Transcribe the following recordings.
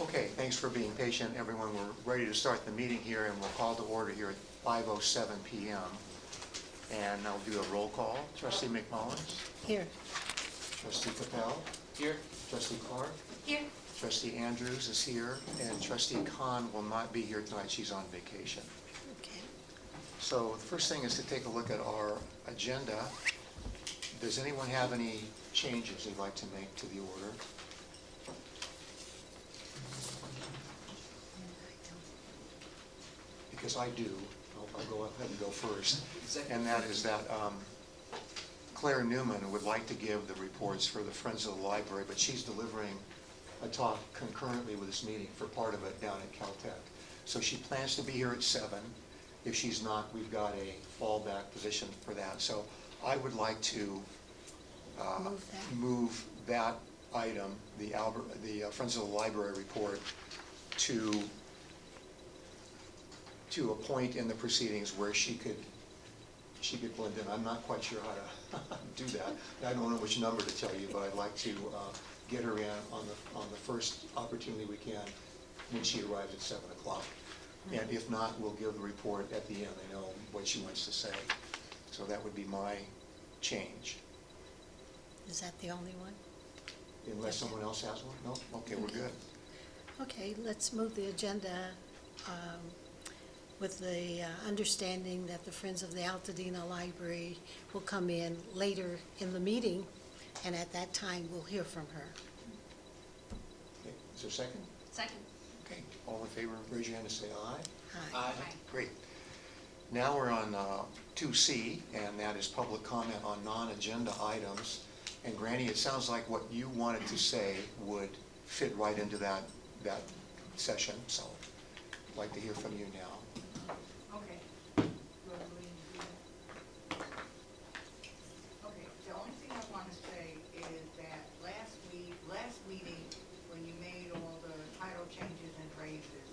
Okay, thanks for being patient, everyone. We're ready to start the meeting here, and we'll call to order here at 5:07 p.m. And I'll do a roll call. Trustee McMullins? Here. Trustee Capel? Here. Trustee Clark? Here. Trustee Andrews is here, and Trustee Khan will not be here tonight. She's on vacation. Okay. So the first thing is to take a look at our agenda. Does anyone have any changes they'd like to make to the order? Because I do. I'll go ahead and go first. And that is that Claire Newman would like to give the reports for the Friends of the Library, but she's delivering a talk concurrently with this meeting for part of it down at Caltech. So she plans to be here at 7. If she's not, we've got a fallback position for that. So I would like to move that item, the Friends of the Library report, to a point in the proceedings where she could blend in. I'm not quite sure how to do that. I don't know which number to tell you, but I'd like to get her in on the first opportunity we can when she arrives at 7 o'clock. And if not, we'll give the report at the end. I know what she wants to say. So that would be my change. Is that the only one? Unless someone else has one? No? Okay, we're good. Okay, let's move the agenda with the understanding that the Friends of the Altadena Library will come in later in the meeting, and at that time, we'll hear from her. Okay, is there a second? Second. Okay, all in favor, raise your hand and say aye. Aye. Great. Now we're on 2C, and that is public comment on non-agenda items. And Granny, it sounds like what you wanted to say would fit right into that session, so I'd like to hear from you now. Okay. Okay, the only thing I want to say is that last meeting, when you made all the title changes and raises,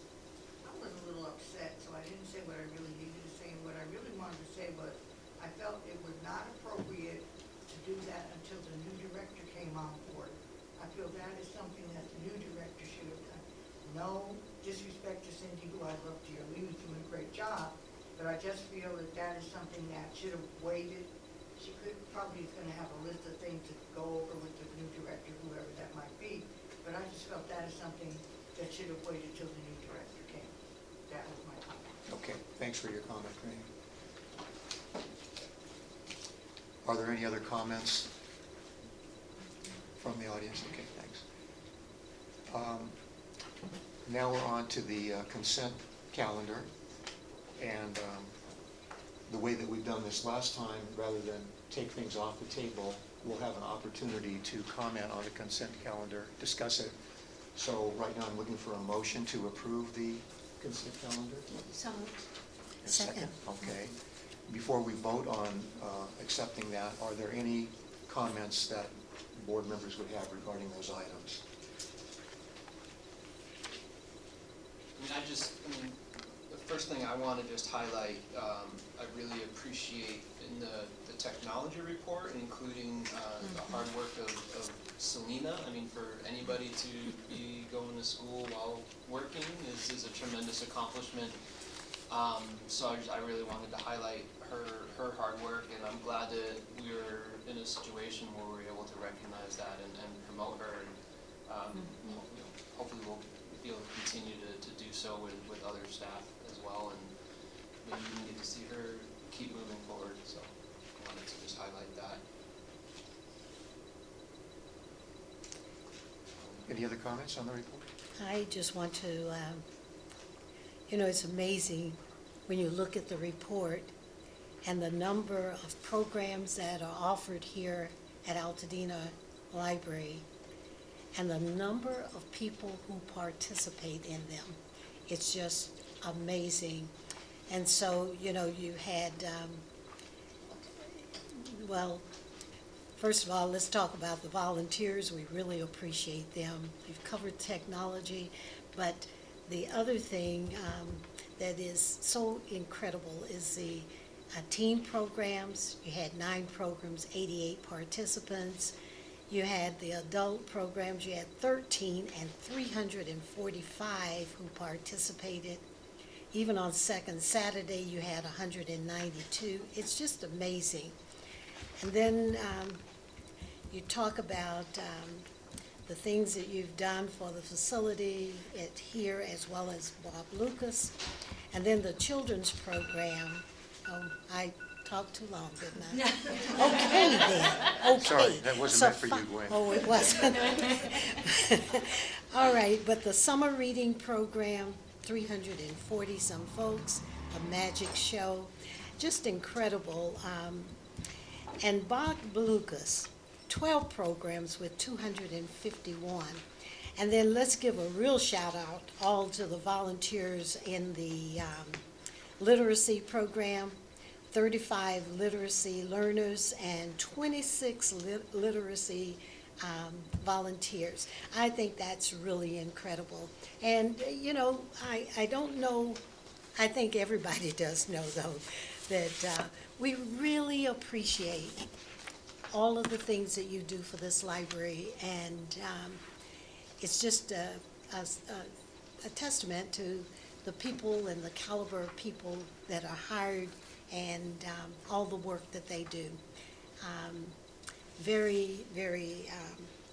I was a little upset, so I didn't say what I really needed to say. And what I really wanted to say was, I felt it was not appropriate to do that until the new director came on board. I feel that is something that the new director should have done. No disrespect to Cindy, who I love dearly, who's doing a great job, but I just feel that that is something that should have waited. She probably is going to have a list of things to go over with the new director, whoever that might be, but I just felt that is something that should have waited till the new director came. That was my comment. Okay, thanks for your comment, Granny. Are there any other comments from the audience? Okay, thanks. Now we're on to the consent calendar, and the way that we've done this last time, rather than take things off the table, we'll have an opportunity to comment on the consent calendar, discuss it. So right now I'm looking for a motion to approve the consent calendar. So moved. A Second. Okay. Before we vote on accepting that, are there any comments that board members would have regarding those items? The first thing I want to just highlight, I really appreciate in the technology report, including the hard work of Selena. I mean, for anybody to be going to school while working is a tremendous accomplishment. So I really wanted to highlight her hard work, and I'm glad that we're in a situation where we're able to recognize that and promote her. And hopefully we'll be able to continue to do so with other staff as well, and maybe we can get to see her keep moving forward. So I wanted to just highlight that. Any other comments on the report? I just want to, it's amazing when you look at the report and the number of programs that are offered here at Altadena Library and the number of people who participate in them. It's just amazing. And so, you had, first of all, let's talk about the volunteers. We really appreciate them. You've covered technology, but the other thing that is so incredible is the team programs. You had 9 programs, 88 participants. You had the adult programs, you had 13 and 345 who participated. Even on second Saturday, you had 192. It's just amazing. And then you talk about the things that you've done for the facility here as well as Bob Lucas. And then the children's program. Oh, I talked too long, didn't I? Okay then, okay. Sorry, that wasn't So meant for you, Gwen. Oh, it wasn't. All right, but the summer reading program, 340-some folks, a magic show, just incredible. And Bob Lucas, 12 programs with 251. And then let's give a real shout out all to the volunteers in the literacy program, 35 literacy learners and 26 literacy volunteers. I think that's really incredible. And, you know, I don't know, I think everybody does know, though, that we really appreciate all of the things that you do for this library, and it's just a testament to the people and the caliber of people that are hired and all the work that they do. Very, very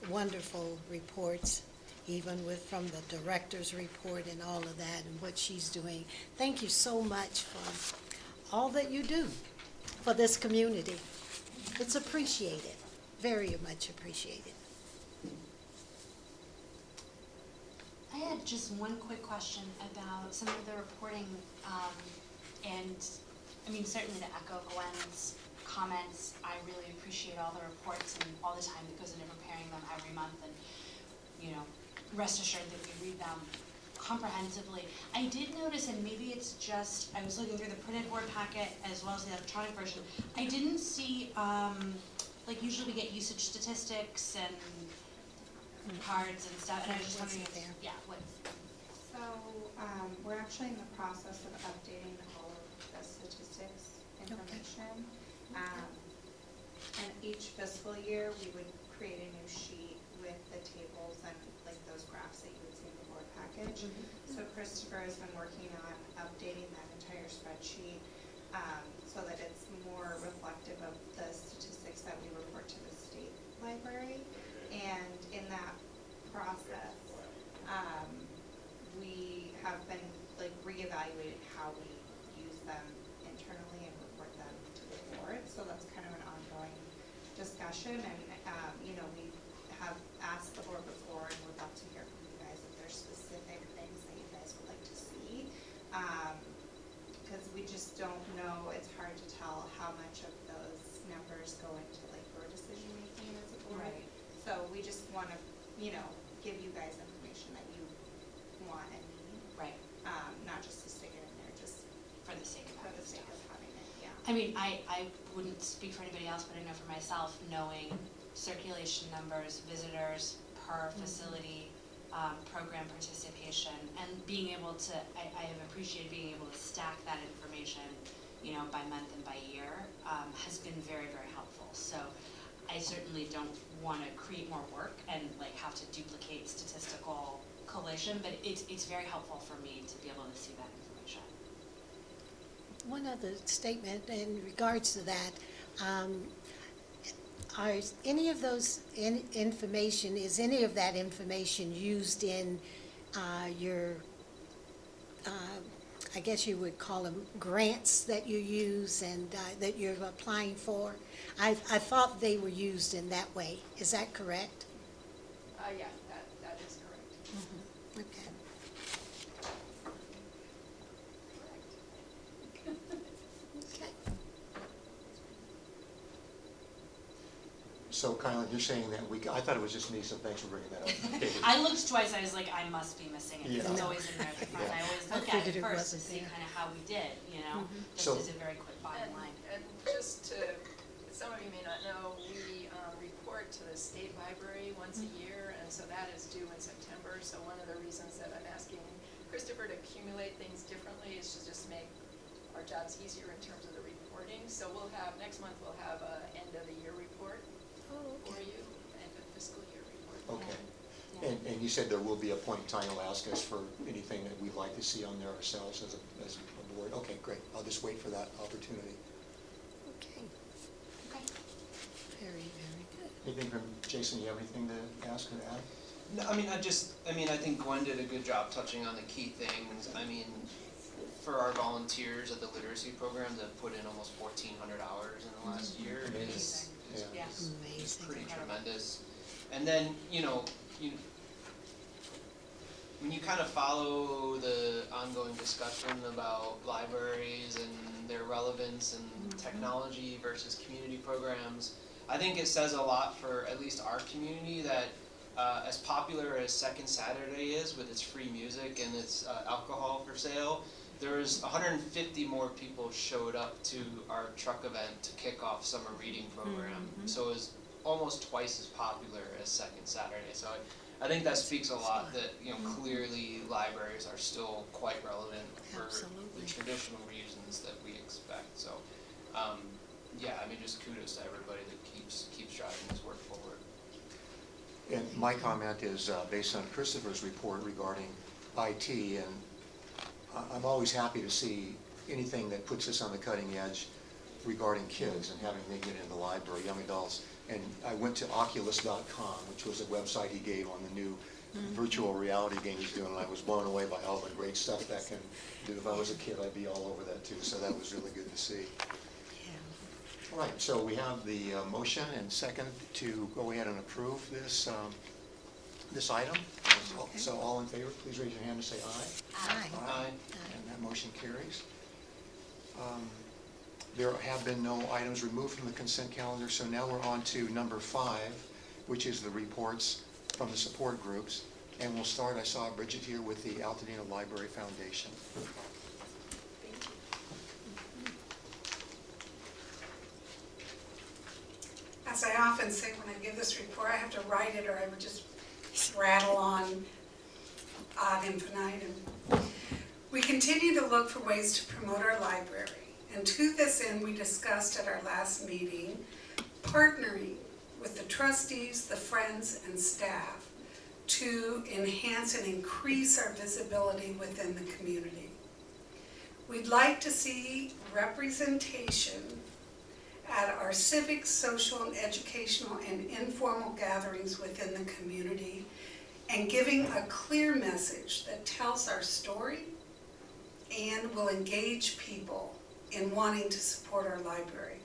wonderful reports, even from the director's report and all of that and what she's doing. Thank you so much for all that you do for this community. It's appreciated, very much appreciated. I had just one quick question about some of the reporting, and I mean, certainly to echo Gwen's comments, I really appreciate all the reports and all the time that goes into preparing them every month, and, you know, rest assured that we read them comprehensively. I did notice, and maybe it's just, I was looking through the printed board packet as well as the electronic version, I didn't see, like usually we get usage statistics and cards and stuff, and I was just wondering if, yeah, what? So, we're actually in the process of updating all of the statistics information. And each fiscal year, we would create a new sheet with the tables and like those graphs that you would see in the board package. So Christopher has been working on updating that entire spreadsheet so that it's more reflective of the statistics that we report to the state library. And in that process, we have been like reevaluating how we use them internally and report them to the board. So that's kind of an ongoing discussion. And you know, we have asked the board before and would love to hear from you guys if there's specific things that you guys would like to see. Because we just don't know, it's hard to tell how much of those numbers go into like your decision making as a board. Right. So we just want to, you know, give you guys information that you want and need. Right. Not just to stick it in there, just For the sake of for the having sake stuff. of having it, yeah. I mean, I wouldn't speak for anybody else, but I know for myself, knowing circulation numbers, visitors per facility, program participation, and being able to, I have appreciated being able to stack that information, you know, by month and by year, has been very, very helpful. So I certainly don't want to create more work and like have to duplicate statistical collation, but it's very helpful for me to be able to see that information. One other statement in regards to that, are any of those information, is any of that information used in your, I guess you would call them grants that you use and that you're applying for? I thought they were used in that way. Is that correct? Yeah, that is correct. Okay. Okay. So Kylan, you're saying that I thought it was just me, so thanks for bringing that up. Okay. I looked twice, I was like, I must be missing it, because it's Yeah. always in there at the front. Yeah. I always I look at figured it it first to wasn't see there. kind of how we did, you know? Just So- as a very quick bottom line. And just to, some of you may not know, we report to the state library once a year, and so that is due in September. So one of the reasons that I'm asking Christopher to accumulate things differently is to just make our jobs easier in terms of the reporting. So we'll have, next month we'll have a end of the year report Oh, for okay. you, end of fiscal year report. Okay. Yeah. And you said there will be a point in time you'll ask us for anything that we'd like to see on there ourselves as a board. Okay, great. I'll just wait for that opportunity. Okay, Okay. very, very good. Anything from Jason, you have anything to ask or add? No, I think Gwen did a good job touching on the key things. I mean, for our volunteers at the literacy program that put in almost 1,400 hours in the last year is Yeah. Amazing. pretty tremendous. And then, when you kind of follow the ongoing discussion about libraries and their relevance and technology versus community programs, I think it says a lot for at least our community that as popular as Second Saturday is with its free music and its alcohol for sale, there was 150 more people showed up to our truck event to kick off summer reading program. So it was almost twice as popular as Second Saturday. So I think that speaks a lot that, clearly libraries are still quite relevant for Absolutely. the traditional reasons that we expect. So, just kudos to everybody that keeps driving this work forward. And my comment is based on Christopher's report regarding IT, and I'm always happy to see anything that puts us on the cutting edge regarding kids and having them get into the library, young adults. And I went to Oculus.com, which was a website he gave on the new virtual reality game he's doing, and I was blown away by all the great stuff that can do. If I was a kid, I'd be all over that too, so that was really good to see. Yeah. All right, so we have the motion and second to go ahead and approve this this item. Okay. So all in favor, please raise your hand and say aye. Aye. Aye. And that motion carries. There have been no items removed from the consent calendar, so now we're on to number 5, which is the reports from the support groups. And we'll start, I saw Bridget here, with the Altadena Library Foundation. As I often say when I give this report, I have to write it or I would just rattle on ad infinitum. We continue to look for ways to promote our library. And to this end, we discussed at our last meeting partnering with the trustees, the friends, and staff to enhance and increase our visibility within the community. We'd like to see representation at our civic, social, and educational and informal gatherings within the community, and giving a clear message that tells our story and will engage people in wanting to support our library.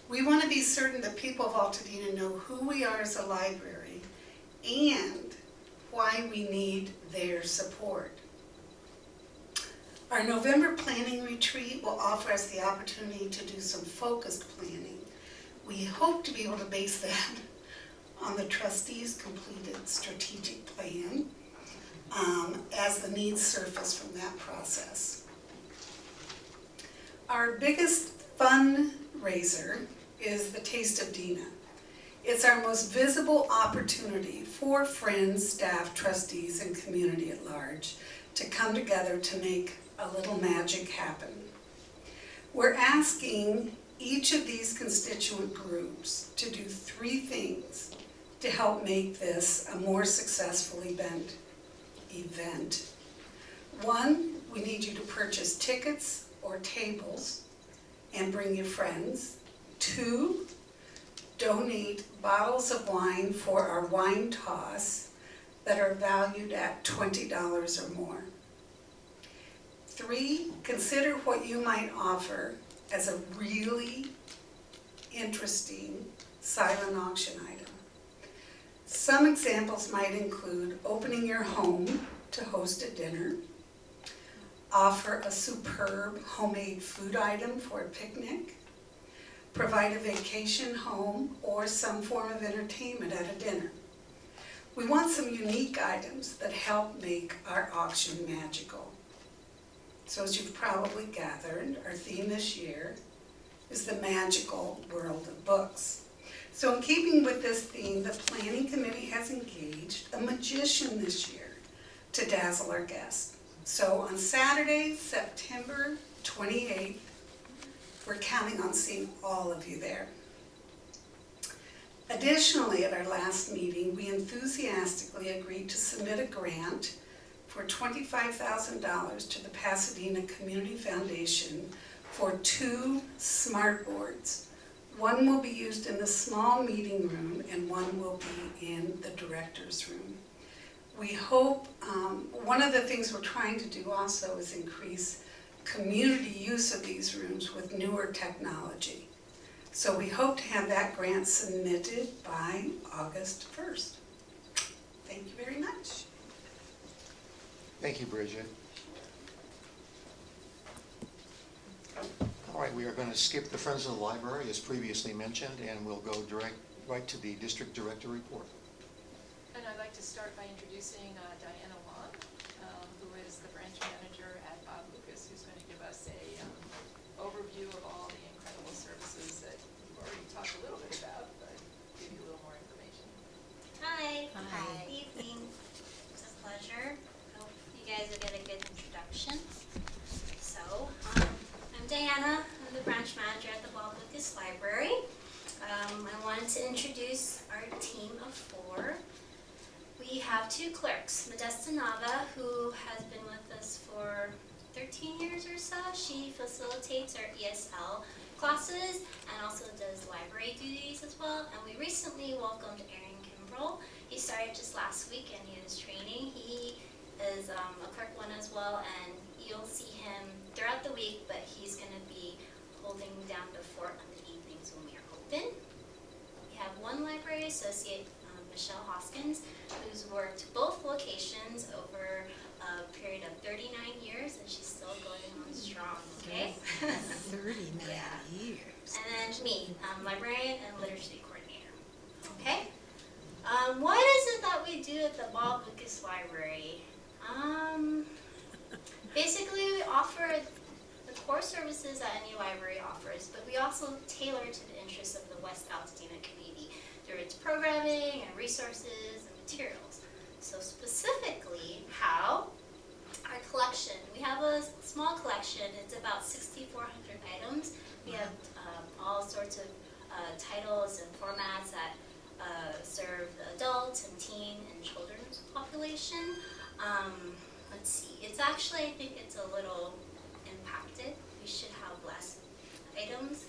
We want to be certain that people of Altadena know who we are as a library and why we need their support. Our November planning retreat will offer us the opportunity to do some focused planning. We hope to be able to base that on the trustees' completed strategic plan as the needs surface from that process. Our biggest fundraiser is the Taste of Dena. It's our most visible opportunity for friends, staff, trustees, and community at large to come together to make a little magic happen. We're asking each of these constituent groups to do 3 things to help make this a more successful event. 1, we need you to purchase tickets or tables and bring your friends. 2, donate bottles of wine for our wine toss that are valued at $20 or more. 3, consider what you might offer as a really interesting silent auction item. Some examples might include opening your home to host a dinner, offer a superb homemade food item for a picnic, provide a vacation home or some form of entertainment at a dinner. We want some unique items that help make our auction magical. So as you've probably gathered, our theme this year is the magical world of books. So in keeping with this theme, the planning committee has engaged a magician this year to dazzle our guests. So on Saturday, September 28th, we're counting on seeing all of you there. Additionally, at our last meeting, we enthusiastically agreed to submit a grant for $25,000 to the Pasadena Community Foundation for 2 smart boards. One will be used in the small meeting room and one will be in the director's room. We hope, one of the things we're trying to do also is increase community use of these rooms with newer technology. So we hope to have that grant submitted by August 1st. Thank you very much. Thank you, Bridget. All right, we are going to skip the Friends of the Library as previously mentioned, and we'll go right to the district director report. And I'd like to start by introducing Diana Long, who is the branch manager at Bob Lucas, who's going to give us a overview of all the incredible services that we've already talked a little bit about, but give you a little more information. Hi. Hi. Good evening. It's a pleasure. Hope you guys will get a good introduction. So, I'm Diana. I'm the branch manager at the Bob Lucas Library. I wanted to introduce our team of 4. We have 2 clerks, Modesta Nava, who has been with us for 13 years or so. She facilitates our ESL classes and also does library duties as well. And we recently welcomed Aaron Kimbrell. He started just last week and he is training. He is a clerk 1 as well, and you'll see him throughout the week, but he's going to be holding down the fort on the evenings when we are open. We have 1 library associate, Michelle Hoskins, who's worked both locations over a period of 39 years, and she's still going on strong, okay? 39 Yeah. years. And then me, I'm librarian and literacy coordinator, okay? What is it that we do at the Bob Lucas Library? Basically, we offer the core services that any library offers, but we also tailor to the interests of the West Altadena community through its programming and resources and materials. So specifically, how? Our collection. We have a small collection. It's about 6,400 items. We have all sorts of titles and formats that serve the adult and teen and children's population. Let's see. It's actually, I think it's a little impacted. We should have less items,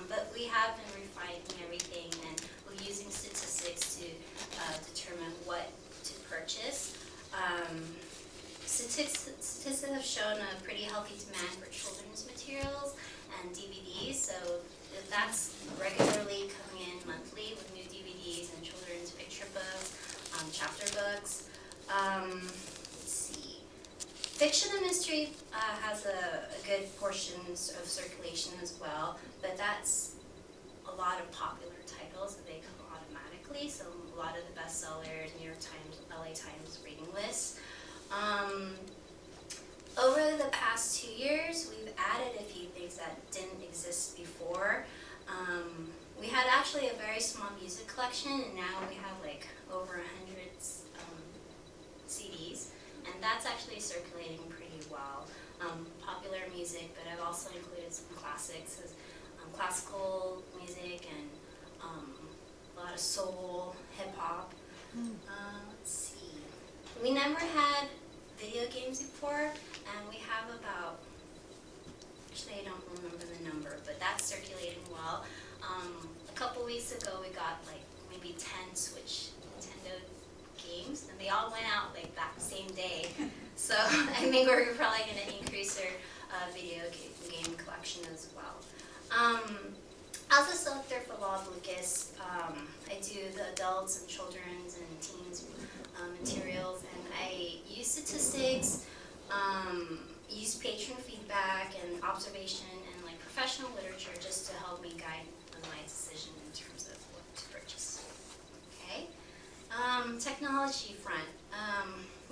but we have been refining everything, and we're using statistics to determine what to purchase. Statistics have shown a pretty healthy demand for children's materials and DVDs, so that's regularly coming in monthly with new DVDs and children's picture books, chapter books. Let's see. Fiction and mystery has a good portion of circulation as well, but that's a lot of popular titles that they come automatically, so a lot of the bestsellers, New York Times, LA Times reading lists. Over the past 2 years, we've added a few things that didn't exist before. We had actually a very small music collection, and now we have like over 100 CDs, and that's actually circulating pretty well. Popular music, but I've also included some classics, classical music and a lot of soul, hip hop. Let's see. We never had video games before, and we have about, actually I don't remember the number, but that's circulating well. A couple weeks ago we got like maybe 10 Switch Nintendo games, and they all went out like that same day. So I think we're probably going to increase our video game collection as well. As a selector for Bob Lucas, I do the adults and children's and teens materials, and I use statistics, use patron feedback and observation and like professional literature just to help me guide my decision in terms of what to purchase. Okay. Technology front.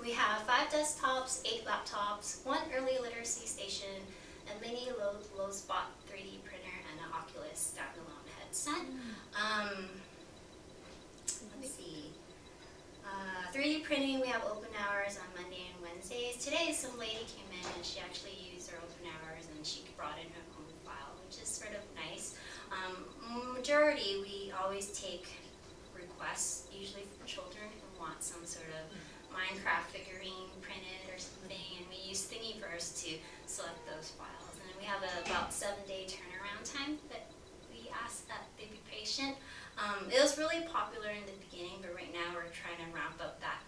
We have 5 desktops, 8 laptops, 1 early literacy station, a mini low spot 3D printer, and an Oculus standalone headset. Let's see. 3D printing, we have open hours on Monday and Wednesdays. Today some lady came in and she actually used her open hours and she brought in her own file, which is sort of nice. Majority, we always take requests, usually from children who want some sort of Minecraft figurine printed or something, and we use Thingiverse to select those files. And then we have about 7-day turnaround time that we ask that they be patient. It was really popular in the beginning, but right now we're trying to ramp up that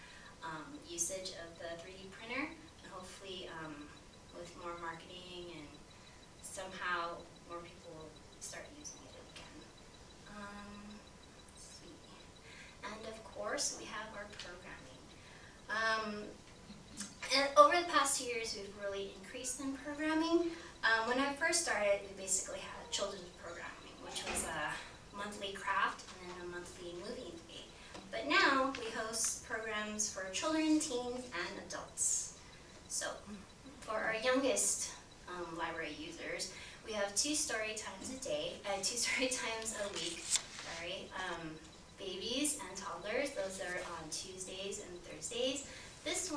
usage of the 3D printer, and hopefully with more marketing and somehow more people will start using it again. Let's see. And of course, we have our programming. And over the past 2 years, we've really increased in programming. When I first started, we basically had children's programming, which was a monthly craft and then a monthly movie day. But now we host programs for children, teens, and adults. So for our youngest library users, we have 2 story times a day, 2 story times a week, sorry. Babies and toddlers, those are on Tuesdays and Thursdays. This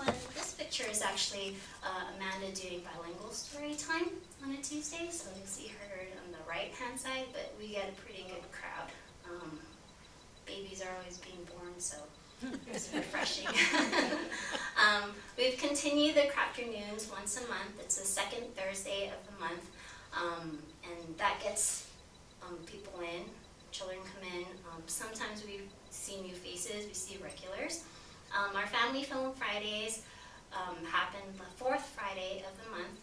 picture is actually Amanda doing bilingual story time on a Tuesday, so you see her on the right-hand side, but we get a pretty good crowd. Babies are always being born, so it's refreshing. We've continued the Crafternoons once a month. It's the second Thursday of the month, and that gets people in. Children come in. Sometimes we see new faces, we see regulars. Our Family Film Fridays happen the 4th Friday of the month,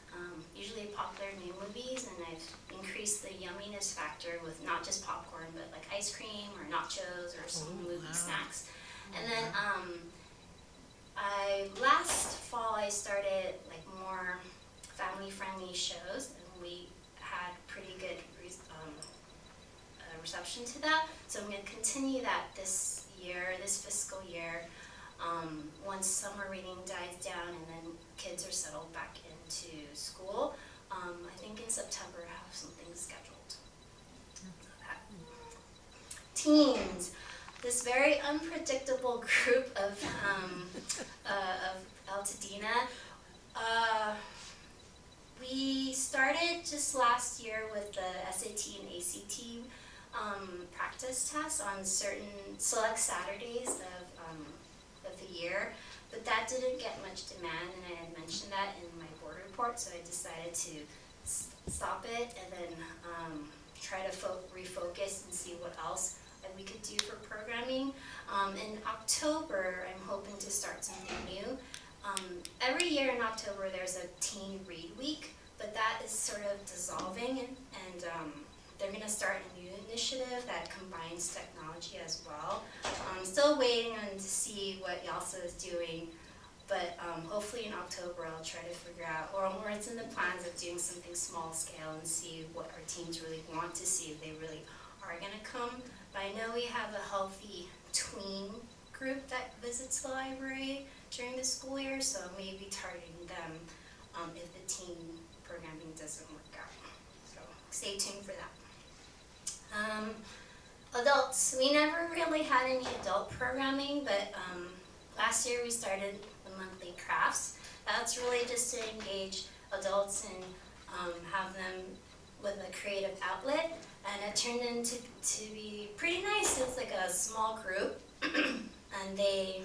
usually popular new movies, and I've increased the yumminess factor with not just popcorn, but like ice cream or nachos or some movie snacks. And then last fall I started like more family-friendly shows, and we had pretty good reception to that. So I'm going to continue that this fiscal year, once summer reading dies down and then kids are settled back into school. I think in September I have something scheduled. Teens, this very unpredictable group of Altadena. We started just last year with the SAT and ACT practice tests on certain select Saturdays of the year, but that didn't get much demand, and I had mentioned that in my board report, so I decided to stop it and then try to refocus and see what else that we could do for programming. In October, I'm hoping to start something new. Every year in October there's a teen read week, but that is sort of dissolving, and they're going to start a new initiative that combines technology as well. I'm still waiting on to see what YALSA is doing, but hopefully in October I'll try to figure out, or it's in the plans of doing something small scale and see what our teens really want to see, if they really are going to come. But I know we have a healthy tween group that visits the library during the school year, so maybe targeting them if the teen programming doesn't work out. So stay tuned for that. Adults, we never really had any adult programming, but last year we started the monthly crafts. That's really just to engage adults and have them with a creative outlet, and it turned into to be pretty nice. It's like a small group, and they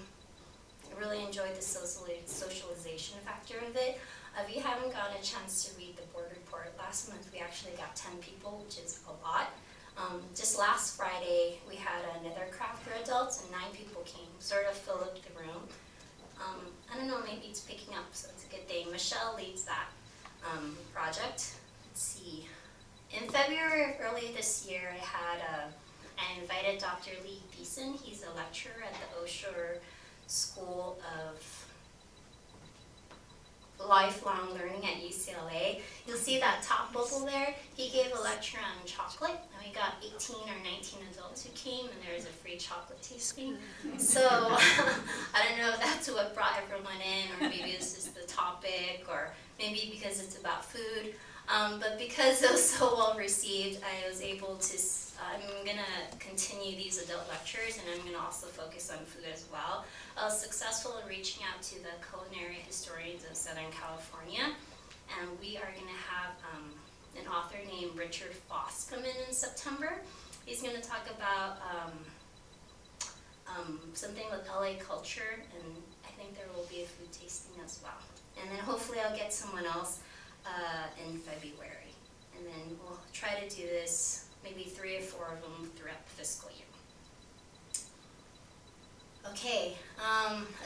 really enjoyed the socialization factor of it. If you haven't gotten a chance to read the board report, last month we actually got 10 people, which is a lot. Just last Friday, we had another craft for adults, and 9 people came, sort of filled up the room. I don't know, maybe it's picking up, so it's a good thing. Michelle leads that project. Let's see. In February, early this year, I invited Dr. Lee Thiessen. He's a lecturer at the Osher School of Lifelong Learning at UCLA. You'll see that top bubble there. He gave a lecture on chocolate, and we got 18 or 19 adults who came, and there was a free chocolate tasting. So I don't know if that's what brought everyone in, or maybe it's just the topic, or maybe because it's about food. But because it was so well received, I was able to, I'm gonna continue these adult lectures, and I'm gonna also focus on food as well. I was successful in reaching out to the culinary historians of Southern California, and we are gonna have an author named Richard Foss come in September. He's gonna talk about something with LA culture, and I think there will be a food tasting as well. And then hopefully I'll get someone else in February. And then we'll try to do this, maybe 3 or 4 of them throughout the fiscal year. Okay,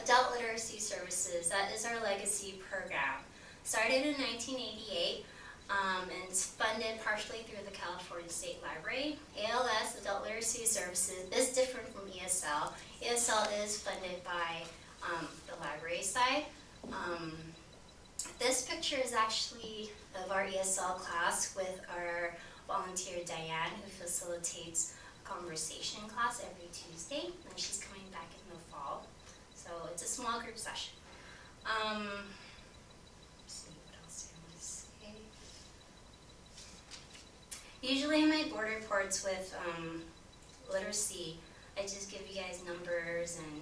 adult literacy services, that is our legacy program. Started in 1988, and it's funded partially through the California State Library. ALS, Adult Literacy Services, is different from ESL. ESL is funded by the library side. This picture is actually of our ESL class with our volunteer Diane, who facilitates a conversation class every Tuesday, and she's coming back in the fall. So it's a small group session. Let's see, what else do I want to say? Usually in my board reports with literacy, I just give you guys numbers, and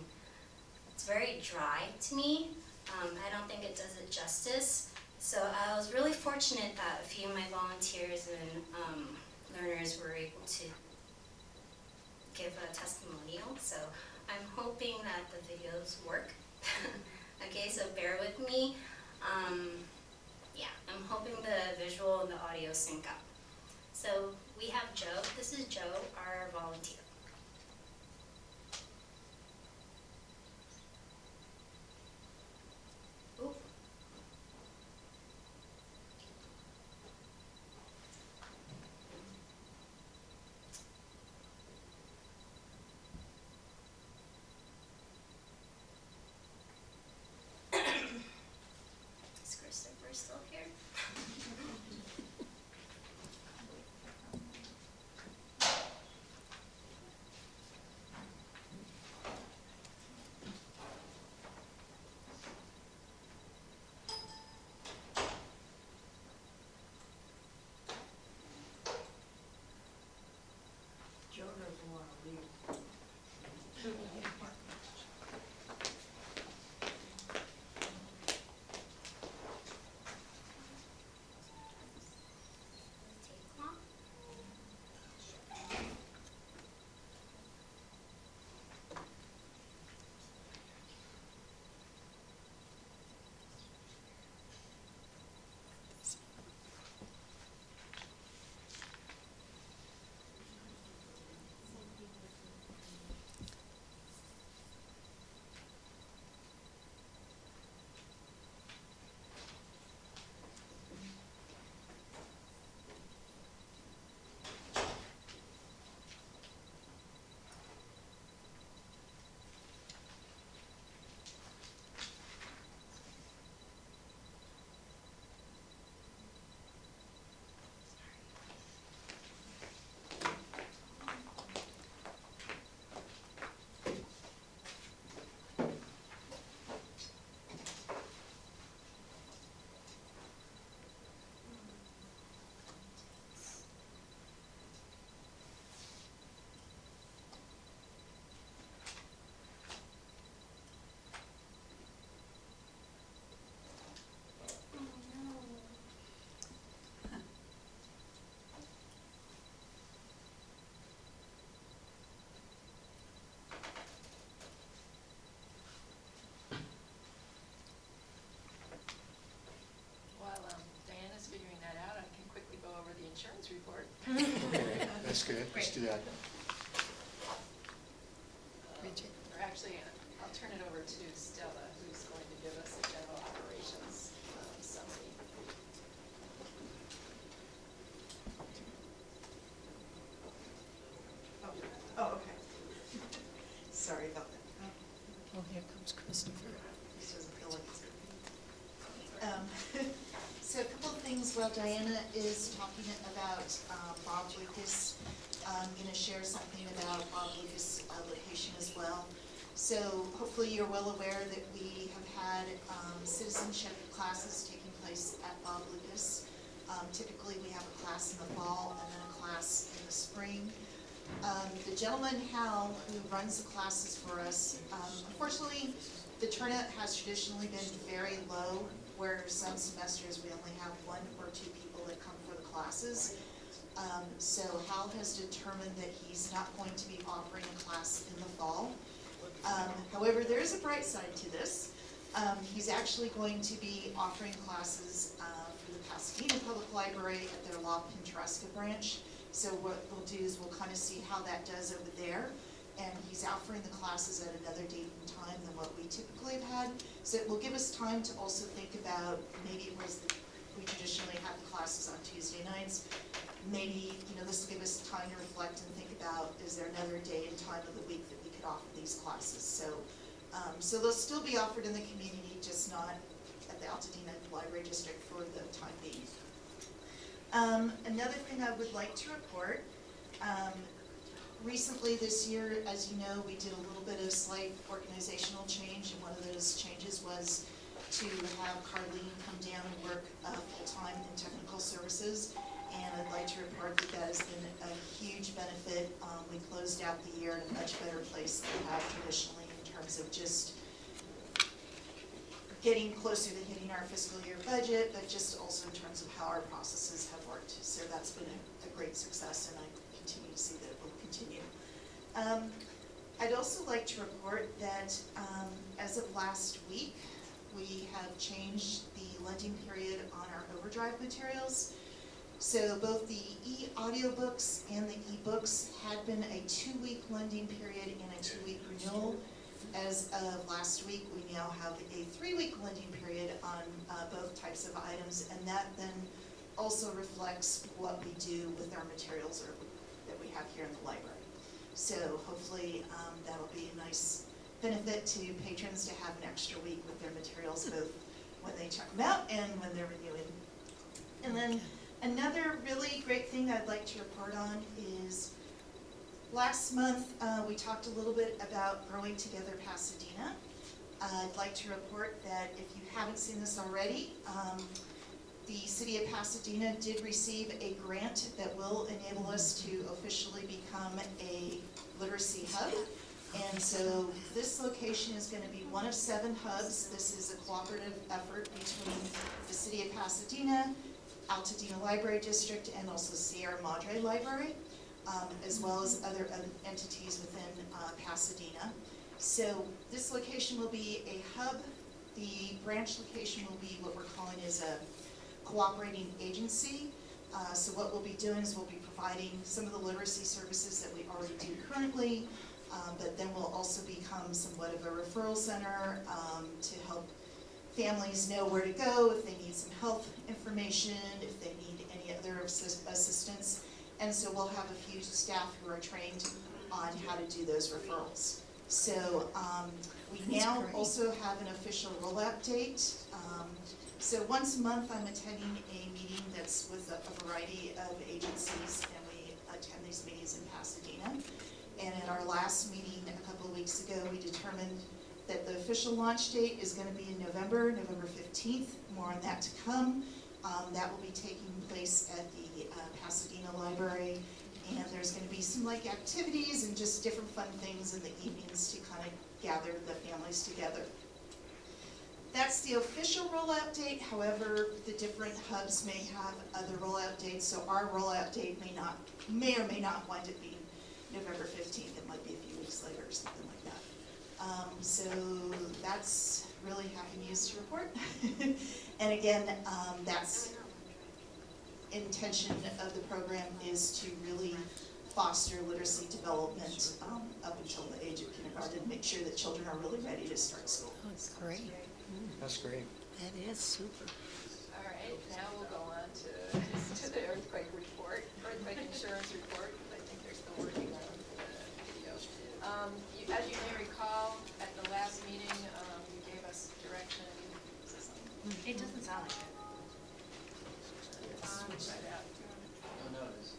it's very dry to me. I don't think it does it justice. So I was really fortunate that a few of my volunteers and learners were able to give a testimonial. So I'm hoping that the videos work. Okay, so bear with me. Yeah, I'm hoping the visual and the audio sync up. So we have Joe. This is Joe, our volunteer. Ooh. Is Christopher still here? Joe doesn't want to leave. Take long. While Diana's figuring that out, I can quickly go over the insurance report. Okay, that's good, let's do that. Or actually, I'll turn it over to Stella, who's going to give us a general operations summary. Oh, okay. Sorry about that. Oh, here comes Christopher. This doesn't feel like it's. So a couple of things while Diana is talking about Bob Lucas. I'm going to share something about Bob Lucas location as well. So hopefully you're well aware that we have had citizenship classes taking place at Bob Lucas. Typically we have a class in the fall and then a class in the spring. The gentleman, Hal, who runs the classes for us, unfortunately, the turnout has traditionally been very low, where some semesters we only have 1 or 2 people that come for the classes. So Hal has determined that he's not going to be offering a class in the fall. However, there is a bright side to this. He's actually going to be offering classes for the Pasadena Public Library at their La Pintrasca branch. So what we'll do is we'll kind of see how that does over there. And he's offering the classes at another date and time than what we typically have had. So it will give us time to also think about, maybe it was we traditionally have the classes on Tuesday nights. Maybe, this will give us time to reflect and think about, is there another day and time of the week that we could offer these classes? So they'll still be offered in the community, just not at the Altadena Library District for the time being. Another thing I would like to report, recently this year, as you know, we did a little bit of slight organizational change, and one of those changes was to have Carlene come down and work full-time in technical services, and I'd like to report that that has been a huge benefit. We closed out the year in a much better place than we have traditionally in terms of just getting closer to hitting our fiscal year budget, but just also in terms of how our processes have worked. So that's been a great success, and I continue to see that it will continue. I'd also like to report that as of last week, we have changed the lending period on our Overdrive materials. So both the e-audiobooks and the e-books had been a 2-week lending period and a 2-week renewal. As of last week, we now have a 3-week lending period on both types of items, and that then also reflects what we do with our materials that we have here in the library. So hopefully that'll be a nice benefit to patrons to have an extra week with their materials, both when they check them out and when they're renewing. And then another really great thing I'd like to report on is last month we talked a little bit about Growing Together Pasadena. I'd like to report that if you haven't seen this already, the City of Pasadena did receive a grant that will enable us to officially become a literacy hub. And so this location is going to be one of 7 hubs. This is a cooperative effort between the City of Pasadena, Altadena Library District, and also Sierra Madre Library, as well as other entities within Pasadena. So this location will be a hub. The branch location will be what we're calling is a cooperating agency. So what we'll be doing is we'll be providing some of the literacy services that we already do currently, but then we'll also become somewhat of a referral center to help families know where to go if they need some health information, if they need any other assistance. And so we'll have a few staff who are trained on how to do those referrals. So we now also have an official rollout date. So once a month I'm attending a meeting that's with a variety of agencies, and we attend these meetings in Pasadena. And at our last meeting a couple of weeks ago, we determined that the official launch date is going to be in November 15th. More on that to come. That will be taking place at the Pasadena Library, and there's going to be some activities and just different fun things in the evenings to kind of gather the families together. That's the official rollout date. However, the different hubs may have other rollout dates, so our rollout date may or may not wind up being November 15th. It might be a few weeks later or something like that. So that's really happy news to report. And again, that's intention of the program is to really foster literacy development up until the age of kindergarten, make sure that children are really ready to start school. Oh, that's great. That's great. That is super. All right, now we'll go on to the earthquake report, earthquake insurance report. I think they're still working on the video. As you may recall, at the last meeting, you gave us direction. Is this on? It doesn't sound like it. It's switched right out. Oh, no, it is.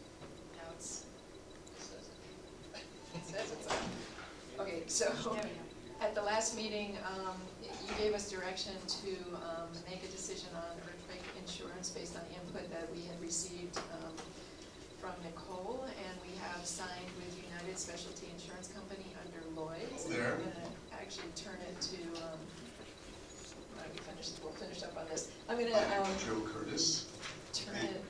Now it's, It says it. it says it's on. Okay, so There we go. at the last meeting, you gave us direction to make a decision on earthquake insurance based on the input that we had received from Nicole, and we have signed with United Specialty Insurance Company under Lloyd's. There. I'm gonna actually turn it to, we'll finish up on this. I'm gonna Joe Curtis. turn it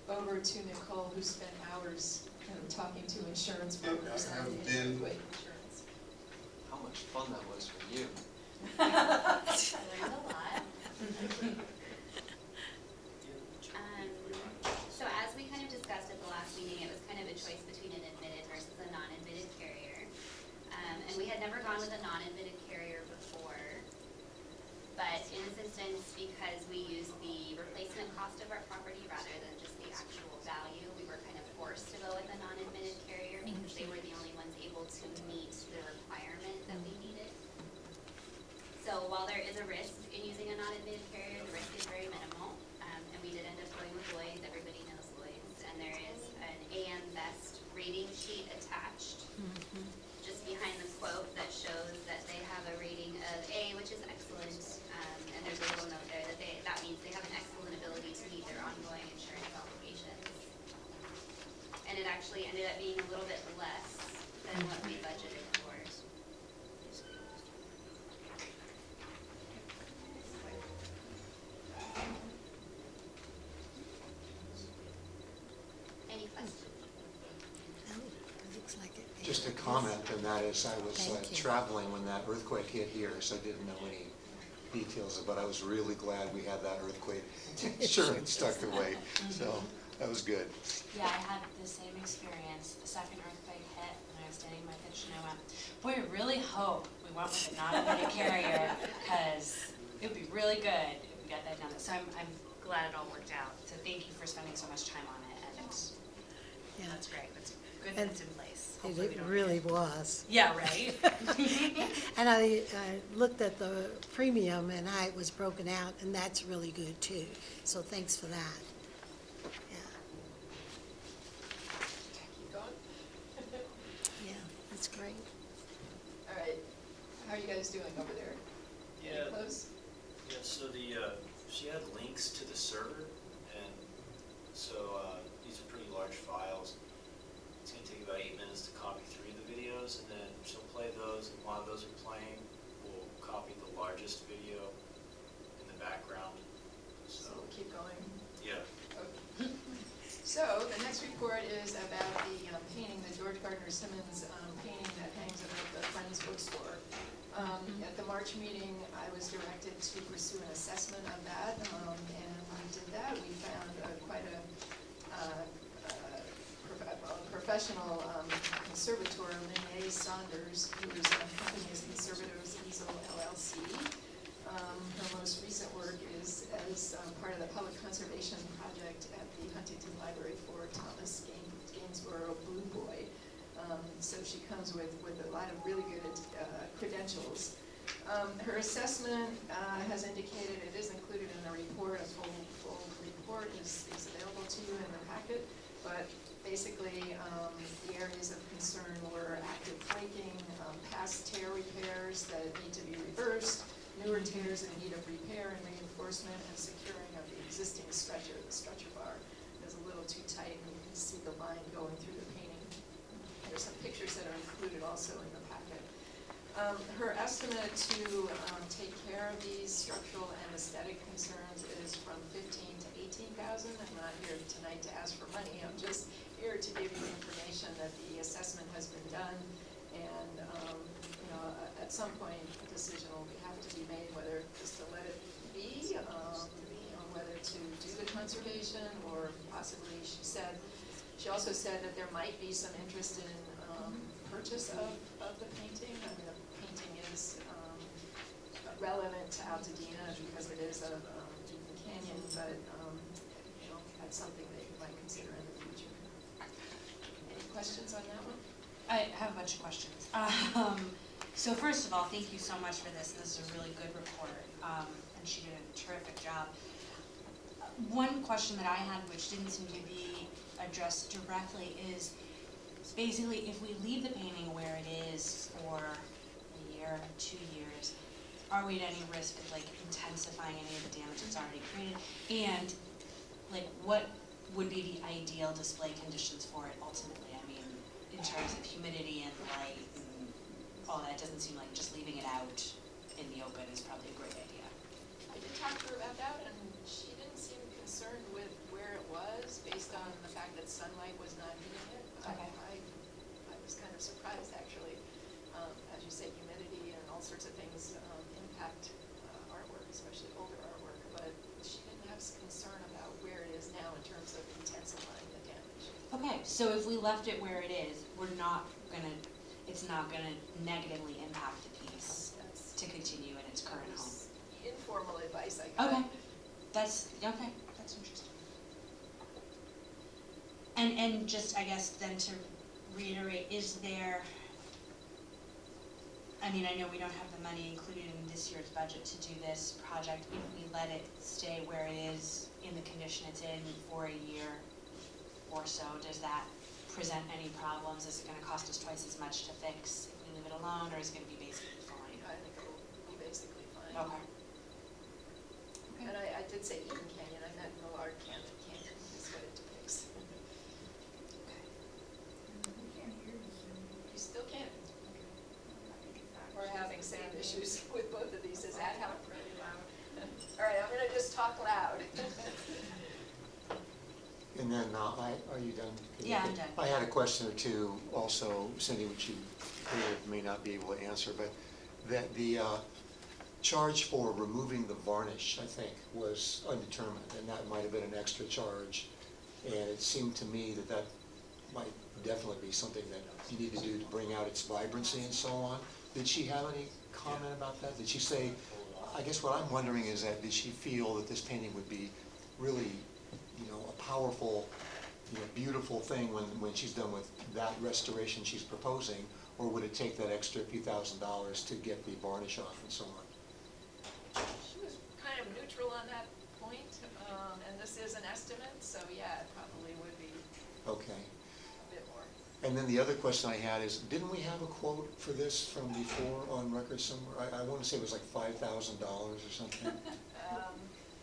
over to Nicole, who spent hours talking to insurance brokers I on have the been- earthquake insurance. How much fun that was for you. I learned a lot. So as we kind of discussed at the last meeting, it was kind of a choice between an admitted versus a non-admitted carrier. And we had never gone with a non-admitted carrier before. But in this instance, because we used the replacement cost of our property rather than just the actual value, we were kind of forced to go with a non-admitted carrier because they were the only ones able to meet the requirement that we needed. So while there is a risk in using a non-admitted carrier, the risk is very minimal. And we did end up going with Lloyd's. Everybody knows Lloyd's. And there is an AM Best rating sheet attached just behind the quote that shows that they have a rating of A, which is excellent. And there's a little note there that that means they have an excellent ability to meet their ongoing insurance obligations. And it actually ended up being a little bit less than what we budgeted for. Any questions? No, it looks like it. Just a comment, and that is, I was Thank you. traveling when that earthquake hit here, so I didn't know any details, but I was really glad we had that earthquake insurance tucked away, so that was good. Yeah, I had the same experience. The second earthquake hit, and I was standing in my kitchen, and I went, boy, I really hope we went with a non-admitted carrier, because it would be really good if we got that done. So I'm glad it all worked out. So thank you for spending so much time on it, and Yeah. that's great. That's good that it's in place. It Hopefully we don't really get it. was. Yeah, right? And I looked at the premium and it was broken out, and that's really good too. So thanks for that. Yeah, Keep going. yeah, that's great. All right, how are you guys doing over there? Yeah, Any close? yeah, so she had links to the server, and so, these are pretty large files. It's gonna take about 8 minutes to copy 3 of the videos, and then she'll play those, and while those are playing, we'll copy the largest video in the background, So so, we'll keep going. yeah. Okay. So the next report is about the painting, the George Gardner Simmons painting that hangs above the Friends bookstore. At the March meeting, I was directed to pursue an assessment of that, and we did that. We found quite a professional conservator, Lynn Saunders, whose company is Conservators Easel LLC. Her most recent work is as part of the public conservation project at the Huntington Library for Thomas Gainsborough Blue Boy. So she comes with a lot of really good credentials. Her assessment has indicated, it is included in the report, a full report is available to you in the packet, but basically the areas of concern were active flaking, past tear repairs that need to be reversed, newer tears in need of repair and reinforcement, and securing of the existing stretcher. The stretcher bar is a little too tight, and you can see the line going through the painting. There's some pictures that are included also in the packet. Her estimate to take care of these structural and aesthetic concerns is from $15,000 to $18,000. I'm not here tonight to ask for money. I'm just here to give you information that the assessment has been done, and you know, at some point a decision will have to be made whether just to let it be, you know, whether to do the conservation or possibly. She also said that there might be some interest in purchase of the painting. I mean, the painting is relevant to Altadena because it is a canyon, but you know, that's something that you might consider in the future. Any questions on that one? I have a bunch of questions. So first of all, thank you so much for this. This is a really good report, and she did a terrific job. One question that I had, which didn't seem to be addressed directly, is basically if we leave the painting where it is for a year, 2 years, are we at any risk of like intensifying any of the damage that's already created? And like, what would be the ideal display conditions for it ultimately? I mean, in terms of humidity and light and all that, it doesn't seem like just leaving it out in the open is probably a great idea. I did talk to her about that, and she didn't seem concerned with where it was based on the fact that sunlight was not hitting it. Okay. I was kind of surprised, actually. As you say, humidity sorts of things impact artwork, especially older artwork, but she didn't have concern about where it is now in terms of intensifying the damage. Okay, so if we left it where it is, it's not gonna negatively impact the piece That's to continue in its current home. informal advice I got. Okay, that's interesting. And just, I guess, then to reiterate, is there, I mean, I know we don't have the money included in this year's budget to do this project. If we let it stay where it is in the condition it's in for a year or so, does that present any problems? Is it gonna cost us twice as much to fix if we leave it alone, or is it gonna be basically fine? I think it'll be basically fine. Okay. And I did say Eden Canyon, I meant Millard Canyon is what it depicts. We can't hear you, Cindy. You still can. We're having sound issues with both of these, does that help? Really loud. All right, I'm gonna just talk loud. And then, are you done? Yeah, I'm done. I had a question or two also, Cindy, which you may not be able to answer, but that the charge for removing the varnish, I think, was undetermined, and that might have been an extra charge. And it seemed to me that that might definitely be something that you need to do to bring out its vibrancy and so on. Did she have any comment about that? Did she say, I guess what I'm wondering is that, did she feel that this painting would be really, a powerful, beautiful thing when she's done with that restoration she's proposing, or would it take that extra few $1,000s to get the varnish off and so on? She was kind of neutral on that point, and this is an estimate, so yeah, it probably would be Okay. a bit more. And then the other question I had is, didn't we have a quote for this from before on record somewhere? I want to say it was like $5,000 or something.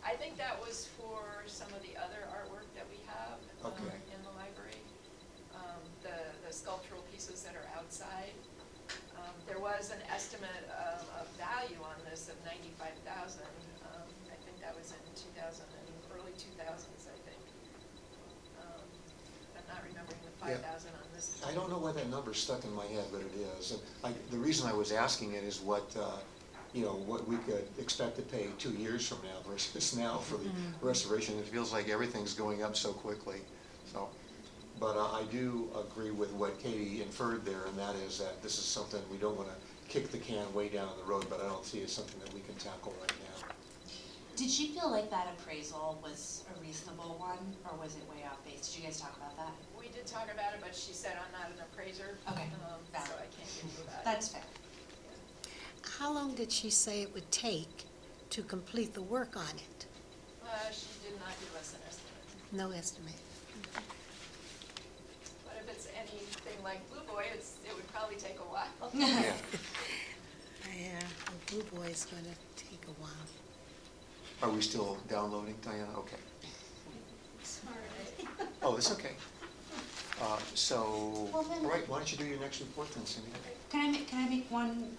I think that was for some of the other artwork that we have Okay. in the library. The sculptural pieces that are outside. There was an estimate of value on this of $95,000. I think that was in 2000 and early 2000s, I think. I'm not remembering the 5,000 on this. I don't know why that number stuck in my head, but it is. And the reason I was asking it is what we could expect to pay 2 years from now versus now for the restoration. It feels like everything's going up so quickly. So, but I do agree with what Katie inferred there, and that is that this is something we don't want to kick the can way down the road, but I don't see it as something that we can tackle right now. Did she feel like that appraisal was a reasonable one, or was it way off base? Did you guys talk about that? We did talk about it, but she said I'm not an appraiser. Okay, So I can't give you that. That's fair. How long did she say it would take to complete the work on it? She did not give us an estimate. No estimate. But if it's anything like Blue Boy, it would probably take a while. Yeah. Yeah, the Blue Boy's gonna take a while. Are we still downloading, Diana? Okay. Sorry. Oh, it's okay. So, Well, then- all right, why don't you do your next report then, Cindy? Can I make one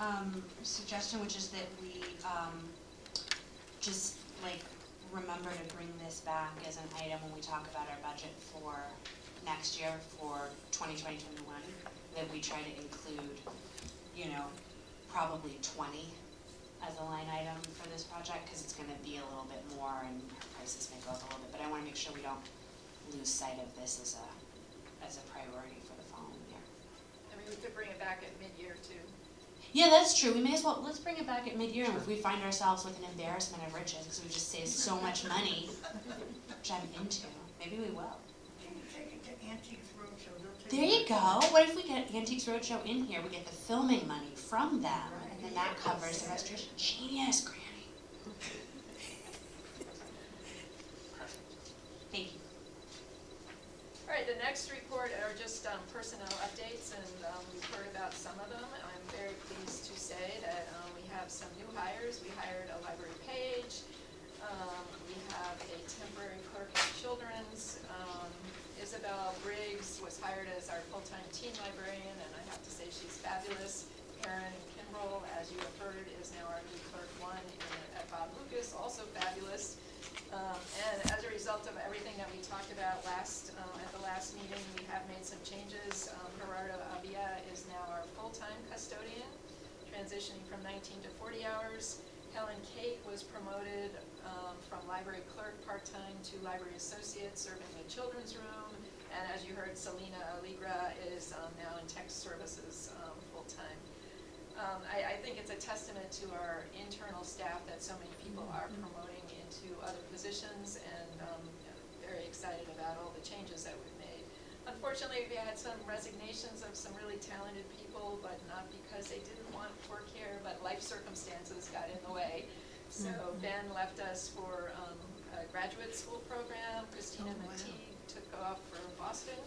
suggestion, which is that we just remember to bring this back as an item when we talk about our budget for next year for 2020-21, that we try to include, probably 20 as a line item for this project, because it's gonna be a little bit more and prices may go up a little bit, but I wanna make sure we don't lose sight of this as a priority for the following year. I mean, we could bring it back at mid-year too. Yeah, that's true. We may as well, let's bring it back at mid-year, and if we find ourselves with an embarrassment of riches, because we just saved so much money, which I'm into, maybe we will. Can you take it to Antiques Roadshow? They'll take There you go. What if we get Antiques Roadshow in here, we get the filming money from them, and then that covers the restoration. Genius, Granny. Perfect. Thank you. All right, the next report are just personnel updates, and we've heard about some of them. I'm very pleased to say that we have some new hires. We hired a library page. We have a temporary clerk at Children's. Isabel Briggs was hired as our full-time teen librarian, and I have to say she's fabulous. Erin Kimbrell, as you have heard, is now our new clerk one at Bob Lucas, also fabulous. And as a result of everything that we talked about at the last meeting, we have made some changes. Gerardo Avia is now our full-time custodian. transitioning from 19 to 40 hours. Helen Kate was promoted from library clerk part-time to library associate, serving the children's room. And as you heard, Selena Allegra is now in tech services full-time. I think it's a testament to our internal staff that so many people are promoting into other positions, and very excited about all the changes that we've made. Unfortunately, we had some resignations of some really talented people, but not because they didn't want to work here, but life circumstances got in the way. So Ben left us for a graduate school program. Christina McTeague took off for Boston.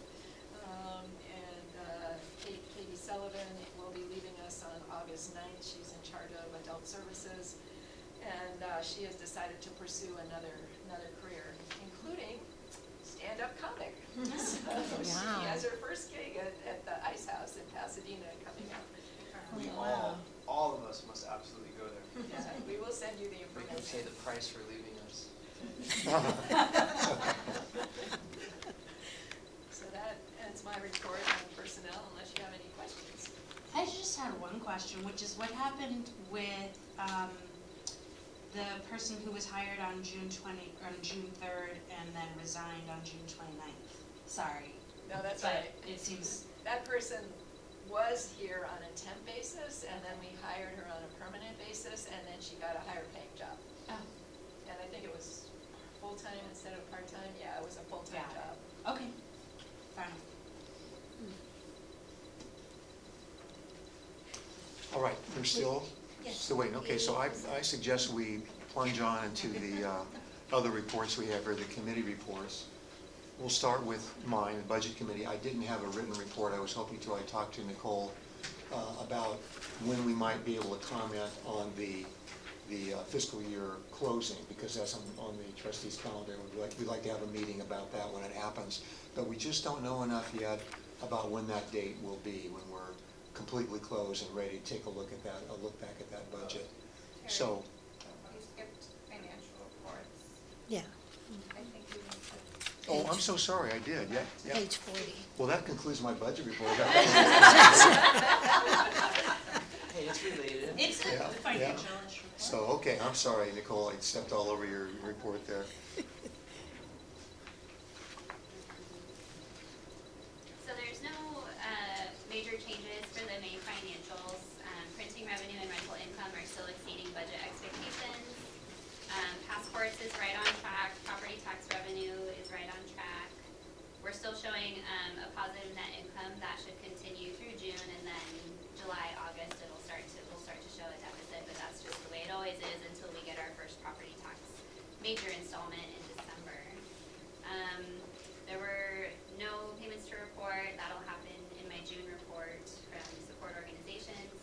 Katie Sullivan will be leaving us on August 9th. She's in charge of adult services. And she has decided to pursue another career, including stand-up comic. So she has her first gig at the Ice House in Pasadena coming up. We all of us must absolutely go there. Yeah, we will send you the We can say information. the price for leaving us. So that ends my report on personnel, unless you have any questions. I just had one question, which is what happened with the person who was hired on June 3rd and then resigned on June 29th? Sorry. No, that's But right. it seems, That person was here on a temp basis, and then we hired her on a permanent basis, and then she got a higher paying job. oh, And I think it was full-time instead of part-time. Yeah, it was a full-time Got it. job. okay, fair enough. All right, we're still waiting. Okay, so I suggest we plunge on into the other reports we have, or the committee reports. We'll start with mine, the Budget Committee. I didn't have a written report. I was hoping to. I talked to Nicole about when we might be able to comment on the fiscal year closing, because that's on the trustees' calendar. We'd like to have a meeting about that when it happens. But we just don't know enough yet about when that date will be, when we're completely closed and ready to take a look at that, a look back at that budget. So, You skipped financial reports. Yeah, I think we need to. oh, I'm so sorry, I did, yeah. page 40. Well, that concludes my budget report. Hey, it's related. It's a Yeah, financial yeah. issue. So, okay, I'm sorry, Nicole, I stepped all over your report there. So there's no major changes for the main financials. Printing revenue and rental income are still exceeding budget expectations. Passports is right on track. Property tax revenue is right on track. We're still showing a positive net income. That should continue through June, and then July, August, we'll start to show a deficit, but that's just the way it always is until we get our first property tax major installment in December. There were no payments to report. That'll happen in my June report from support organizations.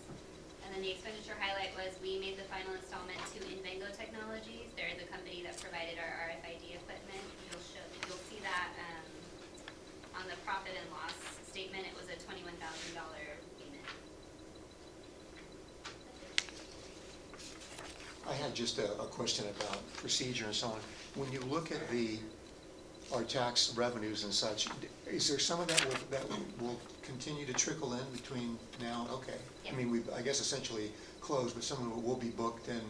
And then the expenditure highlight was we made the final installment to Invengo Technologies. They're the company that provided our RFID equipment. You'll see that on the profit and loss statement. It was a $21,000 payment. I had just a question about procedure and so on. When you look at our tax revenues and such, is there some of that will continue to trickle in between now? Okay. I Yeah. mean, I guess essentially closed, but some of it will be booked in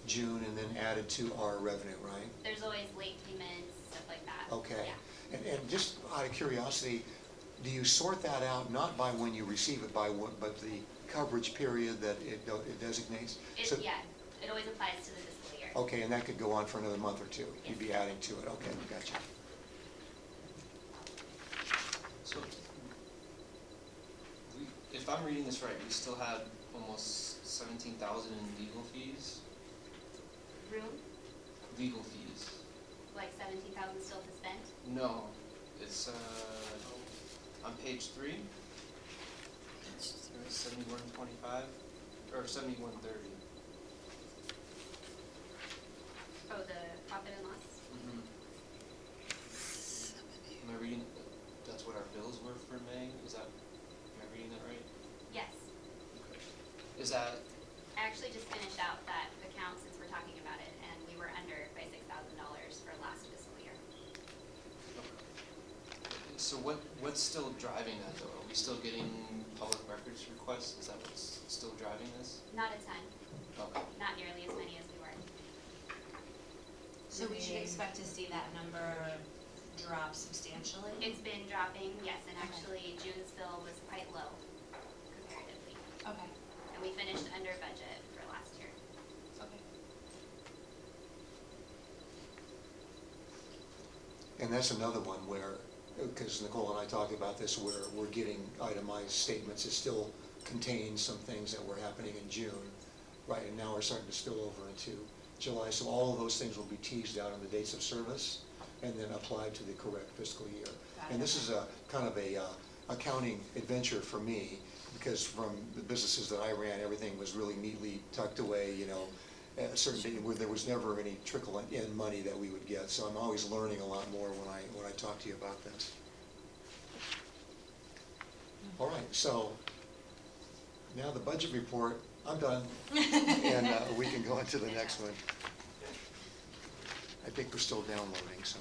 June and then added to our revenue, right? There's always late payments, stuff like that. Okay. Yeah. And just out of curiosity, do you sort that out, not by when you receive it, but the coverage period that it designates? So- Yeah, it always applies to the fiscal year. Okay, and that could go on for another month or two? You'd be adding to it, okay, gotcha. So, if I'm reading this right, we still had almost 17,000 in legal fees? Room, Legal fees? like 17,000 still to spend. No, it's, on page 3. 7125, or 7130. Oh, the profit and loss? Am I reading, that's what our bills were for May? Am I reading that right? Yes. Okay. Is that, I actually just finished out that account since we're talking about it, and we were under by $6,000 for last fiscal year. So what's still driving that though? Are we still getting public records requests? Is that what's still driving this? Not a ton, Okay. not nearly as many as we were. So we should expect to see that number drop substantially? It's been dropping, yes, and actually June's bill was quite low comparatively. Okay, And we finished under budget for last year. okay. And that's another one where, because Nicole and I talked about this, where we're getting itemized statements. It still contains some things that were happening in June, right? And now we're starting to spill over into July. So all of those things will be teased out in the dates of service and then applied to the correct fiscal year. Got And it. this is a kind of a accounting adventure for me, because from the businesses that I ran, everything was really neatly tucked away, you know, at a certain date where there was never any trickle in money that we would get. So I'm always learning a lot more when I talk to you about this. All right, so now the budget report, I'm done. And we can go into the next one. I think we're still downloading, so.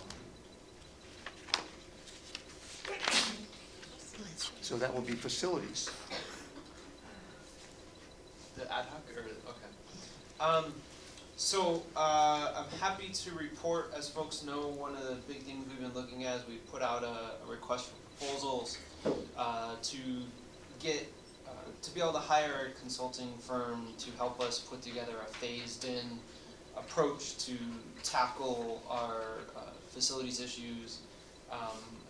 So that will be facilities. The ad hoc, or, okay. I'm happy to report, as folks know, one of the big things we've been looking at is we put out a request for proposals to get, to be able to hire a consulting firm to help us put together a phased-in approach to tackle our facilities issues,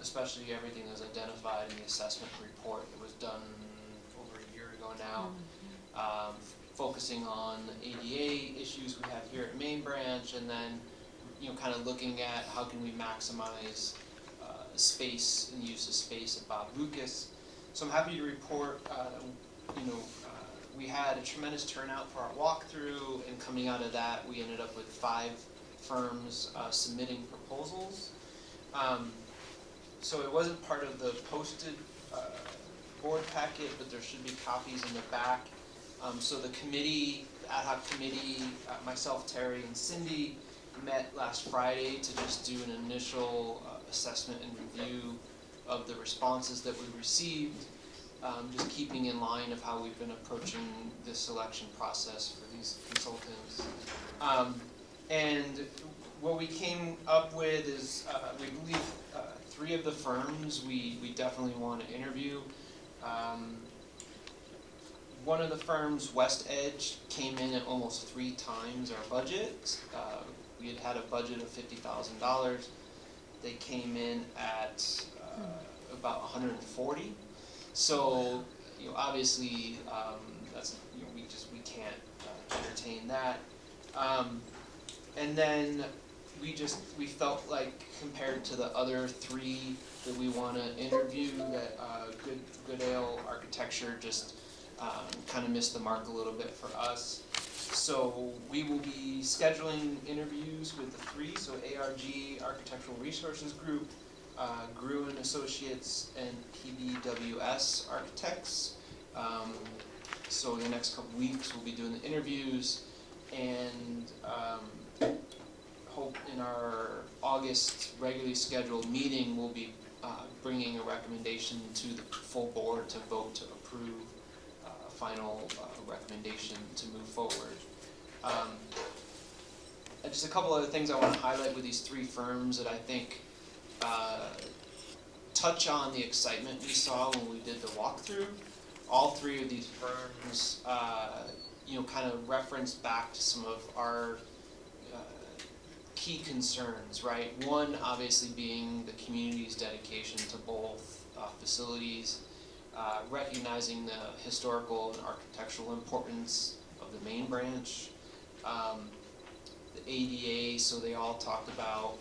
especially everything that was identified in the assessment report that was done over a year ago now. Focusing on ADA issues we have here at Main Branch, and then, you know, kind of looking at how can we maximize space and use of space at Bob Lucas. So I'm happy to report, we had a tremendous turnout for our walkthrough, and coming out of that, we ended up with 5 firms submitting proposals. So it wasn't part of the posted board packet, but there should be copies in the back. So the committee, the ad hoc committee, myself, Terry, and Cindy met last Friday to just do an initial assessment and review of the responses that we received, just keeping in line of how we've been approaching this selection process for these consultants. And what we came up with is, we believe 3 of the firms we definitely want to interview. One of the firms, West Edge, came in at almost 3 times our budget. We had a budget of $50,000. They came in at about 140. So, you know, obviously, that's, you know, we can't entertain that. And then we felt like, compared to the other 3 that we want to interview, that Goodale Architecture just kind of missed the mark a little bit for us. So we will be scheduling interviews with the 3, so ARG, Architectural Resources Group, Gruen Associates, and PBWS Architects. So in the next couple weeks, we'll be doing the interviews, and hope in our August regularly scheduled meeting, we'll be bringing a recommendation to the full board to vote to approve a final recommendation to move forward. Just a couple other things I want to highlight with these 3 firms that I think touch on the excitement we saw when we did the walkthrough. All 3 of these firms, kind of reference back to some of our key concerns, right? One, obviously, being the community's dedication to both facilities, recognizing the historical and architectural importance of the Main Branch, the ADA, so they all talked about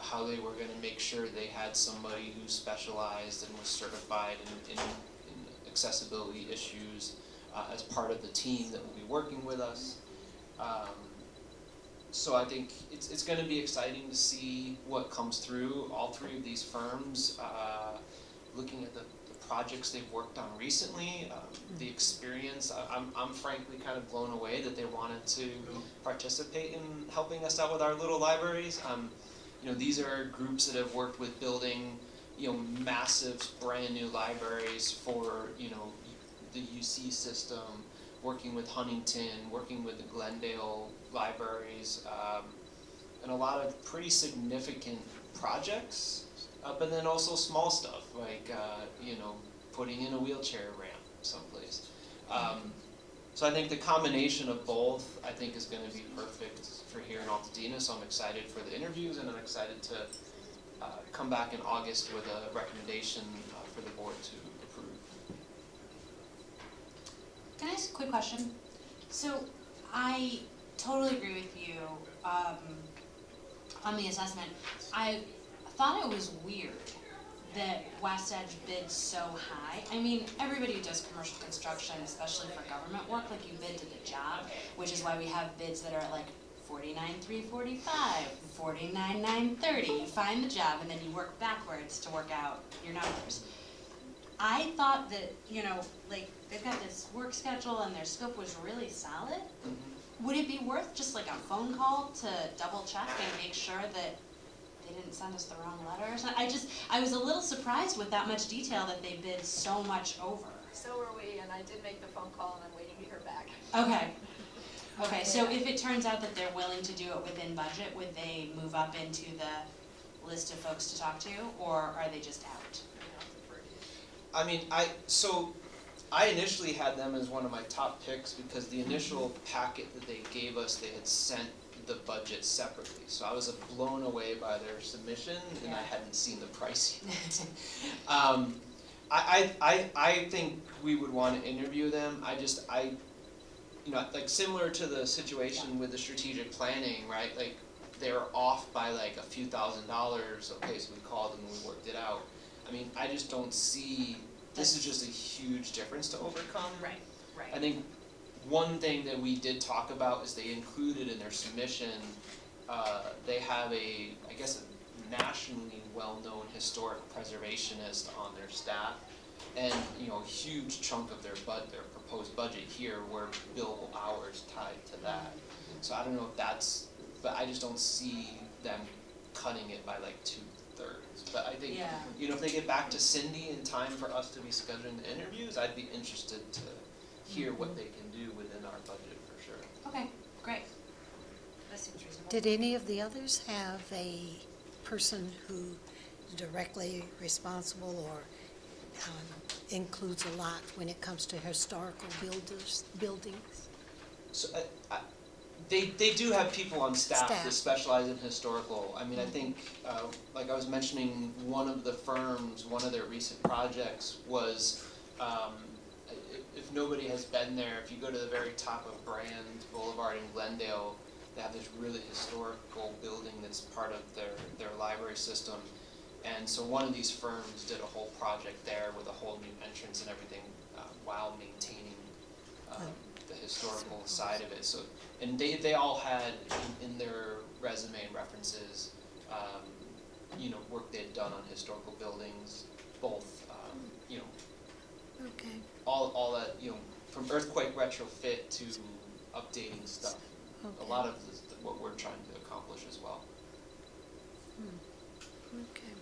how they were going to make sure they had somebody who specialized and was certified in accessibility issues as part of the team that will be working with us. So I think it's going to be exciting to see what comes through. All 3 of these firms, looking at the projects they've worked on recently, the experience, I'm frankly kind of blown away that they wanted to participate in helping us out with our little libraries. These are groups that have worked with building, massive brand new libraries for, the UC system, working with Huntington, working with the Glendale libraries, and a lot of pretty significant projects, but then also small stuff like, putting in a wheelchair ramp someplace. So I think the combination of both, I think, is going to be perfect for here in Altadena. So I'm excited for the interviews, and I'm excited to come back in August with a recommendation for the board to approve. Can I ask a quick question? So I totally agree with you on the assessment. I thought it was weird that West Edge bids so high. I mean, everybody who does commercial construction, especially for government work, like you bid to the job, which is why we have bids that are at like $49,345, $49,930. You find the job and then you work backwards to work out your numbers. I thought that, like they've got this work schedule and their scope was really solid. Would it be worth just like a phone call to double check and make sure that they didn't send us the wrong letters? I was a little surprised with that much detail that they bid so much over. So were we, and I did make the phone call and I'm waiting to hear back. Okay, so if it turns out that they're willing to do it within budget, would they move up into the list of folks to talk to, or are they just out? I mean, I initially had them as one of my top picks because the initial packet that they gave us, they had sent the budget separately. So I was blown away by their submission, and I hadn't seen the price yet. I think we would want to interview them. Like similar to the situation with the strategic planning, right? Like they were off by like a few $1,000s. Okay, so we called them and we worked it out. I mean, I just don't see, this is just a huge difference to overcome. Right. I think one thing that we did talk about is they included in their submission, they have a nationally well-known historic preservationist on their staff. And, a huge chunk of their proposed budget here were billable hours tied to that. So I don't know if that's, but I just don't see them cutting it by like 2/3. But I think, if they get back to Cindy in time for us to be scheduling the interviews, I'd be interested to hear what they can do within our budget for sure. Okay, great. That seems reasonable. Did any of the others have a person who is directly responsible or includes a lot when it comes to historical buildings? So they do have people on staff that specialize in historical. I mean, I think, like I was mentioning, one of the firms, one of their recent projects was, if nobody has been there, if you go to the very top of Brand Boulevard in Glendale, they have this really historical building that's part of their library system. And so one of these firms did a whole project there with a whole new entrance and everything, while maintaining the historical side of it. So, and they all had in their resume and references, work they'd done on historical buildings, both, Okay. all that, from earthquake retrofit to updating stuff. Okay. A lot of what we're trying to accomplish as well. Okay.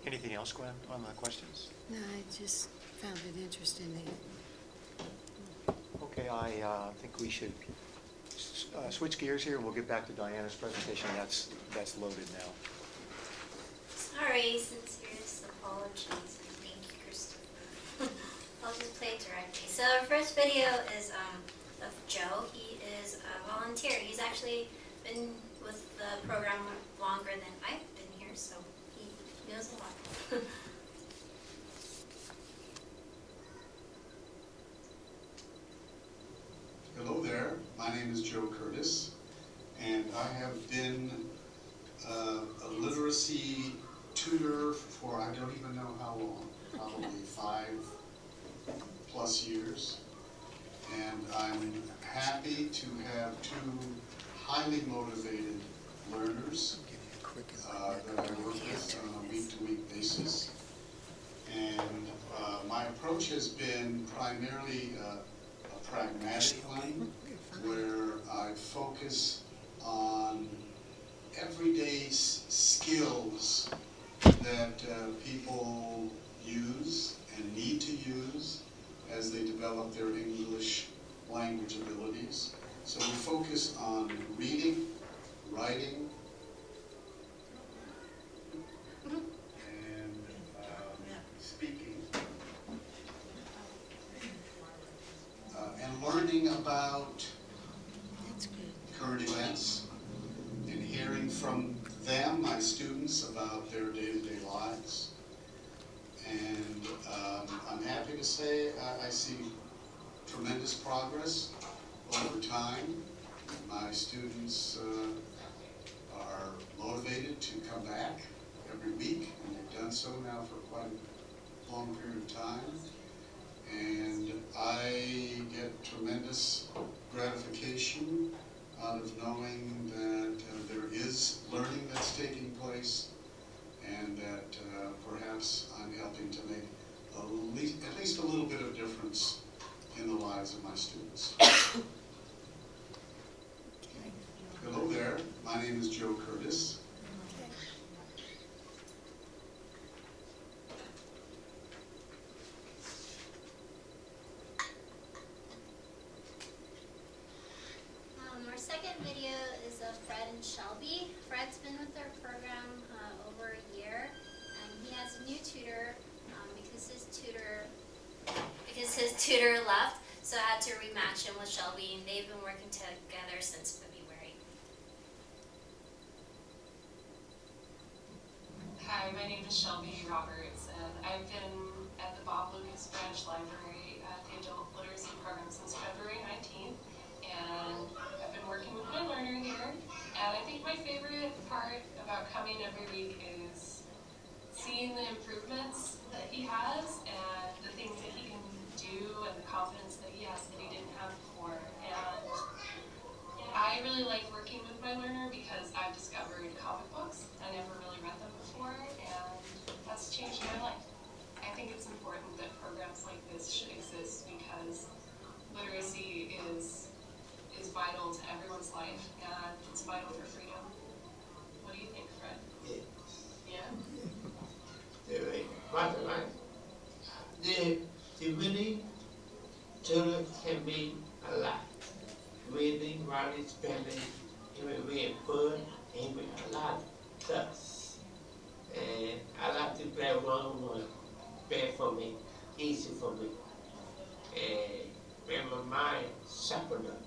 Anything else, Gwen, on the questions? No, I just found it interesting. Okay, I think we should switch gears here, and we'll get back to Diana's presentation. That's loaded now. Sorry, sincerest apologies, and thank you, Christopher. I'll just play it directly. So our first video is of Joe. He is a volunteer. He's actually been with the program longer than I've been here, so he knows a lot. Hello there, my name is Joe Curtis, and I have been a literacy tutor for I don't even know how long, probably 5+ years. And I'm happy to have two highly motivated learners that I work with on a week-to-week basis. And my approach has been primarily a pragmatic one, where I focus on everyday skills that people use and need to use as they develop their English language abilities. So we focus on reading, writing, and speaking, and learning about That's good. current events, and hearing from them, my students, about their day-to-day lives. And I'm happy to say I see tremendous progress over time. My students are motivated to come back every week, and they've done so now for quite a long period of time. And I get tremendous gratification out of knowing that there is learning that's taking place, and that perhaps I'm helping to make at least a little bit of difference in the lives of my students. Hello there, my name is Joe Curtis. Our second video is of Fred and Shelby. Fred's been with our program over a year, and he has a new tutor because his tutor left, so I had to rematch him with Shelby, and they've been working together since February. Hi, my name is Shelby Roberts, and I've been at the Bob Lucas Branch Library at the Adult Literacy Program since February 19th, and I've been working with my learner here. And I think my favorite part about coming every week is seeing the improvements that he has and the things that he can do and the confidence that he has that he didn't have before. And I really like working with my learner because I've discovered comic books. I never really read them before, and that's changed my life. I think it's important that programs like this should exist because literacy is vital to everyone's life, and it's vital for freedom. What do you think, Fred? Yeah. The reading children can be a lot. Reading, writing, spelling, even being fun, even a lot of stuff. And I like to play one-on-one. Bad for me, easy for me. And when my mind sharpened up.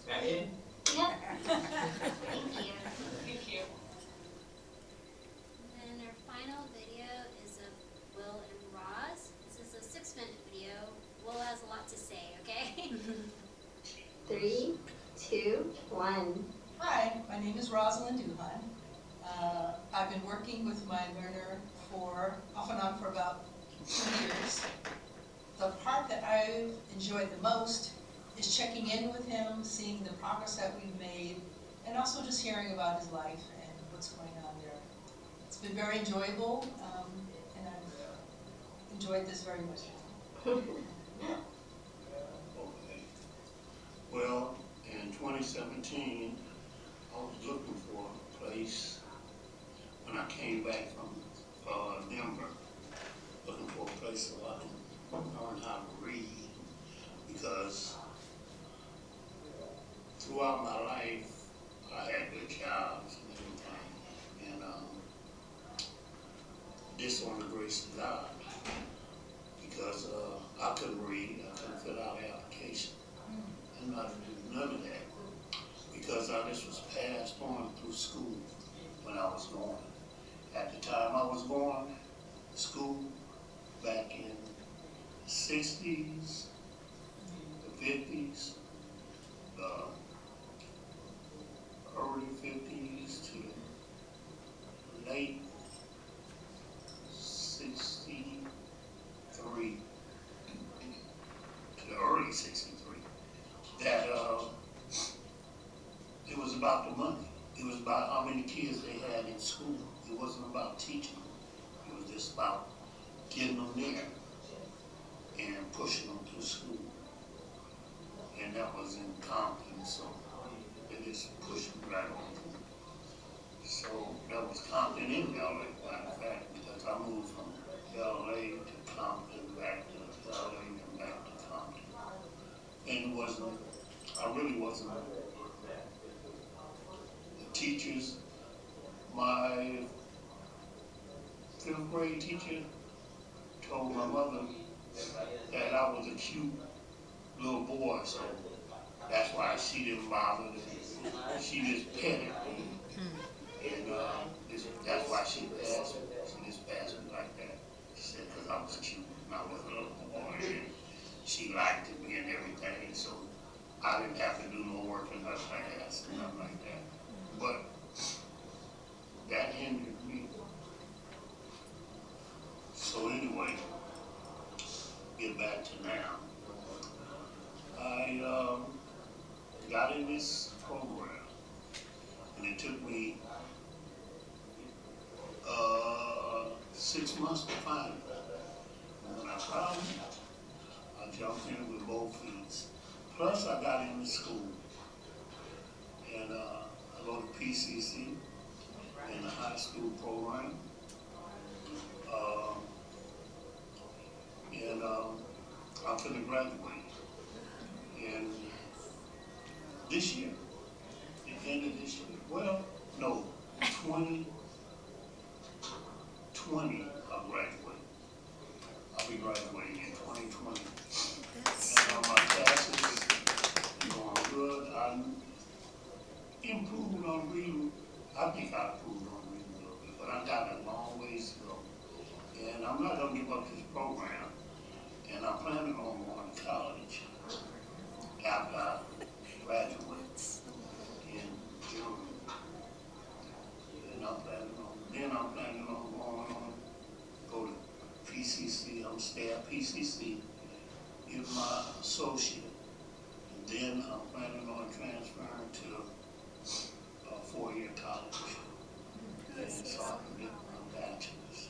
That it? Yep. Thank you. Thank you. And our final video is of Will and Roz. This is a 6-minute video. Will has a lot to say, okay? 3, 2, 1. Hi, my name is Rosalind Duhan. I've been working with my learner off and on for about 2 years. The part that I've enjoyed the most is checking in with him, seeing the progress that we've made, and also just hearing about his life and what's going on there. It's been very enjoyable, and I've enjoyed this very much. Okay. Well, in 2017, I was looking for a place when I came back from Denver, looking for a place so I can learn how to read, because throughout my life, I had good jobs and everything, and this on the grace of God, because I couldn't read, I couldn't fill out an application, and I didn't do none of that, because this was passed on through school when I was going. At the time I was going to school, back in the 60s, the 50s, the early 50s to the late 63 to the early 63, that it was about the money. It was about how many kids they had in school. It wasn't about teaching them. It was just about getting them there and pushing them through school. And that was in Compton, so they just pushed me right on through. So that was Compton in LA, matter of fact, because I moved from LA to Compton, back to LA, and back to Compton. And it wasn't, I really wasn't. The teachers, my 5th grade teacher told my mother that I was a cute little boy, so that's why she didn't bother me. She just petted me. And that's why she passed me. She just passed me like that. She said, because I was cute and I was a little boy. And she liked me and everything, so I didn't have to do no work in her class and nothing like that. But that hindered me. So anyway, get back to now. I got in this program, and it took me 6 months to find it. And when I found it, I jumped in with both feet. Plus, I got into school, and I go to PCC in the high school program. I'm going to graduate. And this year, the end of this year, well, no, 2020, I'll graduate. I'll be graduating in 2020. And my classes going good. I'm improving on reading. I think I improved on reading a little bit, but I got a long ways to go. And I'm not going to give up this program. And I'm planning on going to college after I graduate in June. And I'm planning on going on, go to PCC. I'm stay at PCC, get my associate. And then I'm planning on transferring to a 4-year college. And so I can get my bachelor's.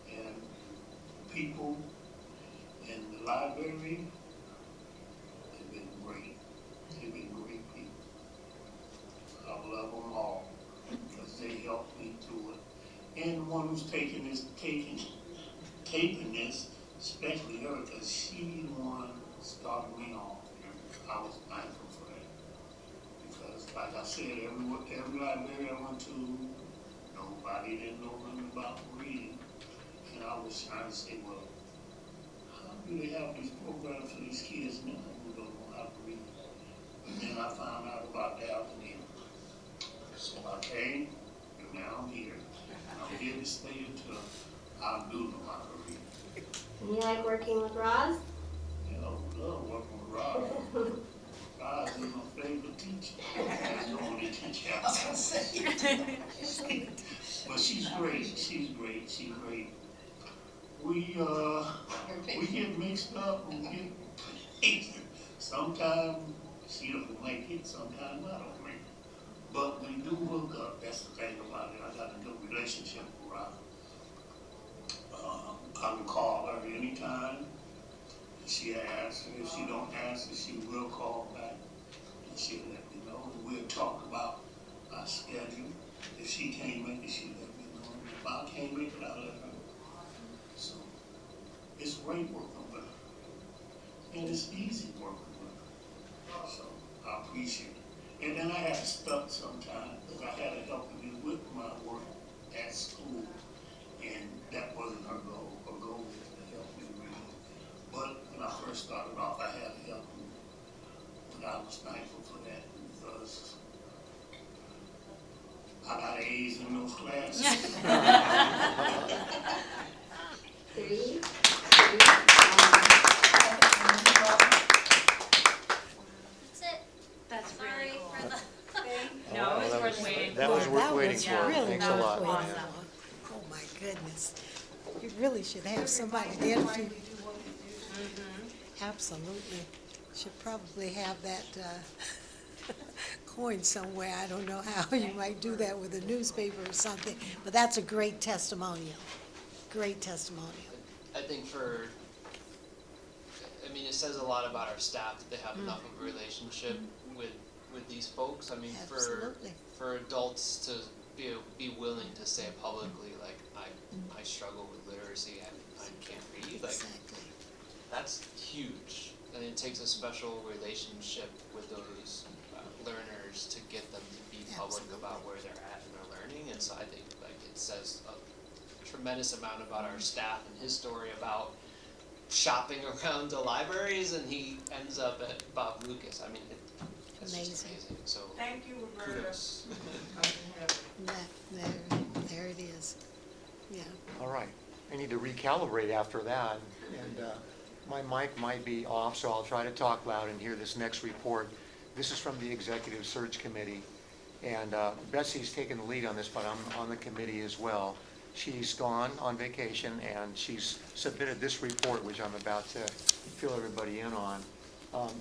And people in the library have been great. They've been great people. I love them all because they helped me through it. And the one who's taping this, especially her, because she the one started me off. And I was thankful for that. Because like I said, every library I went to, nobody didn't know nothing about reading. And I was trying to say, well, how do they have these programs for these kids now who don't know how to read? And then I found out about the Altadena. So I came, and now I'm here. And I'm here to stay until I do know how to read. And you like working with Roz? You know, I love working with Roz. Roz is my favorite teacher. That's the only teacher I was going to say. But she's great. She's great. She's great. We get mixed up and get sometimes she don't make it, sometimes I don't make it. But we do hook up. That's the thing about it. I got a good relationship with Rob. I can call her anytime. She asks, if she don't answer, she will call back and she'll let me know. And we'll talk about our schedule. If she can't make it, she'll let me know. If I can't make it, I'll let her know. So it's great working with her. And it's easy working with her. So I appreciate it. And then I had to stuck sometimes because I had to help me with my work at school. And that wasn't her goal. Her goal was to help me read. But when I first started off, I had to help me. And I was thankful for that because I got A's in those classes. 3, 2, 1. That's it. That's Sorry really cool. for the. No, it was worth waiting That for. was worth waiting was for. really Thanks a worth lot. waiting Awesome. for. Oh, my goodness. You really should have somebody to interview. Absolutely. Should probably have that coin somewhere. I don't know how you might do that with a newspaper or something, but that's a great testimonial. Great testimonial. I think it says a lot about our staff that they have enough of a relationship with these folks. I mean, Absolutely. for adults to be willing to say publicly, like, I struggle with literacy, I can't read, like, Exactly. that's huge. And it takes a special relationship with those learners to get them to be public about where they're at in their learning. And so I think like it says a tremendous amount about our staff and his story about shopping around the libraries, and he ends up at Bob Lucas. I mean, it's just amazing. So Thank you, Roberta. kudos. There it is. Yeah. All right, I need to recalibrate after that, and my mic might be off, so I'll try to talk loud and hear this next report. This is from the Executive Search Committee, and Betsy's taken the lead on this, but I'm on the committee as well. She's gone on vacation, and she's submitted this report, which I'm about to fill everybody in on.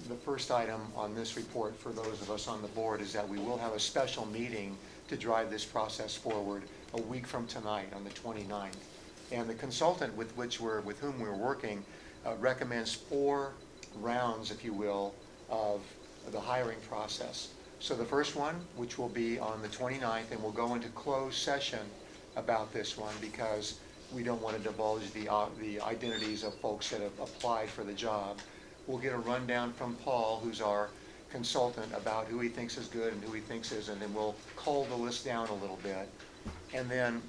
The first item on this report for those of us on the board is that we will have a special meeting to drive this process forward a week from tonight on the 29th. And the consultant with whom we're working recommends 4 rounds, if you will, of the hiring process. So the first one, which will be on the 29th, and we'll go into closed session about this one because we don't want to divulge the identities of folks that have applied for the job. We'll get a rundown from Paul, who's our consultant, about who he thinks is good and who he thinks isn't, and we'll cull the list down a little bit. And then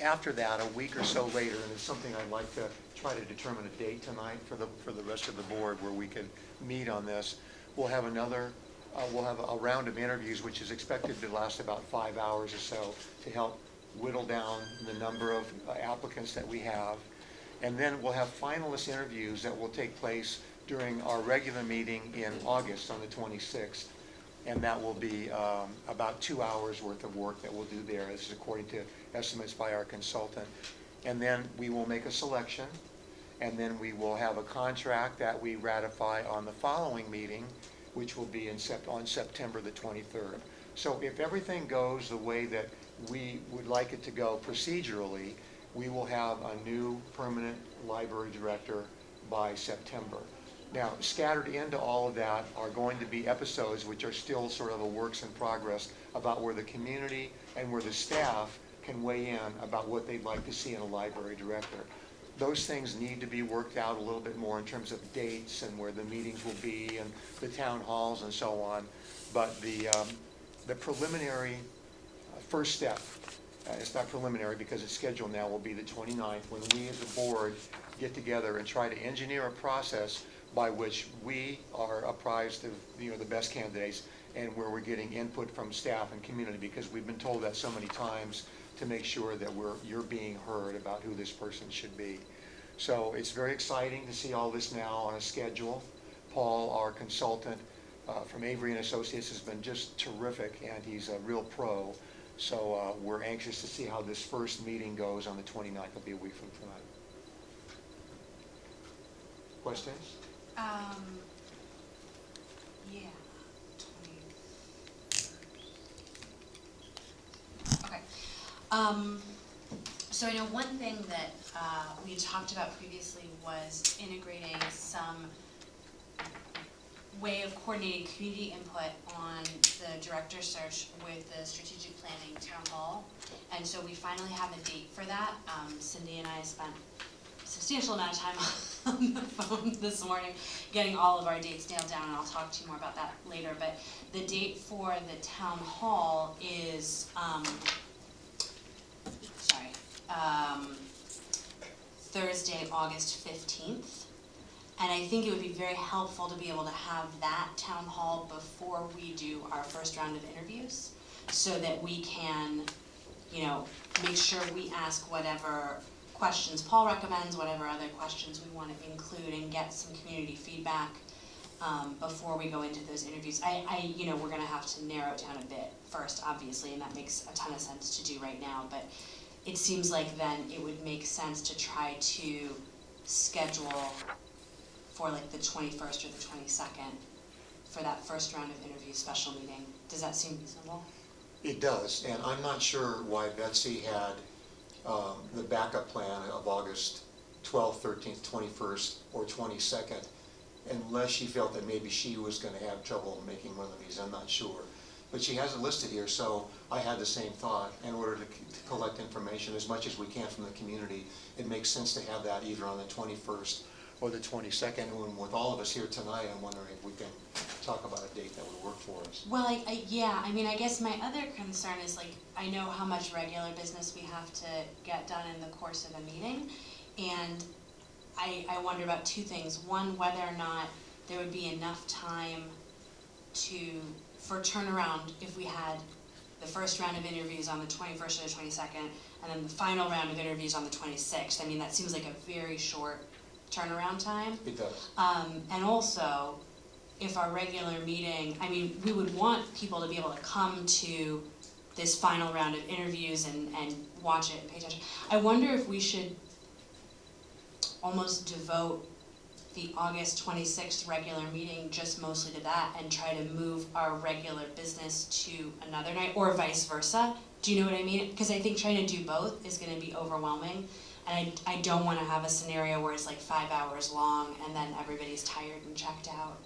after that, a week or so later, and it's something I'd like to try to determine a date tonight for the rest of the board where we can meet on this. We'll have a round of interviews, which is expected to last about 5 hours or so, to help whittle down the number of applicants that we have. And then we'll have finalist interviews that will take place during our regular meeting in August on the 26th. And that will be about 2 hours worth of work that we'll do there. This is according to estimates by our consultant. And then we will make a selection, and then we will have a contract that we ratify on the following meeting, which will be on September the 23rd. So if everything goes the way that we would like it to go procedurally, we will have a new permanent library director by September. Now, scattered into all of that are going to be episodes which are still sort of a works in progress about where the community and where the staff can weigh in about what they'd like to see in a library director. Those things need to be worked out a little bit more in terms of dates and where the meetings will be and the town halls and so on. But the preliminary first step, it's not preliminary because it's scheduled now, will be the 29th, when we as a board get together and try to engineer a process by which we are apprised of the best candidates and where we're getting input from staff and community, because we've been told that so many times, to make sure that you're being heard about who this person should be. So it's very exciting to see all this now on a schedule. Paul, our consultant from Avery and Associates, has been just terrific, and he's a real pro. So we're anxious to see how this first meeting goes on the 29th. It'll be a week from tonight. Questions? Yeah, 20. Okay. So I know one thing that we had talked about previously was integrating some way of coordinating community input on the director search with the strategic planning town hall. And so we finally have a date for that. Cindy and I spent a substantial amount of time on the phone this morning getting all of our dates nailed down, and I'll talk to you more about that later. But the date for the town hall is, Thursday, August 15th. And I think it would be very helpful to be able to have that town hall before we do our first round of interviews, so that we can, make sure we ask whatever questions Paul recommends, whatever other questions we want to include, and get some community feedback before we go into those interviews. We're going to have to narrow it down a bit first, obviously, and that makes a ton of sense to do right now. But it seems like then it would make sense to try to schedule for like the 21st or the 22nd for that first round of interviews special meeting. Does that seem reasonable? It does, and I'm not sure why Betsy had the backup plan of August 12th, 13th, 21st, or 22nd, unless she felt that maybe she was going to have trouble making one of these. I'm not sure. but she has it listed here, so I had the same thought. In order to collect information as much as we can from the community, it makes sense to have that either on the 21st or the 22nd. And with all of us here tonight, I'm wondering if we can talk about a date that would work for us. Well, yeah, I mean, I guess my other concern is like, I know how much regular business we have to get done in the course of a meeting. And I wonder about two things. One, whether or not there would be enough time for turnaround if we had the first round of interviews on the 21st or the 22nd, and then the final round of interviews on the 26th. I mean, that seems like a very short turnaround time. It does. And also, if our regular meeting, I mean, we would want people to be able to come to this final round of interviews and watch it and pay attention. I wonder if we should almost devote the August 26th regular meeting just mostly to that and try to move our regular business to another night, or vice versa. Do you know what I mean? Because I think trying to do both is going to be overwhelming. And I don't want to have a scenario where it's like 5 hours long and then everybody's tired and checked out.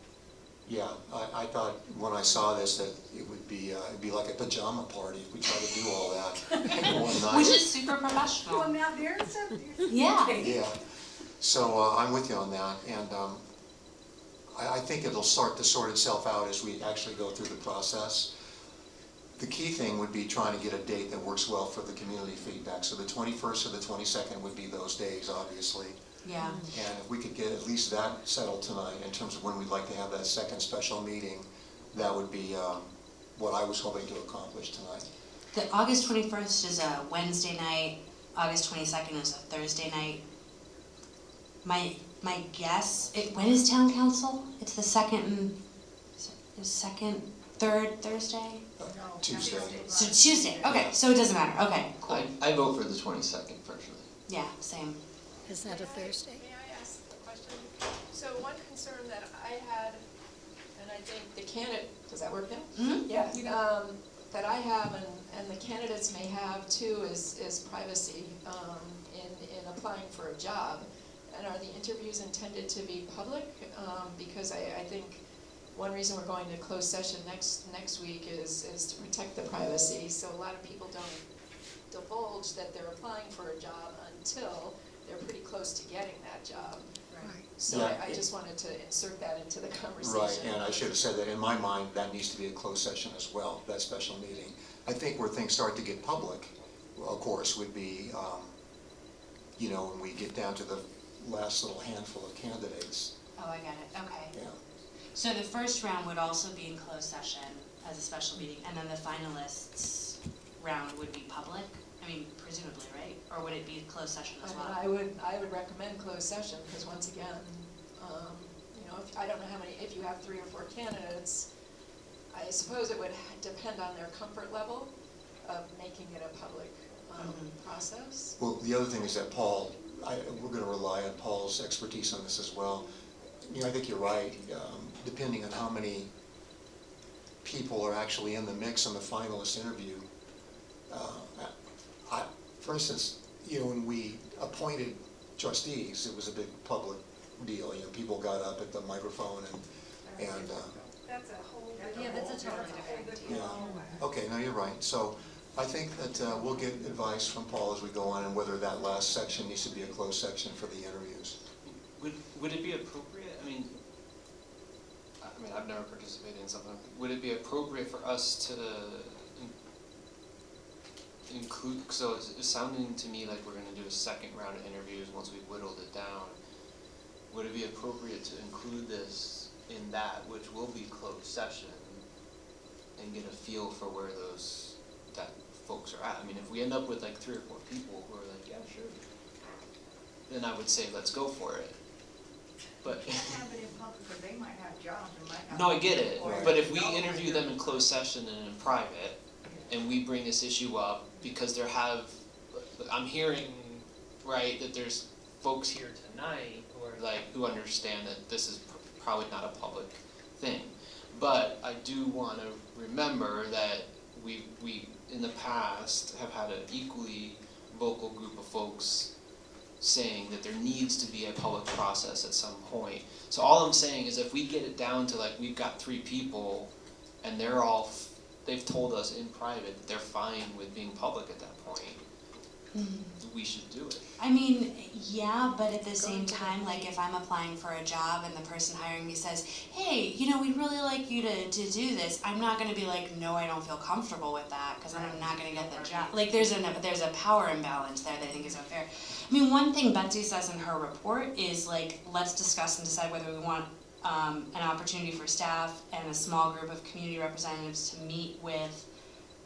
Yeah, I thought when I saw this that it would be it'd be like a pajama party if we tried to do all that in one night. Which is super professional. Well, now there's a. Yeah. Yeah, so I'm with you on that, and I think it'll start to sort itself out as we actually go through the process. The key thing would be trying to get a date that works well for the community feedback. So the 21st or the 22nd would be those days, obviously. Yeah. And if we could get at least that settled tonight in terms of when we'd like to have that second special meeting, that would be what I was hoping to accomplish tonight. The August 21st is a Wednesday night, August 22nd is a Thursday night. My guess, when is town council? It's the third Thursday? Tuesday. So Tuesday, okay, so it doesn't matter, okay, cool. I vote for the 22nd personally. Yeah, same. Is that a Thursday? May I ask a question? So one concern that I had, and I think the candidate, does that work now? Mm-hmm. Yeah, that I have and the candidates may have too is privacy in applying for a job. And are the interviews intended to be public? Because I think one reason we're going to closed session next week is to protect the privacy. So a lot of people don't divulge that they're applying for a job until they're pretty close to getting that job. Right. So Yeah. I just wanted to insert that into the conversation. Right, and I should have said that in my mind, that needs to be a closed session as well, that special meeting. I think where things start to get public, well, of course, would be, when we get down to the last little handful of candidates. Oh, I got it, okay. Yeah. So the first round would also be in closed session as a special meeting, and then the finalists round would be public? I mean, presumably, right? Or would it be closed session as well? I would recommend closed session, because once again, I don't know if you have 3 or 4 candidates, I suppose it would depend on their comfort level of making it a public process. Well, the other thing is that Paul, we're going to rely on Paul's expertise on this as well. I think you're right. Depending on how many people are actually in the mix on the finalist interview. For instance, when we appointed trustees, it was a big public deal. People got up at the microphone and That's a whole. That's a totally different yeah. Okay, no, you're right. So I think that we'll get advice from Paul as we go on, and whether that last section needs to be a closed section for the interviews. Would it be appropriate, I mean, I've never participated in something, would it be appropriate for us to include, so it's sounding to me like we're gonna do a second round of interviews once we've whittled it down. Would it be appropriate to include this in that, which will be closed session, and get a feel for where that folks are at? I mean, if we end up with like 3 or 4 people who are like, yeah, sure, then I would say, let's go for it. But Have it in public, because they might have jobs and might not. no, I get it, or but if we know interview them in closed session and in private, and we bring this issue up, because I'm hearing, right, that there's folks here tonight who understand that this is probably not a public thing. But I do wanna remember that we in the past have had an equally vocal group of folks saying that there needs to be a public process at some point. So all I'm saying is if we get it down to we've got 3 people and they've told us in private that they're fine with being public at that point, we should do it. I mean, yeah, but at the same time, like if I'm applying for a job and the person hiring me says, hey, you know, we'd really like you to do this, I'm not gonna be like, no, I don't feel comfortable with that, because then I'm not gonna get the job. Like there's a power imbalance there that I think is unfair. I mean, one thing Betsy says in her report is like, let's discuss and decide whether we want an opportunity for staff and a small group of community representatives to meet with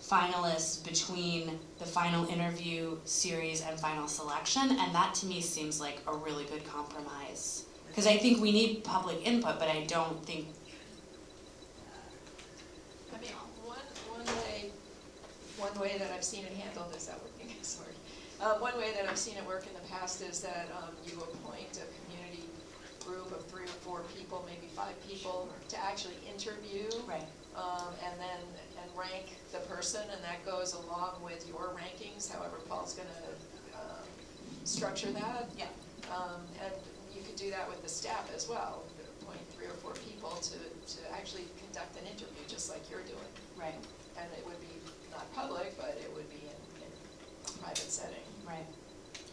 finalists between the final interview series and final selection, and that to me seems like a really good compromise. Because I think we need public input, but I don't think. I mean, one way that I've seen it handled is that working, sorry. One way that I've seen it work in the past is that you appoint a community group of 3 or 4 people, maybe 5 people, to actually interview. Right. And rank the person, and that goes along with your rankings, however Paul's gonna structure that. Yeah. And you could do that with the staff as well, appoint 3 or 4 people to actually conduct an interview, just like you're doing. Right. And it would be not public, but it would be in a private setting. Right.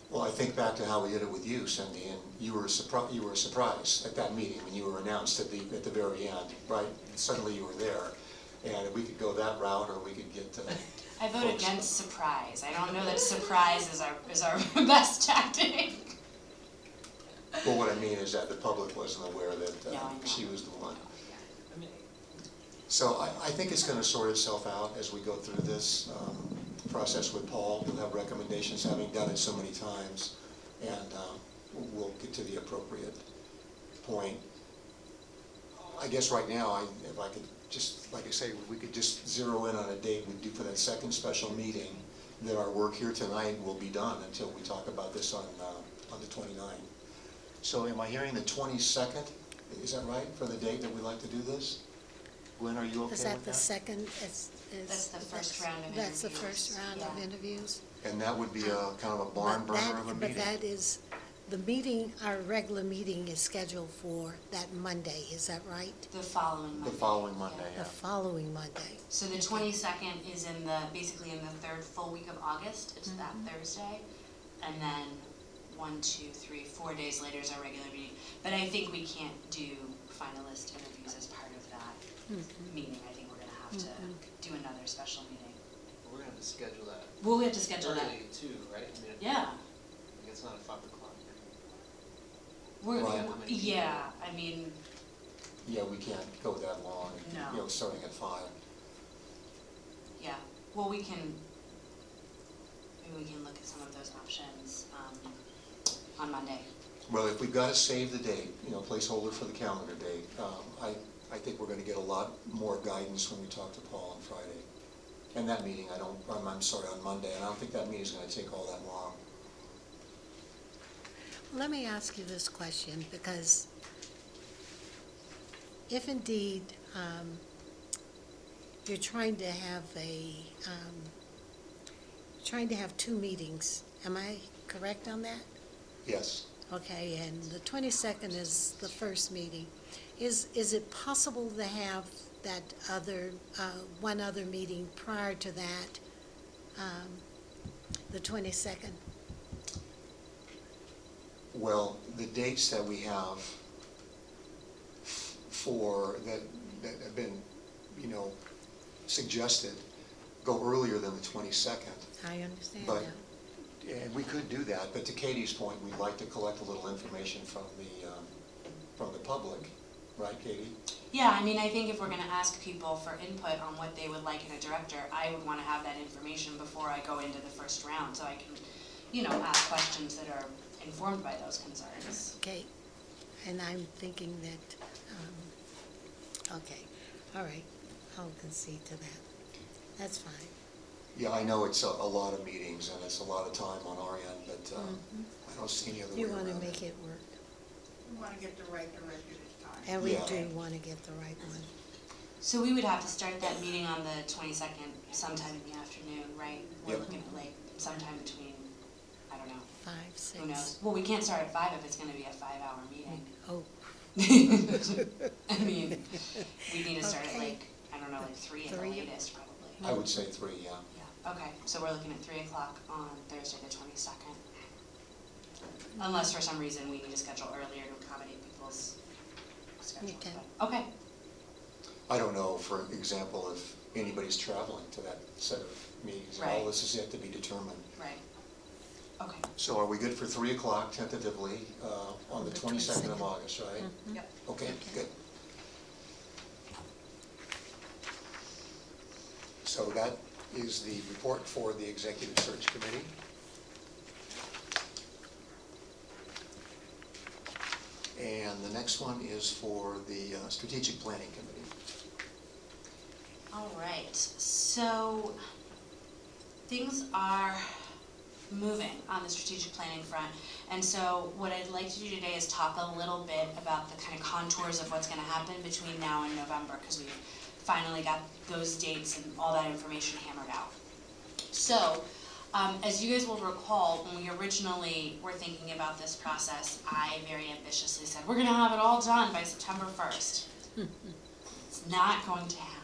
Well, I think back to how we did it with you, Cindy, and you were surprised at that meeting when you were announced at the very end, right? Suddenly you were there, and we could go that route, or we could get to. I vote against surprise. I don't know that surprise is our best tactic. Well, what I mean is that the public wasn't aware that No, I know. she was the one. So I think it's gonna sort itself out as we go through this process with Paul. We'll have recommendations, having done it so many times, and we'll get to the appropriate point. I guess right now, if I could just, like I say, we could just zero in on a date we'd do for that second special meeting, then our work here tonight will be done until we talk about this on the 29th. So am I hearing the 22nd? Is that right, for the date that we'd like to do this? Gwen, are you okay with that? Is that the second, That's the first round of That's the interviews. first round of Yeah. interviews? And that would be a kind of a barn burner of a meeting? But that is, the meeting, our regular meeting is scheduled for that Monday, is that right? The following Monday. The following Monday, The yeah. following Monday. So the 22nd is basically in the third full week of August. It's that Thursday. And then 1, 2, 3, 4 days later is our regular meeting. But I think we can't do finalist interviews as part of that meeting. I think we're gonna have to do another special meeting. We're gonna have to schedule that. Well, we have to schedule that. Early too, right? I mean, Yeah. it's not at 5 o'clock. We're, Right. yeah, I mean, Yeah, we can't go that long, No. Starting at 5. yeah. Well, maybe we can look at some of those options on Monday. Well, if we've got to save the date, placeholder for the calendar date, I think we're going to get a lot more guidance when we talk to Paul on Friday. And that meeting, I'm sorry, on Monday, and I don't think that meeting's going to take all that long. Let me ask you this question, because if indeed you're trying to have trying to have 2 meetings, am I correct on that? Yes. Okay, and the 22nd is the first meeting. Is it possible to have that one other meeting prior to that, the 22nd? Well, the dates that we have that have been, suggested go earlier than the 22nd. I understand But, now. and we could do that, but to Katie's point, we'd like to collect a little information from the public, right, Katie? Yeah, I mean, I think if we're gonna ask people for input on what they would like in a director, I would wanna have that information before I go into the first round, so I can, ask questions that are informed by those concerns. Okay, and I'm thinking that, okay, all right, I'll concede to that. That's fine. Yeah, I know it's a lot of meetings and it's a lot of time on our end, but I don't see any other way You around it. want to make it work, We want to get the right director this time. and we Yeah. do want to get the right one. So we would have to start that meeting on the 22nd sometime in the afternoon, right? We're Yep. looking at like sometime between, I don't know, 5, 6. who knows? Well, we can't start at 5 if it's gonna be a 5-hour meeting. Oh, I mean, we need to start at Okay. like, I don't know, like 3 at the 3. latest probably. I would say 3, yeah. Yeah, okay, so we're looking at 3 o'clock on Thursday the 22nd. Unless for some reason we need to schedule earlier to accommodate people's schedules. can. But- Okay, I don't know, for example, if anybody's traveling to that set of meetings. All Right. this is yet to be determined. right. Okay. So are we good for 3 o'clock tentatively on the 22nd of August, right? Yep. Okay, good. So that is the report for the Executive Search Committee. And the next one is for the Strategic Planning Committee. All right, so things are moving on the strategic planning front. And so what I'd like to do today is talk a little bit about the kind of contours of what's gonna happen between now and November, because we've finally got those dates and all that information hammered out. So, as you guys will recall, when we originally were thinking about this process, I very ambitiously said, we're gonna have it all done by September 1st. It's not going to happen.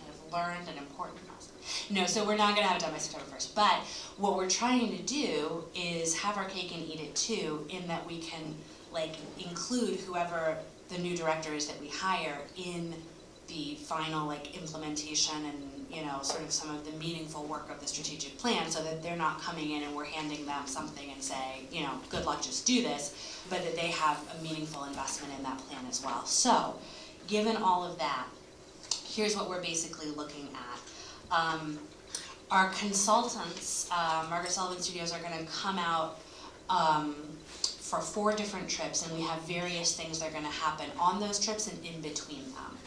I've learned an important lesson. No, so we're not gonna have it done by September 1st. But what we're trying to do is have our cake and eat it too, in that we can like include whoever the new director is that we hire in the final like implementation and, you know, sort of some of the meaningful work of the strategic plan, so that they're not coming in and we're handing them something and say, you know, good luck, just do this, but that they have a meaningful investment in that plan as well. So, given all of that, here's what we're basically looking at. Our consultants, Margaret Sullivan Studios, are gonna come out for 4 different trips, and we have various things that are gonna happen on those trips and in between them.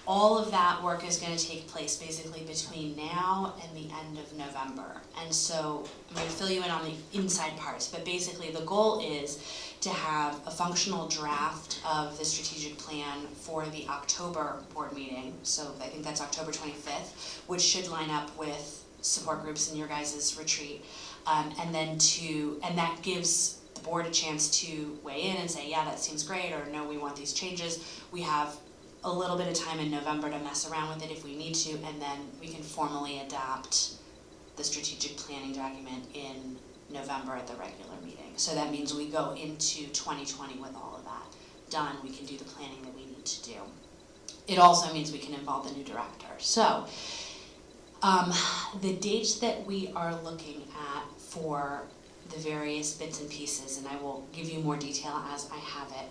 All of that work is gonna take place basically between now and the end of November. And so I'm gonna fill you in on the inside parts, but basically the goal is to have a functional draft of the strategic plan for the October board meeting. So I think that's October 25th, which should line up with support groups in your guys' retreat. And that gives the board a chance to weigh in and say, yeah, that seems great, or no, we want these changes. We have a little bit of time in November to mess around with it if we need to, and then we can formally adopt the strategic planning document in November at the regular meeting. So that means we go into 2020 with all of that done. We can do the planning that we need to do. It also means we can involve the new director. So the dates that we are looking at for the various bits and pieces, and I will give you more detail as I have it.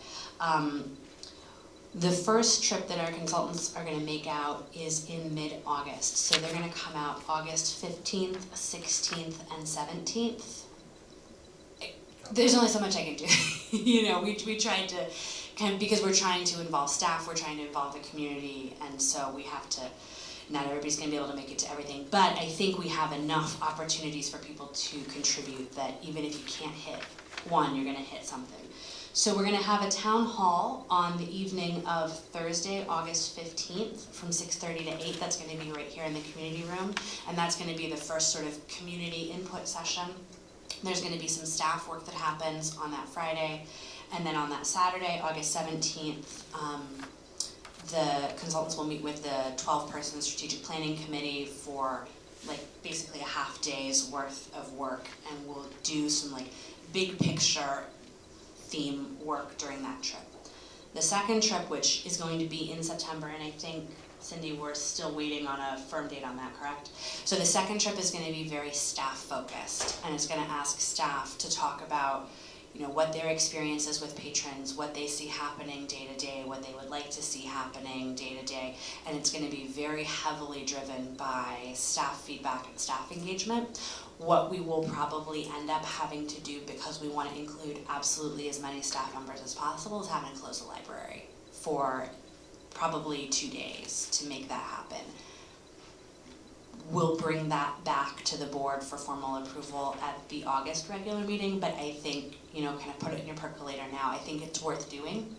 The first trip that our consultants are gonna make out is in mid-August. So they're gonna come out August 15th, 16th, and 17th. There's only so much I can do. You know, we tried to, because we're trying to involve staff, we're trying to involve the community, and so we have to, not everybody's gonna be able to make it to everything, but I think we have enough opportunities for people to contribute that even if you can't hit one, you're gonna hit something. So we're gonna have a town hall on the evening of Thursday, August 15th from 6:30 to 8. That's gonna be right here in the community room. And that's gonna be the first sort of community input session. There's gonna be some staff work that happens on that Friday. And then on that Saturday, August 17th, the consultants will meet with the 12-person strategic planning committee for like basically a half day's worth of work. And we'll do some like big picture theme work during that trip. The second trip, which is going to be in September, and I think, Cindy, we're still waiting on a firm date on that, correct? So the second trip is gonna be very staff focused, and it's gonna ask staff to talk about, you know, what their experience is with patrons, what they see happening day to day, what they would like to see happening day to day, and it's gonna be very heavily driven by staff feedback and staff engagement. What we will probably end up having to do, because we want to include absolutely as many staff members as possible, is having to close the library for probably 2 days to make that happen. We'll bring that back to the board for formal approval at the August regular meeting, but I think, you know, kind of put it in your percolator now. I think it's worth doing,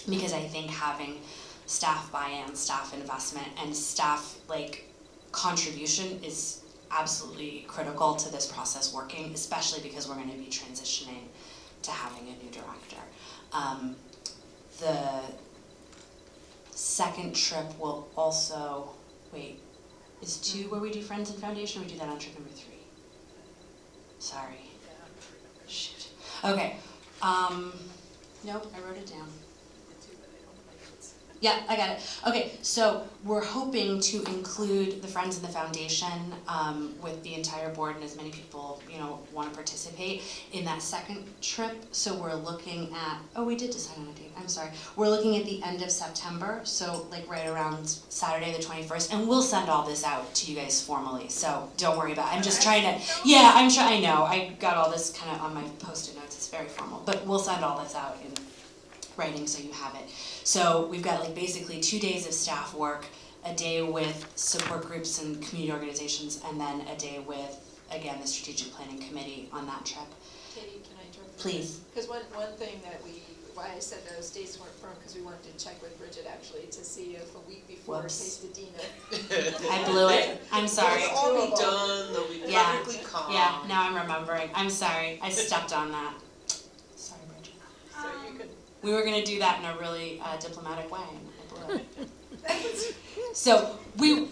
because I think having staff buy-in, staff investment, and staff like contribution is absolutely critical to this process working, especially because we're going to be transitioning to having a new director. The second trip will also, wait, Is 2 where we do Friends and Foundation, or we do that on trip number 3? Sorry. Shoot. Okay. Nope, I wrote it down. Yeah, I got it. Okay, so we're hoping to include the Friends of the Foundation with the entire board and as many people, want to participate in that second trip. So we're looking at, we did decide on a date, I'm sorry. We're looking at the end of September, so like right around Saturday the 21st, and we'll send all this out to you guys formally, so don't worry about it. I'm just trying to, I know, I got all this kind of on my post-it notes, it's very formal, but we'll send all this out in writing so you have it. So we've got like basically 2 days of staff work, a day with support groups and community organizations, and then a day with, again, the strategic planning committee on that trip. Katie, can I interrupt? Please. Because one thing that why I said those dates weren't firm, because we wanted to check with Bridget actually to see if a week before Tastadena. I blew it. I'm sorry. It'll all be done, they'll be perfectly calm. Yeah, now I'm remembering. I'm sorry. I stepped on that. Sorry, Bridget. So you could. We were going to do that in a really diplomatic way, and I blew it. So we're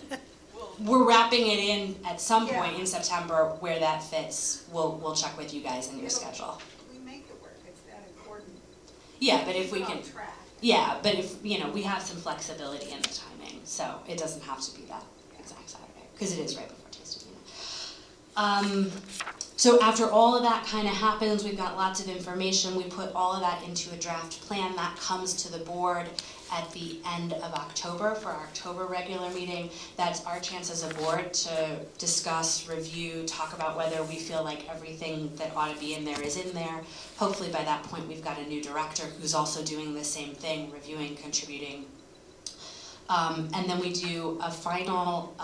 wrapping it in at some point in September where that fits. We'll check with you guys in your schedule. We make it work, it's that important. Yeah, but if we can, On track. yeah, but if, we have some flexibility in the timing, so it doesn't have to be that exact Saturday, because it is right before Tastadena. So after all of that kind of happens, we've got lots of information, we put all of that into a draft plan that comes to the board at the end of October for our October regular meeting. That's our chance as a board to discuss, review, talk about whether we feel like everything that ought to be in there is in there. Hopefully by that point we've got a new director who's also doing the same thing, reviewing, contributing. And then we do a final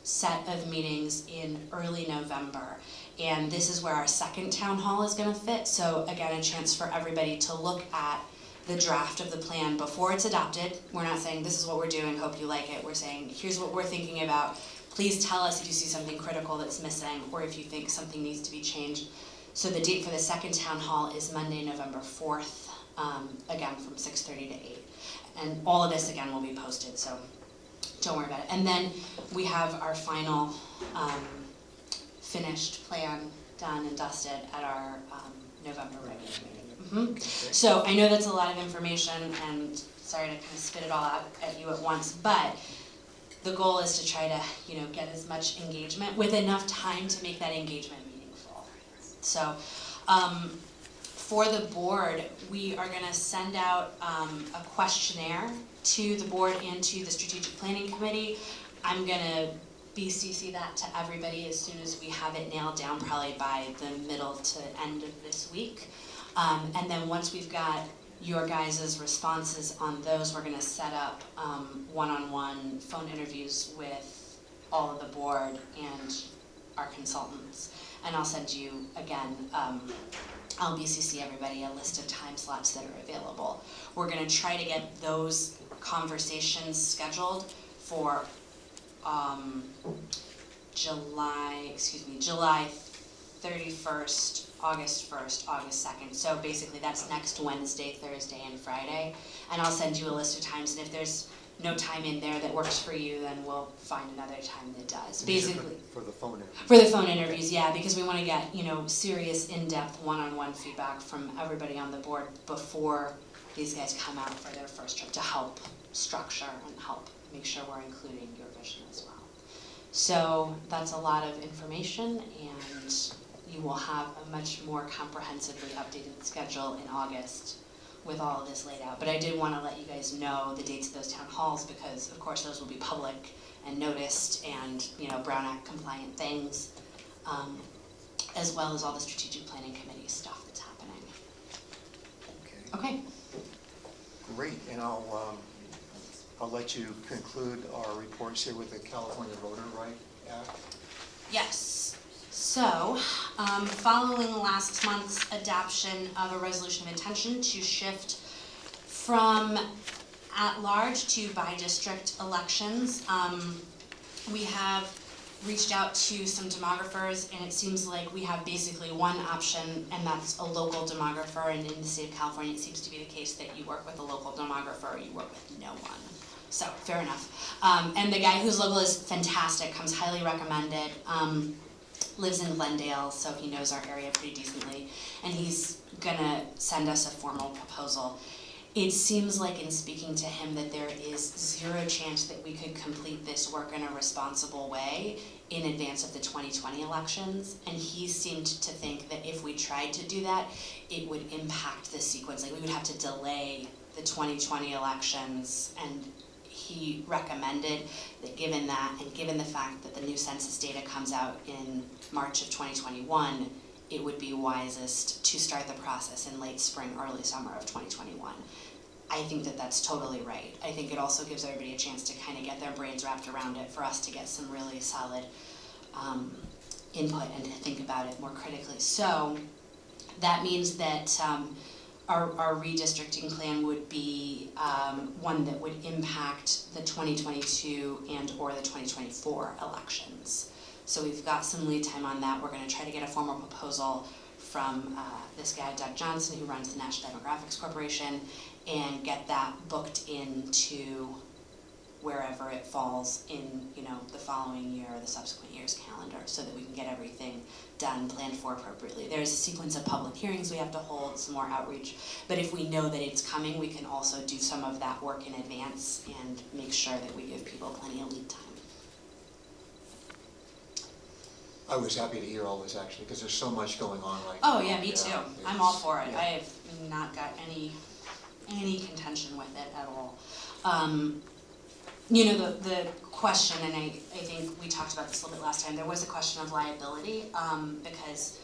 set of meetings in early November. And this is where our second town hall is going to fit. So again, a chance for everybody to look at the draft of the plan before it's adopted. We're not saying this is what we're doing, hope you like it. We're saying here's what we're thinking about. Please tell us if you see something critical that's missing or if you think something needs to be changed. So the date for the second town hall is Monday, November 4th, again from 6:30 to 8. And all of this again will be posted, so don't worry about it. And then we have our final finished plan done and dusted at our November regular meeting. So I know that's a lot of information, and sorry to kind of spit it all out at you at once, but the goal is to try to, get as much engagement with enough time to make that engagement meaningful. So for the board, we are going to send out a questionnaire to the board and to the strategic planning committee. I'm going to BCC that to everybody as soon as we have it nailed down, probably by the middle to end of this week. And then once we've got your guys' responses on those, we're going to set up one-on-one phone interviews with all of the board and our consultants. And I'll send you, again, I'll BCC everybody a list of time slots that are available. We're going to try to get those conversations scheduled for July 31st, August 1st, August 2nd. So basically that's next Wednesday, Thursday, and Friday. And I'll send you a list of times, and if there's no time in there that works for you, then we'll find another time that does. Basically, For the phone interview. for the phone interviews, yeah, because we want to get, serious, in-depth, one-on-one feedback from everybody on the board before these guys come out for their first trip to help structure and help make sure we're including your vision as well. So that's a lot of information, and you will have a much more comprehensively updated schedule in August with all of this laid out. But I did want to let you guys know the dates of those town halls because, of course, those will be public and noticed and, Brown Act compliant things, as well as all the strategic planning committee stuff that's happening. Okay. Great, and I'll let you conclude our reports here with the California Voter Right Act. Yes. So, following last month's adoption of a resolution of intention to shift from at-large to by-district elections, we have reached out to some demographers, and it seems like we have basically one option, and that's a local demographer. And in the state of California, it seems to be the case that you work with a local demographer or you work with no one. So, fair enough. And the guy whose logo is fantastic, comes highly recommended, lives in Glendale, so he knows our area pretty decently, and he's gonna send us a formal proposal. It seems like in speaking to him that there is zero chance that we could complete this work in a responsible way in advance of the 2020 elections, and he seemed to think that if we tried to do that, it would impact the sequence, like we would have to delay the 2020 elections, and he recommended that given that, and given the fact that the new census data comes out in March of 2021, it would be wisest to start the process in late spring, early summer of 2021. I think that that's totally right. I think it also gives everybody a chance to kind of get their brains wrapped around it, for us to get some really solid input and to think about it more critically. So that means that our redistricting plan would be one that would impact the 2022 and or the 2024 elections. So we've got some lead time on that. We're going to try to get a formal proposal from this guy, Doug Johnson, who runs the National Demographics Corporation, and get that booked into wherever it falls in, you know, the following year or the subsequent year's calendar, so that we can get everything done, planned for appropriately. There's a sequence of public hearings we have to hold, some more outreach, but if we know that it's coming, we can also do some of that work in advance and make sure that we give people plenty of lead time. I was happy to hear all this, actually, because there's so much going on right Oh now. yeah, me too. I'm all for it. I have not got any contention with it at all. You know, the question, and I think we talked about this a little bit last time, there was a question of liability, because,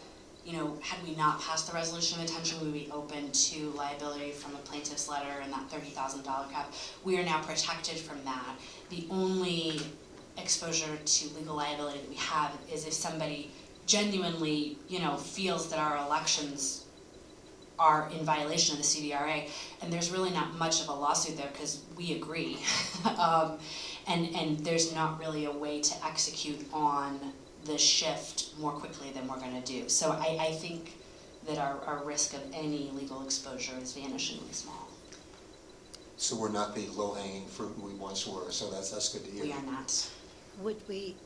you know, had we not passed the resolution of intention, we would be open to liability from a plaintiff's letter and that $30,000 cap. We are now protected from that. The only exposure to legal liability that we have is if somebody genuinely, you know, feels that our elections are in violation of the CVRA, and there's really not much of a lawsuit there because we agree. And there's not really a way to execute on the shift more quickly than we're going to do. So I think that our risk of any legal exposure is vanishingly small. So we're not the low-hanging fruit we once were, so that's good to hear. We are not. Would we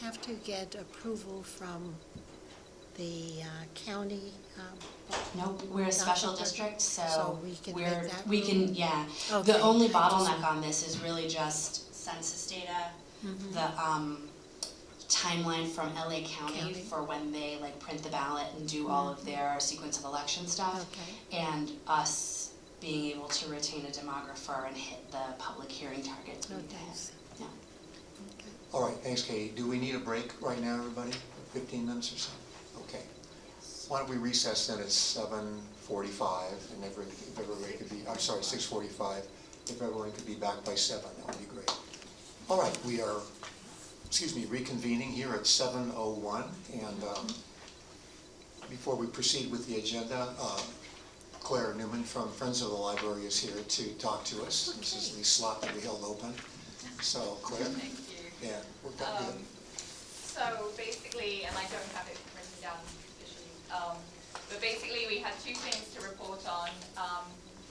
have to get approval from the county? No, we're a special district, so we can make that we can, rule? yeah. Okay. The only bottleneck on this is really just census data, the timeline from LA County for when they like print the ballot and do all of their sequence of election stuff, and us being able to retain a demographer and hit the public hearing targets we need to hit. Yeah. All right, thanks, Katie. Do we need a break right now, everybody? 15 minutes or so? Okay. Why don't we recess then at 7:45, and if everybody could be, I'm sorry, 6:45. If everyone could be back by 7, that would be great. All right, we are, reconvening here at 7:01, and before we proceed with the agenda, Claire Newman from Friends of the Library is here to talk to us. This is the slot that we held open. So, Claire? Thank you. Yeah, worked out good. So basically, and I don't have it written down officially, but basically we had two things to report on.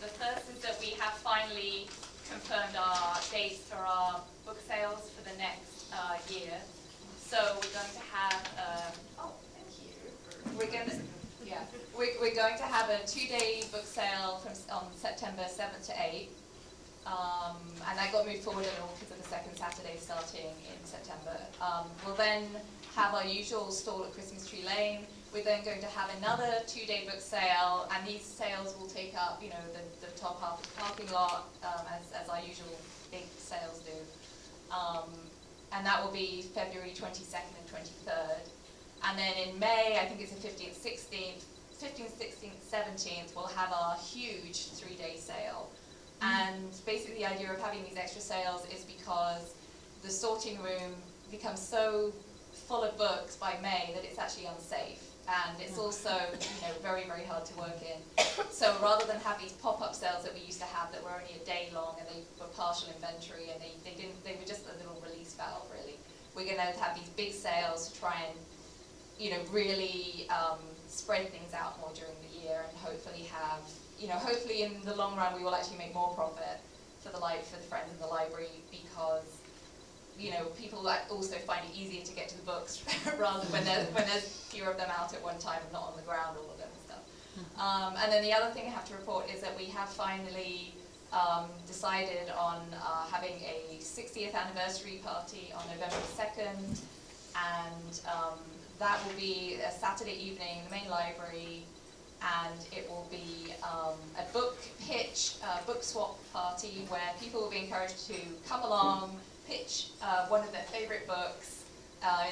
The first is that we have finally confirmed our dates for our book sales for the next year. So we're going to have, thank you. We're going to have a 2-day book sale on September 7th to 8th. And that got moved forward a little because of the second Saturday starting in September. We'll then have our usual stall at Christmas Tree Lane. We're then going to have another 2-day book sale, and these sales will take up, you know, the top half of the parking lot, as our usual big sales do. And that will be February 22nd and 23rd. And then in May, I think it's the 15th, 16th, 17th, we'll have our huge 3-day sale. And basically the idea of having these extra sales is because the sorting room becomes so full of books by May that it's actually unsafe. And it's also, you know, very, very hard to work in. So rather than have these pop-up sales that we used to have that were only a day long and they were partial inventory and they were just a little release valve really. We're going to have these big sales to try and, you know, really spread things out more during the year and hopefully have, you know, hopefully in the long run we will actually make more profit for the friends of the library, because people also find it easier to get to the books rather when there's fewer of them out at one time and not on the ground, all of them and stuff. And then the other thing I have to report is that we have finally decided on having a 60th anniversary party on November 2nd, and that will be a Saturday evening in the main library, and it will be a book pitch, book swap party where people will be encouraged to come along, pitch one of their favorite books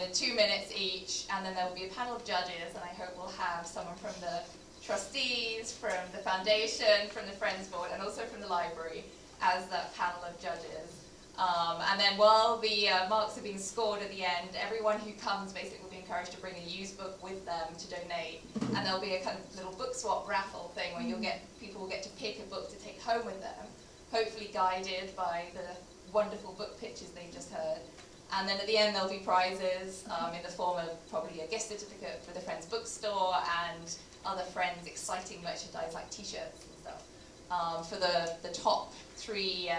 in 2 minutes each, and then there will be a panel of judges, and I hope we'll have someone from the trustees, from the foundation, from the Friends Board, and also from the library as that panel of judges. And then while the marks are being scored at the end, everyone who comes basically will be encouraged to bring a used book with them to donate, and there'll be a kind of little book swap raffle thing where people will get to pick a book to take home with them, hopefully guided by the wonderful book pitches they've just heard. And then at the end there'll be prizes in the form of probably a gift certificate for the Friends bookstore and other Friends exciting merchandise like t-shirts and stuff for the top 3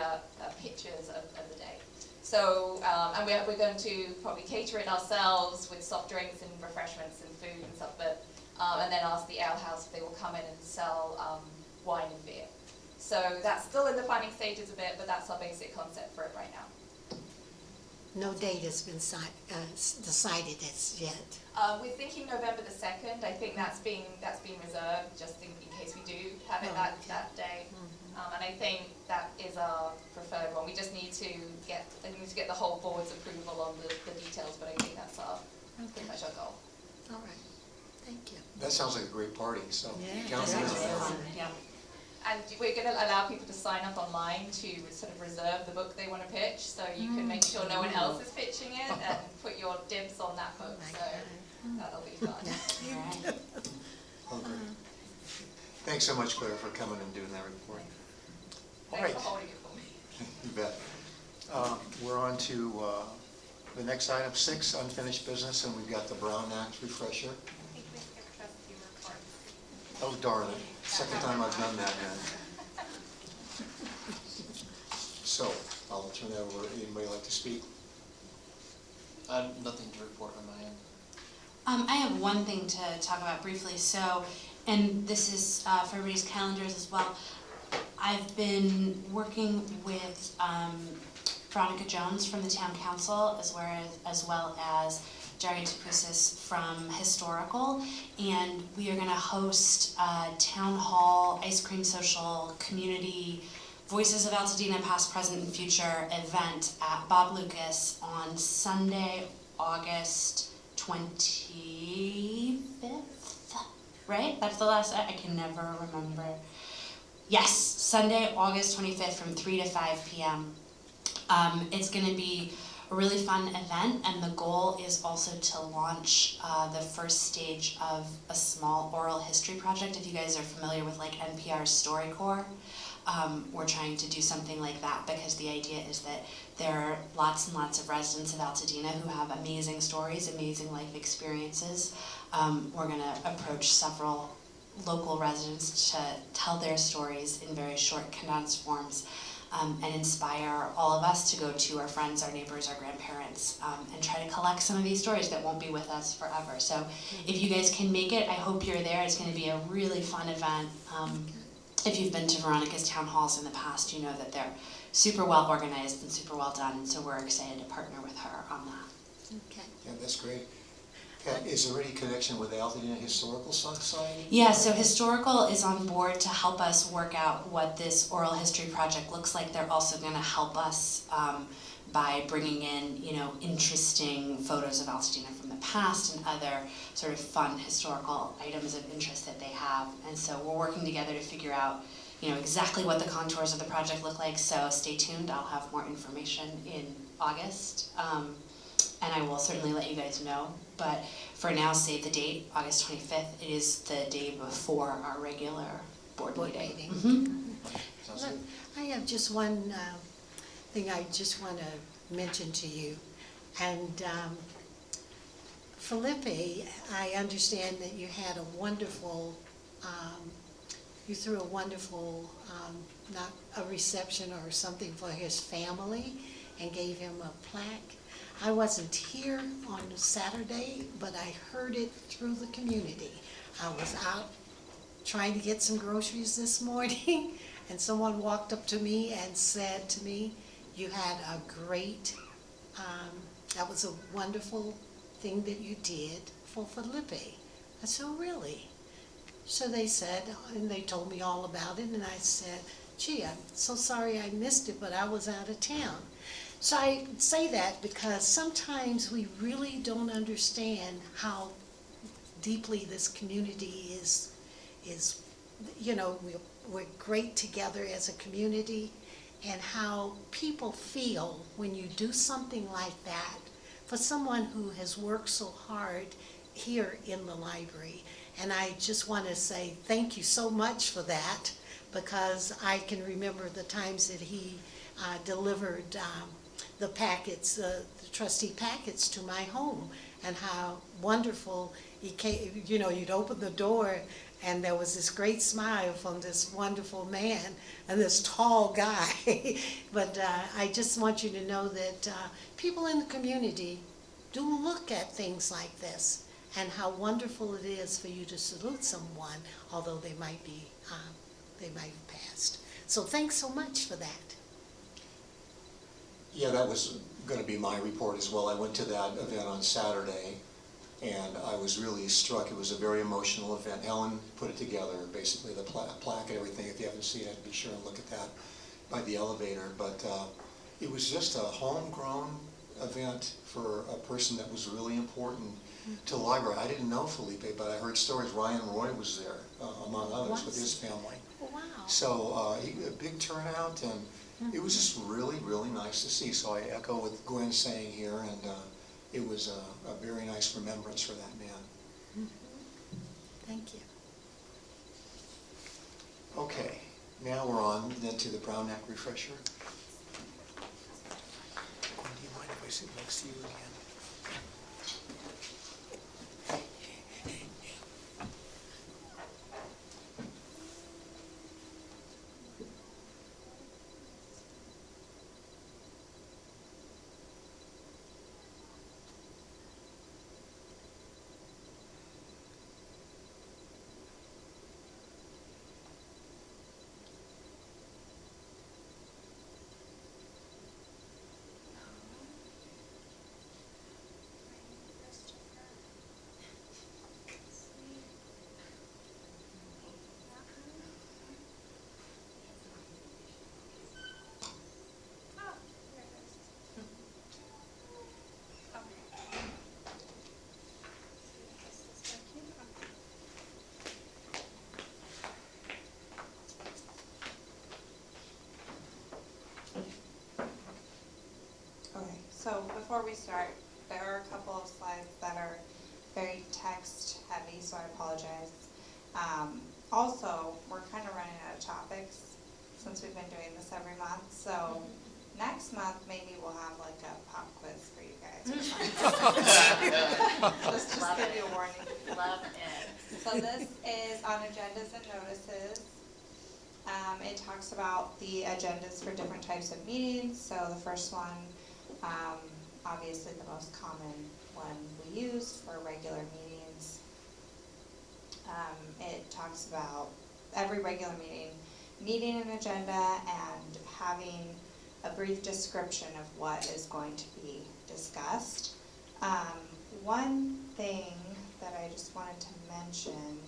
pitches of the day. So, and we're going to probably cater it ourselves with soft drinks and refreshments and food and stuff, but and then ask the ale house if they will come in and sell wine and beer. So that's still in the planning stages a bit, but that's our basic concept for it right now. No date has been decided as yet. We're thinking November the 2nd. I think that's being reserved just in case we do have it that day. And I think that is our preferred one. We just need to get the whole board's approval on the details, but I think that's pretty much our goal. All right, thank you. That sounds like a great party, so Yeah, count me in on that. Yeah. And we're going to allow people to sign up online to sort of reserve the book they want to pitch, so you can make sure no one else is pitching it and put your dibs on that book, so that'll be fun. Oh, great. Thanks so much, Claire, for coming and doing that report. All Thanks right. for holding it for me. You bet. We're on to the next item, 6, unfinished business, and we've got the Brown Act refresher. I think we skipped trustee reports. Oh, darn it. Second time I've done that, man. So, I'll turn that over. Anybody like to speak? Nothing to report on my end. I have one thing to talk about briefly. So, and this is for everybody's calendars as well. I've been working with Veronica Jones from the town council, as well as Jerry Tapusis from Historical, and we are going to host a town hall, ice cream social, community, Voices of Altadena, past, present, and future event at Bob Lucas on Sunday, August 25th, right? That's the last, I can never remember. Yes, Sunday, August 25th from 3 to 5 p.m. It's going to be a really fun event, and the goal is also to launch the first stage of a small oral history project. If you guys are familiar with like NPR's StoryCorps, we're trying to do something like that because the idea is that there are lots and lots of residents of Altadena who have amazing stories, amazing life experiences. We're going to approach several local residents to tell their stories in very short, condensed forms. And inspire all of us to go to our friends, our neighbors, our grandparents, and try to collect some of these stories that won't be with us forever. So if you guys can make it, I hope you're there. It's going to be a really fun event. If you've been to Veronica's town halls in the past, you know that they're super well organized and super well done, so we're excited to partner with her on that. Okay. Yeah, that's great. Is there any connection with the Altadena Historical Society? Yeah, so Historical is on board to help us work out what this oral history project looks like. They're also going to help us by bringing in, interesting photos of Altadena from the past and other sort of fun historical items of interest that they have. And so we're working together to figure out, exactly what the contours of the project look like. So stay tuned. I'll have more information in August. And I will certainly let you guys know. But for now, save the date, August 25th. It is the day before our regular board meeting. Sounds good. I have just one thing I just want to mention to you. And Felipe, I understand that you had a wonderful you threw a wonderful, not a reception or something for his family and gave him a plaque. I wasn't here on Saturday, but I heard it through the community. I was out trying to get some groceries this morning, and someone walked up to me and said to me, "You had a great, that was a wonderful thing that you did for Felipe." I said, "Oh, really?" So they said, and they told me all about it, and I said, "Gee, I'm so sorry I missed it, but I was out of town." So I say that because sometimes we really don't understand how deeply this community is, you know, we're great together as a community, and how people feel when you do something like that for someone who has worked so hard here in the library. And I just want to say thank you so much for that, because I can remember the times that he delivered the packets, the trustee packets to my home, and how wonderful he came. You know, you'd open the door and there was this great smile from this wonderful man and this tall guy. But I just want you to know that people in the community do look at things like this, and how wonderful it is for you to salute someone, although they might have passed. So thanks so much for that. Yeah, that was going to be my report as well. I went to that event on Saturday, and I was really struck. It was a very emotional event. Ellen put it together, basically the plaque and everything. If you haven't seen it, be sure and look at that by the elevator. But it was just a homegrown event for a person that was really important to the library. I didn't know Felipe, but I heard stories. Ryan Roy was there, among others, with his family. Wow. So a big turnout, and it was just really, really nice to see. So I echo what Gwen's saying here, and it was a very nice remembrance for that man. Thank you. Okay, now we're on then to the Brown Act refresher. Gwen, do you mind if I sit next to you again? So before we start, there are a couple of slides that are very text heavy, so I apologize. Also, we're kind of running out of topics since we've been doing this every month, so next month maybe we'll have like a pop quiz for you guys or something. Let's just give you a warning. Love it. So this is on agendas and notices. It talks about the agendas for different types of meetings. So the first one, obviously the most common one we use for regular meetings. It talks about every regular meeting needing an agenda and having a brief description of what is going to be discussed. One thing that I just wanted to mention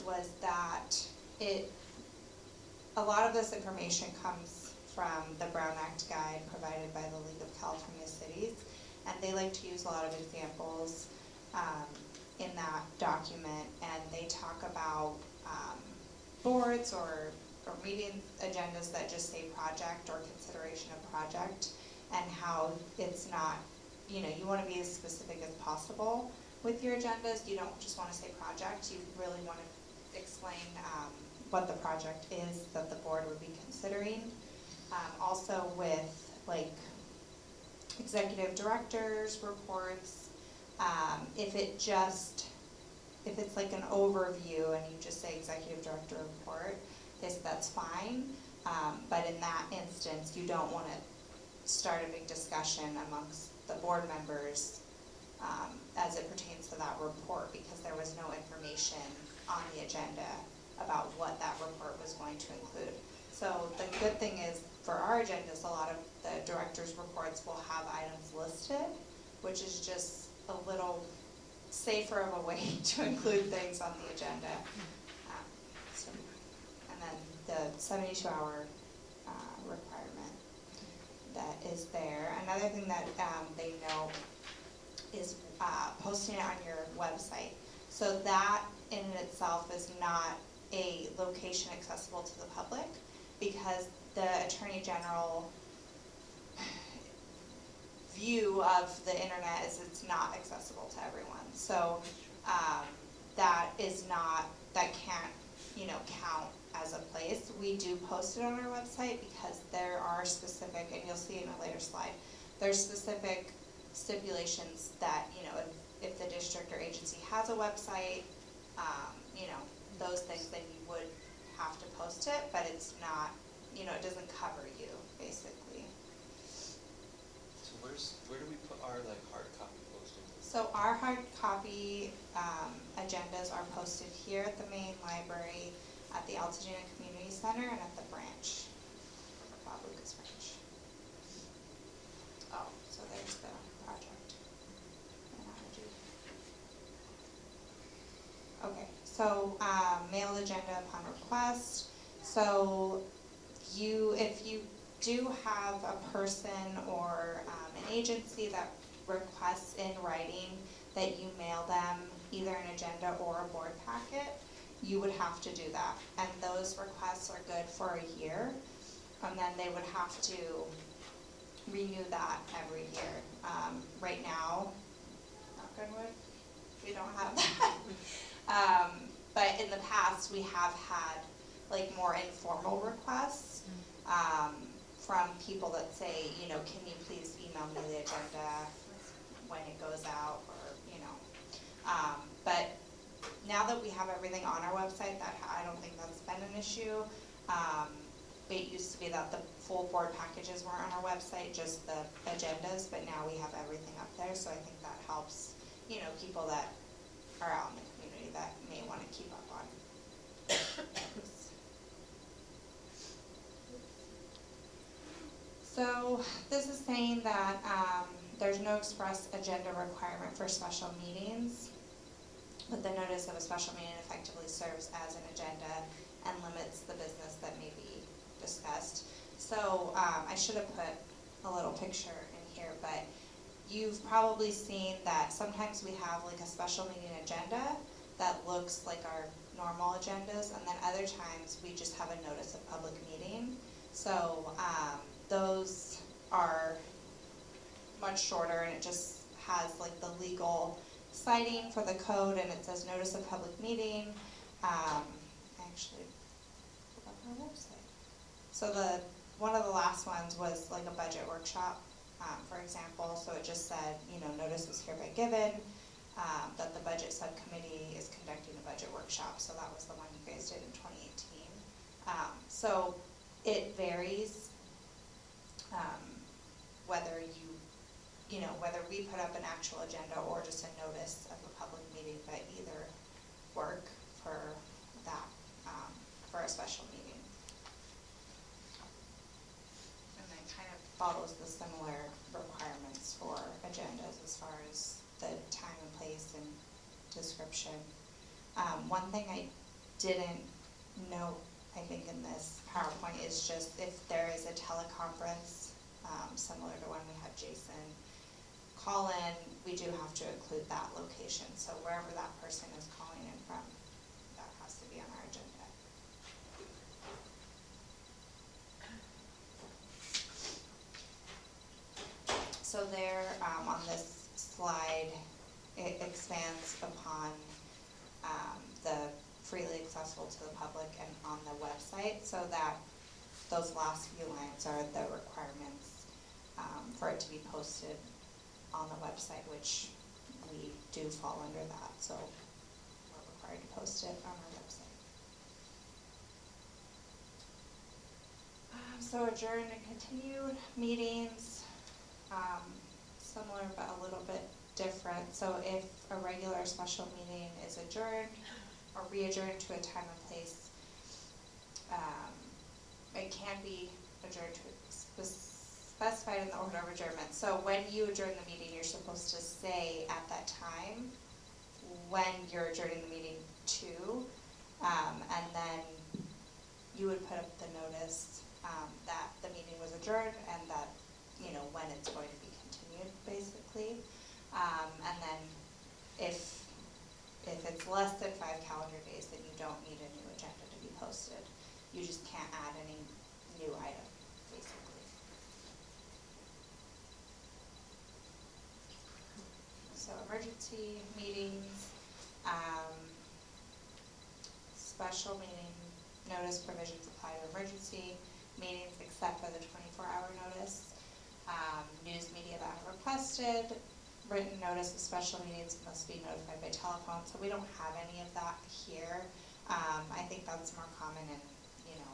was that a lot of this information comes from the Brown Act guide provided by the League of California Cities, and they like to use a lot of examples in that document, and they talk about boards or meeting agendas that just say project or consideration of project, and how it's not, you want to be as specific as possible with your agendas. You don't just want to say project, you really want to explain what the project is that the board would be considering. Also with like executive directors reports, if it just if it's like an overview and you just say executive director report, they said that's fine. But in that instance, you don't wanna start a big discussion amongst the board members as it pertains to that report, because there was no information on the agenda about what that report was going to include. So the good thing is, for our agendas, a lot of the directors' reports will have items listed, which is just a little safer of a way to include things on the agenda. And then the 72-hour requirement that is there. Another thing that they know is posting it on your website. So that in itself is not a location accessible to the public, because the Attorney General view of the internet is it's not accessible to everyone. So that can't, count as a place. We do post it on our website because there are specific, and you'll see in a later slide, there's specific stipulations that, if the district or agency has a website, those things, then you would have to post it, but it's not, it doesn't cover you, basically. So where do we put our hard copy posting? So our hard copy agendas are posted here at the main library, at the Altadena Community Center, and at the branch, Bob Lucas branch. Oh, so there's the project analogy. Okay, so mailed agenda upon request. So if you do have a person or an agency that requests in writing that you mail them either an agenda or a board packet, you would have to do that. And those requests are good for a year, and then they would have to renew that every year. Right now, knock on wood, we don't have that. But in the past, we have had more informal requests from people that say, can you please email me the agenda when it goes out, or, but now that we have everything on our website, that I don't think that's been an issue. It used to be that the full board packages weren't on our website, just the agendas, but now we have everything up there, so I think that helps, people that are out in the community that may want to keep up on. So this is saying that there's no express agenda requirement for special meetings, but the notice of a special meeting effectively serves as an agenda and limits the business that may be discussed. So I should have put a little picture in here, but you've probably seen that sometimes we have a special meeting agenda that looks like our normal agendas, and then other times we just have a notice of public meeting. So those are much shorter, and it just has the legal citing for the code, and it says notice of public meeting. I actually pulled up our website. So one of the last ones was a budget workshop, for example. So it just said, notice is hereby given, that the budget subcommittee is conducting a budget workshop. So that was the one you guys did in 2018. So it varies whether whether we put up an actual agenda or just a notice of a public meeting, but either work for that, for a special meeting. And then kind of follows the similar requirements for agendas as far as the time and place and description. One thing I didn't note, I think, in this PowerPoint is just if there is a teleconference, similar to when we had Jason call in, we do have to include that location. So wherever that person is calling in from, that has to be on our agenda. So there, on this slide, it expands upon the freely accessible to the public and on the website, so that those last few lines are the requirements for it to be posted on the website, which we do fall under that, so we're required to post it on our website. So adjourned and continued meetings, similar but a little bit different. So if a regular or special meeting is adjourned or re-adjourned to a time and place, it can be adjourned to specified in the order of adjournment. So when you adjourn the meeting, you're supposed to say at that time when you're adjourning the meeting to, and then you would put up the notice that the meeting was adjourned and that, you know, when it's going to be continued, basically. And then if it's less than 5 calendar days, then you don't need a new agenda to be posted. You just can't add any new item, basically. So emergency meetings, special meeting notice provisions apply to emergency meetings except for the 24-hour notice. News media that are requested, written notice of special meetings must be notified by telephone, so we don't have any of that here. I think that's more common in, you know,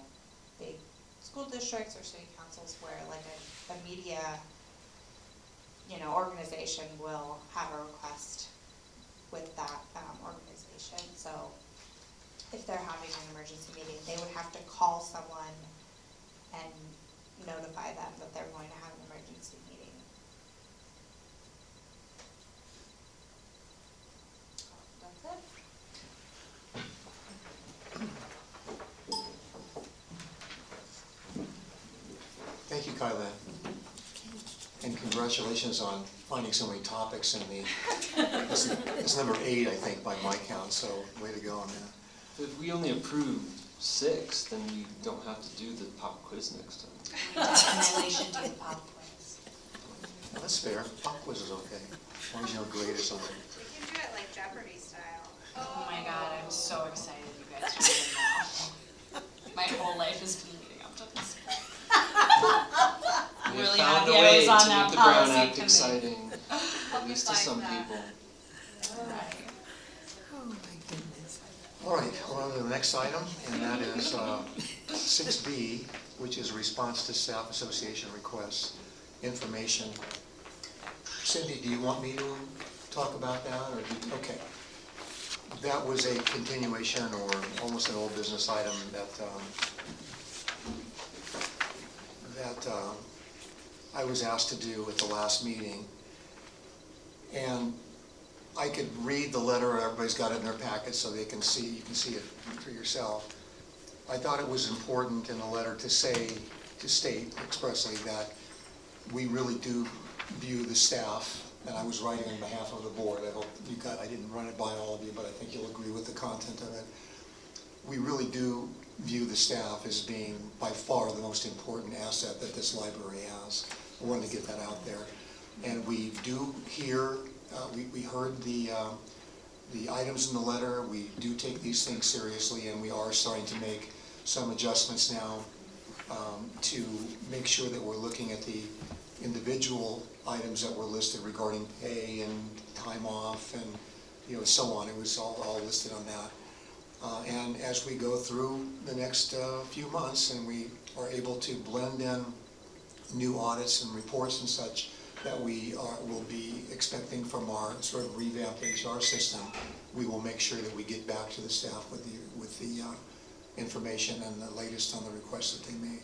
big school districts or city councils where like a media, you know, organization will have a request with that organization. So if they're having an emergency meeting, they would have to call someone and notify them that they're going to have an emergency meeting. That's it. Thank you, Kyla. And congratulations on finding so many topics in the, it's number 8, I think, by my count, so way to go on that. If we only approve 6, then we don't have to do the pop quiz next time. We definitely should do the pop quiz. Well, that's fair. Pop quiz is okay, as long as you don't grade or something. We can do it like Jeopardy style. Oh my god, I'm so excited you guys are doing that. My whole life has been leading up to this. I'm We really found happy a I way was to on that make the Brown policy Act committee. exciting, at least to some people. Right. Oh, my goodness. All right, we're on to the next item, and that is 6B, which is response to staff association requests, information. Cindy, do you want me to talk about that, or okay. That was a continuation or almost an old business item that I was asked to do at the last meeting. And I could read the letter, everybody's got it in their packet so they can see, you can see it for yourself. I thought it was important in the letter to state expressly that we really do view the staff, and I was writing on behalf of the board, I hope you got, I didn't run it by all of you, but I think you'll agree with the content of it. We really do view the staff as being by far the most important asset that this library has. I wanted to get that out there. And we do hear, we heard the items in the letter, we do take these things seriously, and we are starting to make some adjustments now to make sure that we're looking at the individual items that were listed regarding pay and time off and, you know, so on. It was all listed on that. And as we go through the next few months and we are able to blend in new audits and reports and such that we will be expecting from our sort of revamped HR system, we will make sure that we get back to the staff with the information and the latest on the requests that they made.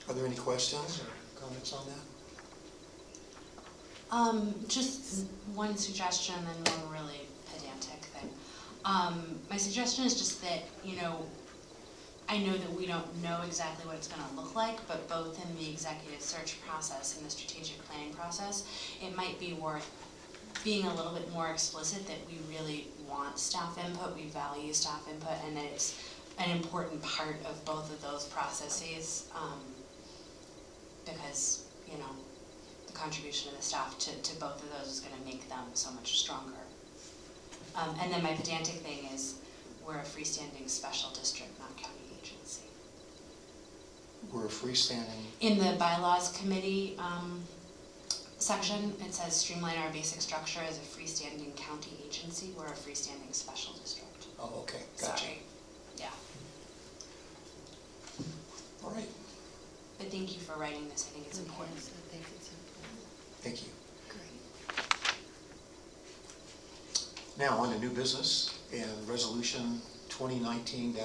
Are there any questions or comments on that? Just one suggestion and one really pedantic thing. My suggestion is just that, you know, I know that we don't know exactly what it's going to look like, but both in the executive search process and the strategic planning process, it might be worth being a little bit more explicit that we really want staff input, we value staff input, and that it's an important part of both of those processes, because, you know, the contribution of the staff to both of those is going to make them so much stronger. And then my pedantic thing is we're a freestanding special district, not county agency. We're a freestanding. In the bylaws committee section, it says streamline our basic structure as a freestanding county agency. We're a freestanding special district. Oh, okay, gotcha. Sorry. Yeah. All right, But thank you for writing this. I think it's important. Yes, I think it's important. thank you. Great. Now, on to new business and resolution 2019-05.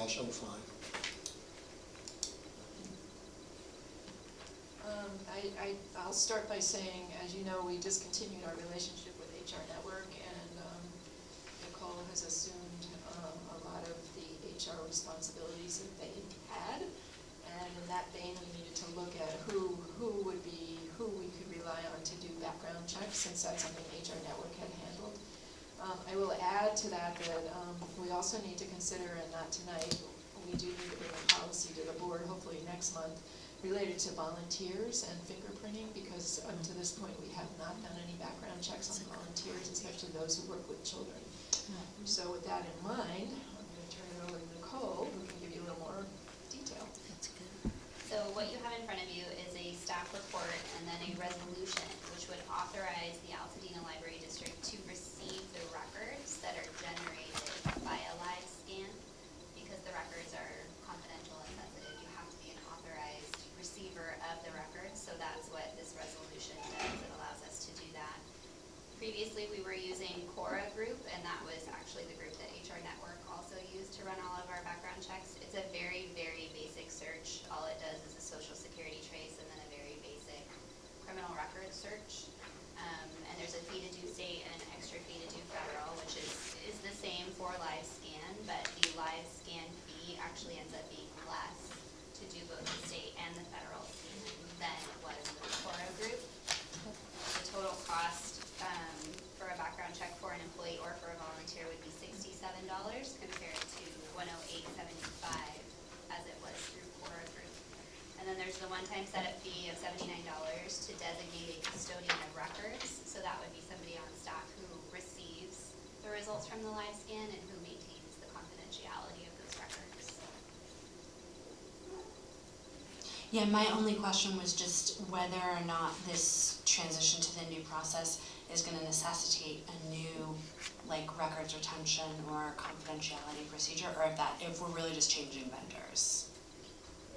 I'll start by saying, as you know, we discontinued our relationship with HR Network, and Nicole has assumed a lot of the HR responsibilities that they had. And in that vein, we needed to look at who we could rely on to do background checks, since that's something HR Network had handled. I will add to that we also need to consider, and not tonight, we do need to bring a policy to the board, hopefully next month, related to volunteers and fingerprinting, because up to this point, we have not done any background checks on volunteers, especially those who work with children. So with that in mind, I'm going to turn it over to Nicole, who can give you a little more detail. That's good. So what you have in front of you is a staff report and then a resolution which would authorize the Altadena Library District to receive the records that are generated via live scan. Because the records are confidential and sensitive, you have to be an authorized receiver of the records, so that's what this resolution does. It allows us to do that. Previously, we were using Cora Group, and that was actually the group that HR Network also used to run all of our background checks. It's a very, very basic search. All it does is a social security trace and then a very basic criminal record search. And there's a fee to do state and an extra fee to do federal, which is the same for live scan, but the live scan fee actually ends up being less to do both the state and the federal scan than it was with Cora Group. The total cost for a background check for an employee or for a volunteer would be $67 compared to $108.75 as it was through Cora Group. And then there's the one-time setup fee of $79 to designate a custodian of records. So that would be somebody on staff who receives the results from the live scan and who maintains the confidentiality of those records. Yeah, my only question was just whether or not this transition to the new process is going to necessitate a new, like, records retention or confidentiality procedure, or if we're really just changing vendors.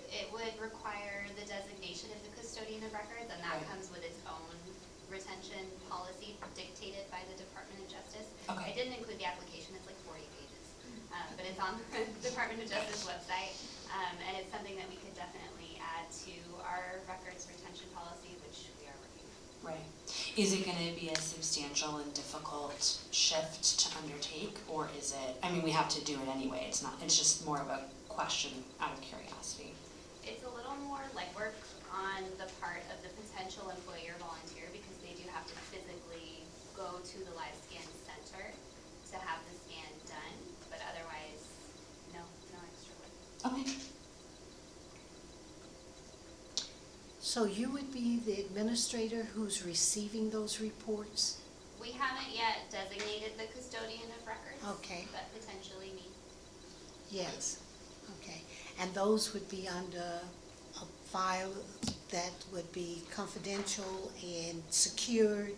It would require the designation of the custodian of records, and that Right. comes with its own retention policy dictated by the Department of Justice. Okay. I didn't include the application, it's like 40 pages, but it's on the Department of Justice website, and it's something that we could definitely add to our records retention policy, which we are working on. Right. Is it going to be a substantial and difficult shift to undertake, or is it, I mean, we have to do it anyway, it's just more of a question out of curiosity. It's a little more legwork on the part of the potential employee or volunteer, because they do have to physically go to the live scan center to have the scan done, but otherwise, no extra work. Okay. So you would be the administrator who's receiving those reports? We haven't yet designated the custodian of records. Okay. But potentially me. Yes, okay. And those would be under a file that would be confidential and secured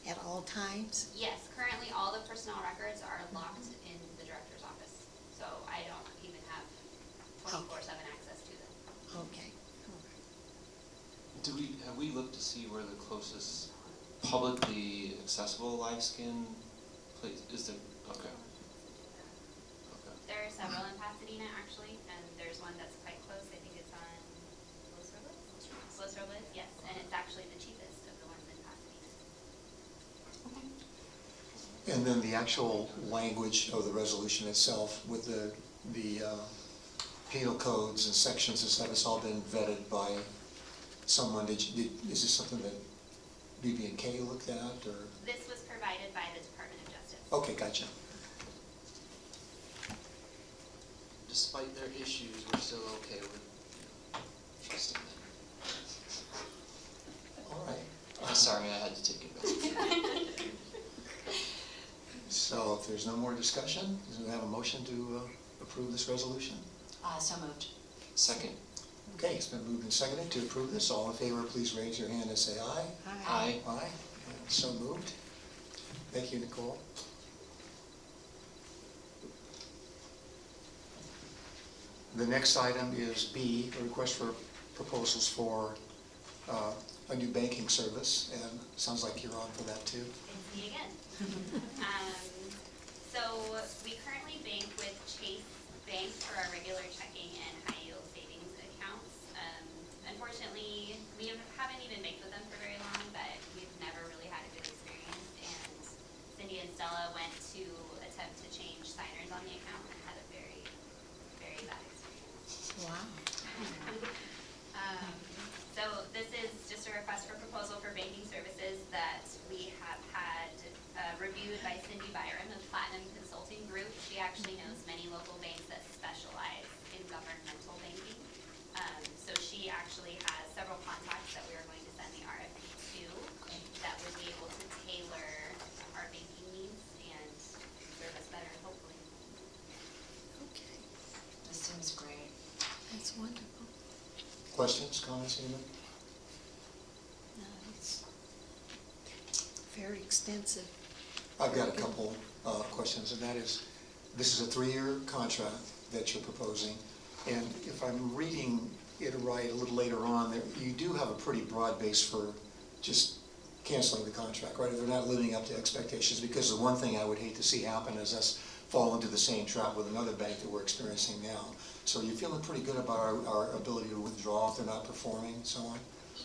at all times? Yes, currently all the personnel records are locked in the director's office, so I don't even have 24/7 access to them. Okay. Have we looked to see where the closest publicly accessible live scan place is there? Okay. Okay. There are several in Pasadena, actually, and there's one that's quite close. I think it's on Los Robles, yes, and it's actually the cheapest of the ones in Pasadena. Okay. And then the actual language of the resolution itself with the penal codes and sections and stuff, it's all been vetted by someone. Is this something that BB&K looked at, or? This was provided by the Department of Justice. Okay, gotcha. Despite their issues, we're still okay with trusting them. All right. Sorry, I had to take it back. So if there's no more discussion, do we have a motion to approve this resolution? So moved. Second. Okay, it's been moved and seconded to approve this. All in favor, please raise your hand and say aye. Aye. Aye, and so moved. Thank you, Nicole. The next item is B, a request for proposals for a new banking service, and sounds like you're on for that too. It's me again. So we currently bank with Chase Bank for our regular checking and high yield savings accounts. Unfortunately, we haven't even banked with them for very long, but we've never really had a good experience. And Cindy and Stella went to attempt to change signers on the account and had a very, very bad experience. Wow. So this is just a request for proposal for banking services that we have had reviewed by Cindy Byram of Platinum Consulting Group. She actually knows many local banks that specialize in governmental banking. So she actually has several contacts that we are going to send the RFP to that would be able to tailor our banking needs and serve us better, hopefully. Okay, This seems great. that's wonderful. Questions, comments, anyone? No, it's very extensive. I've got a couple questions, and that is, this is a 3-year contract that you're proposing, and if I'm reading it right a little later on, you do have a pretty broad base for just canceling the contract, right? If they're not living up to expectations, because the one thing I would hate to see happen is us fall into the same trap with another bank that we're experiencing now. So you're feeling pretty good about our ability to withdraw if they're not performing and so on?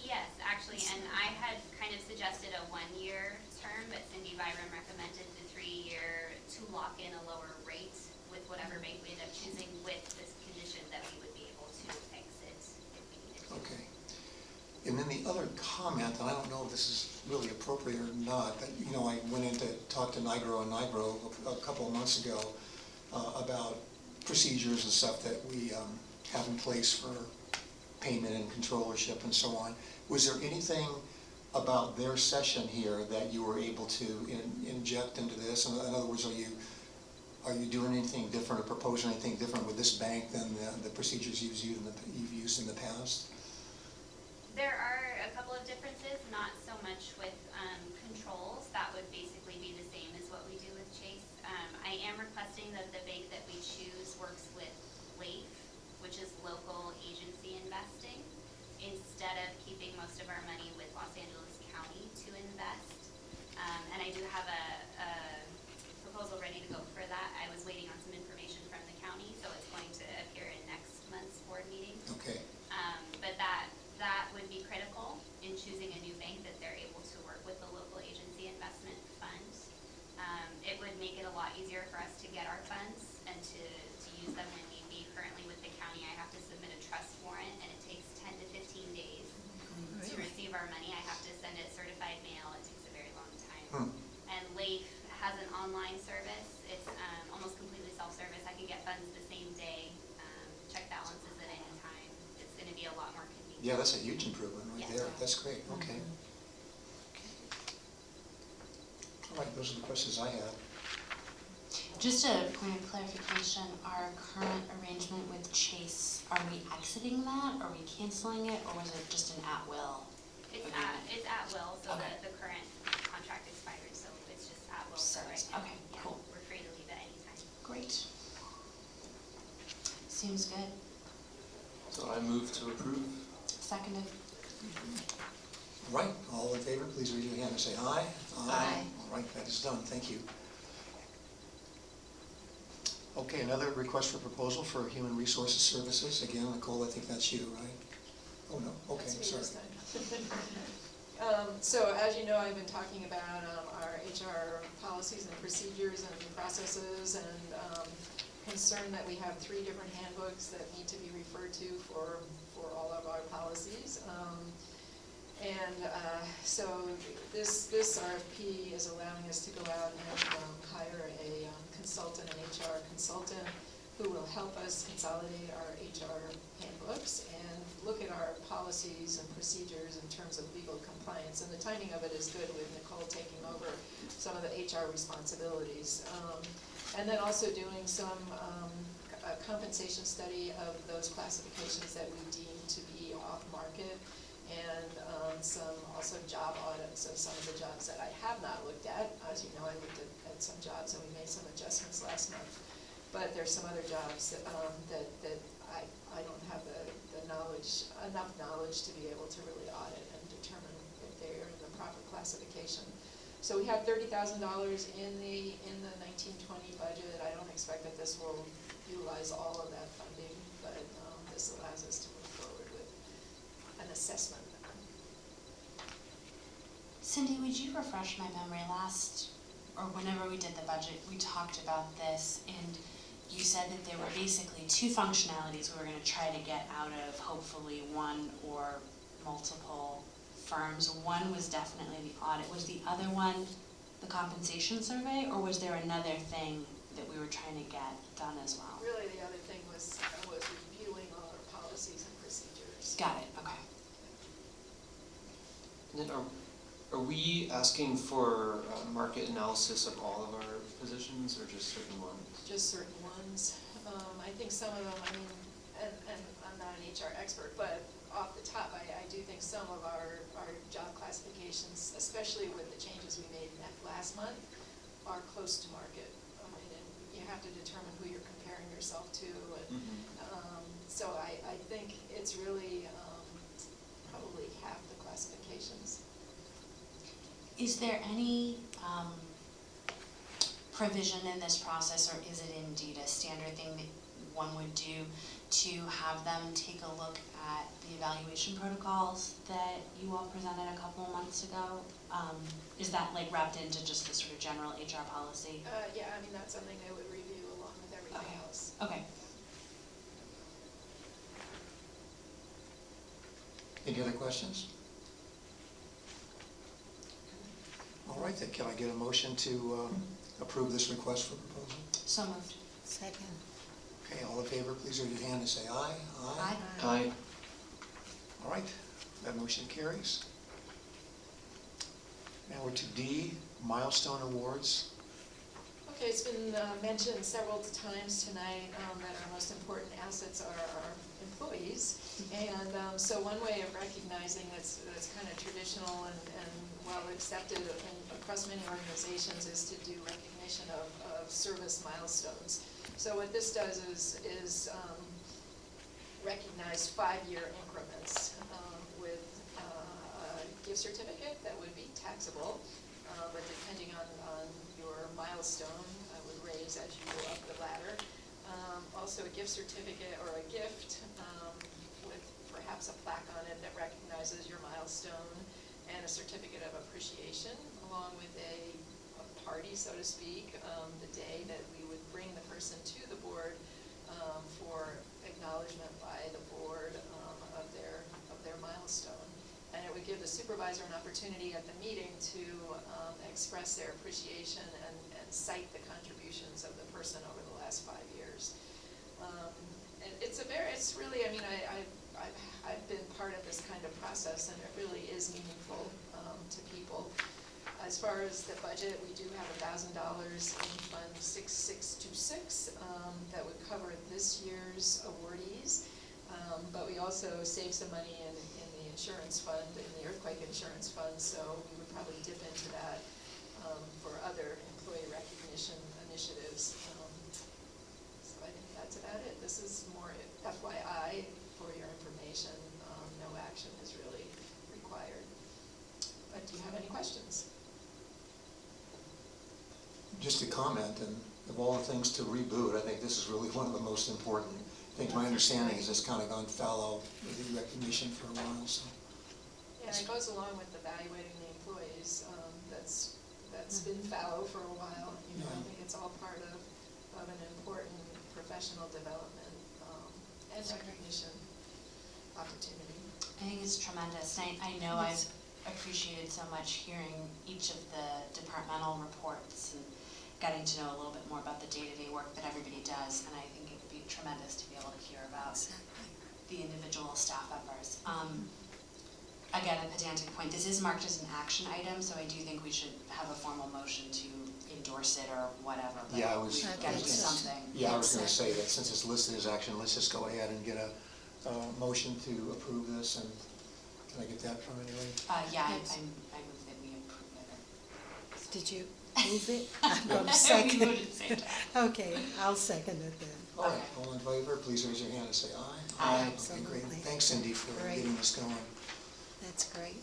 Yes, actually, and I had kind of suggested a 1-year term, but Cindy Byram recommended the 3-year to lock in a lower rate with whatever bank we end up choosing, with this condition that we would be able to exit if we needed to. Okay. And then the other comment, and I don't know if this is really appropriate or not, but you know, I went in to talk to Nigro and Nigro a couple of months ago about procedures and stuff that we have in place for payment and controllership and so on. Was there anything about their session here that you were able to inject into this? In other words, are you doing anything different or proposing anything different with this bank than the procedures you've used in the past? There are a couple of differences, not so much with controls. That would basically be the same as what we do with Chase. I am requesting that the bank that we choose works with LAIF, which is local agency investing, instead of keeping most of our money with Los Angeles County to invest. And I do have a proposal ready to go for that. I was waiting on some information from the county, so it's going to appear in next month's board meeting. Okay. But that would be critical in choosing a new bank, that they're able to work with the local agency investment fund. It would make it a lot easier for us to get our funds and to use them when need be. Currently with the county, I have to submit a trust warrant, and it takes 10 to 15 days to receive our money. I have to send it certified mail. It takes a very long time. And LAIF has an online service. It's almost completely self-service. I can get funds the same day, check balances at any time. It's going to be a lot more convenient. Yeah, that's a huge improvement right Yes. there. That's great, okay. All right, those are the questions I have. Just a point of clarification, our current arrangement with Chase, are we exiting that? Are we canceling it, or was it just an at-will? It's at will, so Okay. the current contract expired, so it's just at will So for right it's- now. okay, Yeah, cool. We're free to leave at any time. Great. Seems good. So I move to approve. Seconded. All right, all in favor, please raise your hand and say aye. Aye. All right, that is done, thank you. Okay, another request for proposal for Human Resources Services. Again, Nicole, I think that's you, right? Oh, no, okay, That's me sorry. this time. So as you know, I've been talking about our HR policies and procedures and processes, and concerned that we have 3 different handbooks that need to be referred to for all of our policies. So this RFP is allowing us to go out and hire a consultant, an HR consultant, who will help us consolidate our HR handbooks and look at our policies and procedures in terms of legal compliance. And the timing of it is good with Nicole taking over some of the HR responsibilities. And then also doing some a compensation study of those classifications that we deem to be off-market, and some also job audits of some of the jobs that I have not looked at. As you know, I looked at some jobs and we made some adjustments last month. But there's some other jobs that I don't have the knowledge, enough knowledge to be able to really audit and determine if they're in the proper classification. So we have $30,000 in the 1920 budget. I don't expect that this will utilize all of that funding, but this allows us to move forward with an assessment. Cindy, would you refresh my memory or whenever we did the budget, we talked about this, and you said that there were basically two functionalities we were going to try to get out of hopefully one or multiple firms. One was definitely the audit. Was the other one the compensation survey, or was there another thing that we were trying to get done as well? Really, the other thing was reviewing all our policies and procedures. Got it, okay. And then are we asking for market analysis of all of our positions or just certain ones? Just certain ones. I think some of them, I mean, and I'm not an HR expert, but off the top, I do think some of our job classifications, especially with the changes we made last month, are close to market. I mean, and you have to determine who you're comparing yourself to. And, so I think it's really probably half the classifications. Is there any provision in this process, or is it indeed a standard thing that one would do to have them take a look at the evaluation protocols that you all presented a couple of months ago? Is that like wrapped into just the sort of general HR policy? Yeah, I mean, that's something they would review along with everything else. Okay. Any other questions? All right, then, can I get a motion to approve this request for proposal? So moved. Second. Okay, all in favor, please raise your hand and say aye. Aye. Aye. All right, that motion carries. Now we're to D, milestone awards. Okay, it's been mentioned several times tonight that our most important assets are our employees. And so one way of recognizing that's kind of traditional and well accepted across many organizations is to do recognition of service milestones. So what this does is recognize 5-year increments with a gift certificate that would be taxable, but depending on your milestone, would raise as you go up the ladder. Also a gift certificate or a gift with perhaps a plaque on it that recognizes your milestone, and a certificate of appreciation, along with a party, so to speak, the day that we would bring the person to the board for acknowledgement by the board of their milestone. And it would give the supervisor an opportunity at the meeting to express their appreciation and cite the contributions of the person over the last 5 years. And it's really, I mean, I've been part of this kind of process, and it really is meaningful to people. As far as the budget, we do have $1,000 in Fund 6626 that would cover this year's awardees, but we also save some money in the insurance fund, in the earthquake insurance fund, so we would probably dip into that for other employee recognition initiatives. So I think that's about it. This is more FYI for your information. No action is really required. But do you have any questions? Just a comment, and of all the things to reboot, I think this is really one of the most important things. My understanding is it's kind of gone fallow with the recognition for a while, so. Yeah, it goes along with evaluating the employees. That's been fallow for a while. You know, I think it's all part of an important professional development and recognition opportunity. I think it's tremendous. I know I've appreciated so much hearing each of the departmental reports and getting to know a little bit more about the day-to-day work that everybody does, and I think it would be tremendous to be able to hear about the individual staff members. Again, a pedantic point, this is marked as an action item, so I do think we should have a formal motion to endorse it or whatever, but Yeah, we should get to something. Yeah, I was gonna say that since it's listed as action, let's just go ahead and get a motion to approve this, and can I get that from anybody? Yeah, I Yes. move that we approve it. Did you move it? I'm No, gonna we second moved it it. at the same time. Okay, I'll second it then. All right, all in favor, please raise your hand and say aye. Aye. Okay, Absolutely. great. Thanks, Cindy, for Great. getting this going. That's great.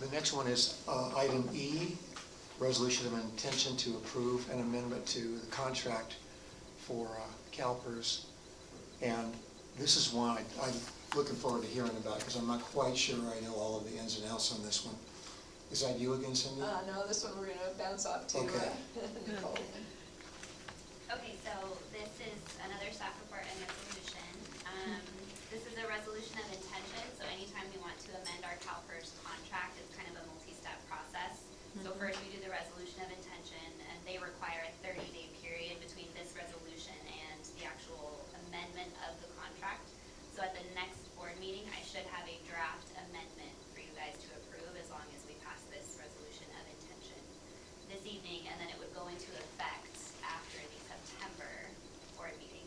The next one is item E, resolution of intention to approve an amendment to the contract for CalPERS. And this is one I'm looking forward to hearing about, because I'm not quite sure I know all of the ins and outs on this one. Is that you again, Cindy? No, this one we're gonna bounce off to Okay. Nicole. Okay, so this is another staff report and resolution. This is a resolution of intention, so anytime we want to amend our CalPERS contract, it's kind of a multi-step process. So first we do the resolution of intention, and they require a 30-day period between this resolution and the actual amendment of the contract. So at the next board meeting, I should have a draft amendment for you guys to approve as long as we pass this resolution of intention this evening, and then it would go into effect after the September board meeting.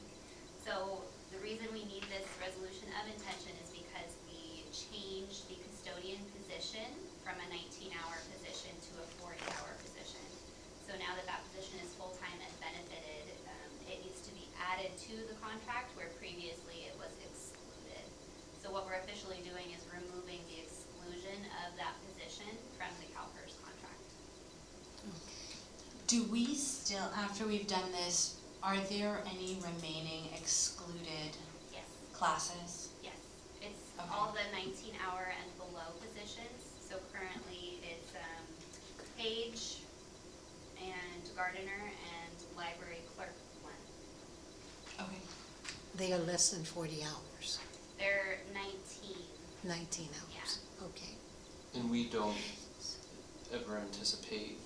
So the reason we need this resolution of intention is because we changed the custodian position from a 19-hour position to a 40-hour position. So now that that position is full-time and benefited, it needs to be added to the contract where previously it was excluded. So what we're officially doing is removing the exclusion of that position from the CalPERS contract. Do we still, after we've done this, are there any remaining excluded Yes. classes? Yes, it's Okay. all the 19-hour and below positions. So currently it's page and gardener and library clerk 1. Okay. They are less than 40 hours, They're 19. 19 hours. Okay. And we don't ever anticipate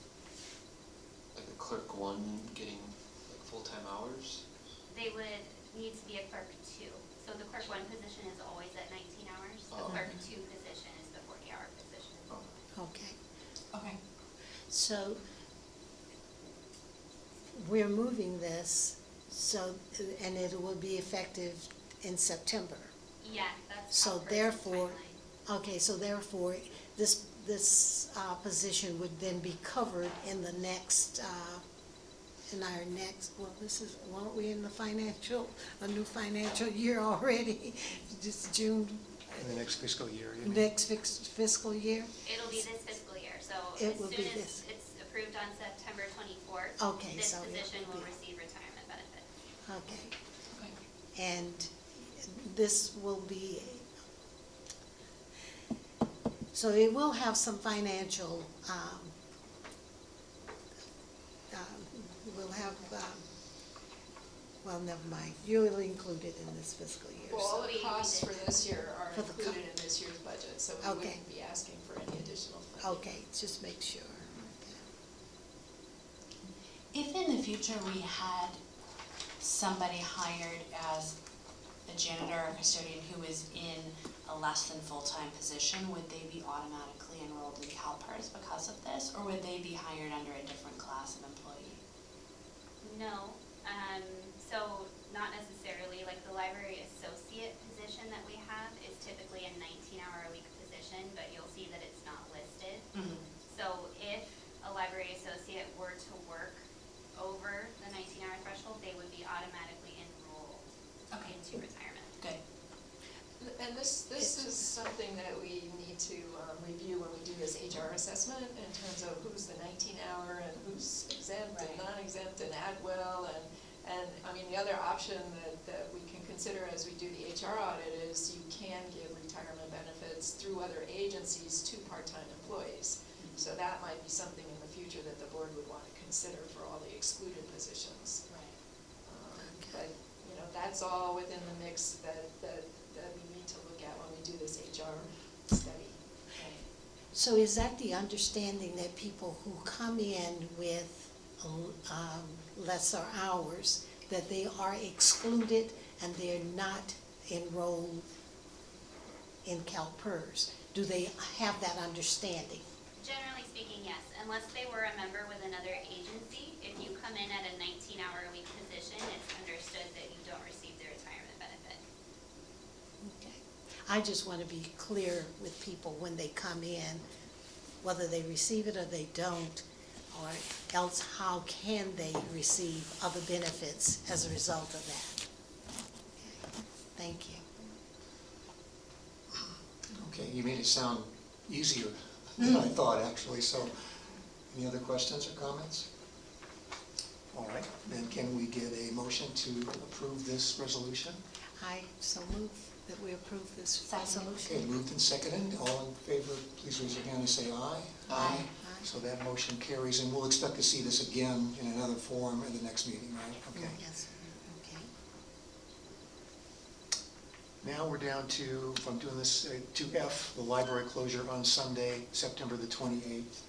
like a clerk 1 getting like full-time hours? They would need to be a clerk 2. So the clerk 1 position is always at 19 hours. The Oh. clerk 2 position is the 40-hour position. Okay. Okay. So we're moving this, so, and it will be effective in September. Yeah, that's So CalPERS therefore, timeline. okay, so therefore, this position would then be covered in the next, in our next, well, weren't we in a new financial year already? Just June, In the next fiscal year, you mean? next fiscal year? It'll be this fiscal year, so It as will soon be as this. it's approved on September 24th, Okay, this so it position will will be- receive retirement benefits. Okay. Okay. And this will be, so it will have some financial, we'll have, well, never mind, you'll include it in this fiscal year. Well, all so- the costs for this year are For the co- included in this year's budget, so we Okay. wouldn't be asking for any additional funding. Okay, just make sure. If in the future we had somebody hired as a janitor or custodian who is in a less than full-time position, would they be automatically enrolled in CalPERS because of this, or would they be hired under a different class of employee? No, so not necessarily, like the library associate position that we have is typically a 19-hour-a-week position, but you'll see that it's not listed. So if a library associate were to work over the 19-hour threshold, they would be automatically enrolled into retirement. Good. And this is something that we need to review when we do this HR assessment in terms of who's the 19-hour and who's exempt and non-exempt and at will. And I mean, the other option that we can consider as we do the HR audit is you can give retirement benefits through other agencies to part-time employees. So that might be something in the future that the board would want to consider for all the excluded positions. But, you know, that's all within the mix that we need to look at when we do this HR study. So is that the understanding that people who come in with lesser hours, that they are excluded and they're not enrolled in CalPERS? Do they have that understanding? Generally speaking, yes, unless they were a member with another agency. If you come in at a 19-hour-a-week position, it's understood that you don't receive the I just want to be clear with people when they come in, whether they receive it or they don't, or else how can they receive other benefits as a result of that. Okay. Thank you. Okay, you made it sound easier than I thought, actually, so any other questions or comments? All right, then can we get a motion to approve this resolution? I so move that we approve this resolution. Okay, moved and seconded. All in favor, please raise your hand and say aye. Aye. So that motion carries, and we'll expect to see this again in another form in the next meeting, right? Okay. Yes, okay. Now we're down to, if I'm doing this, to F, the library closure on Sunday, September the 28th.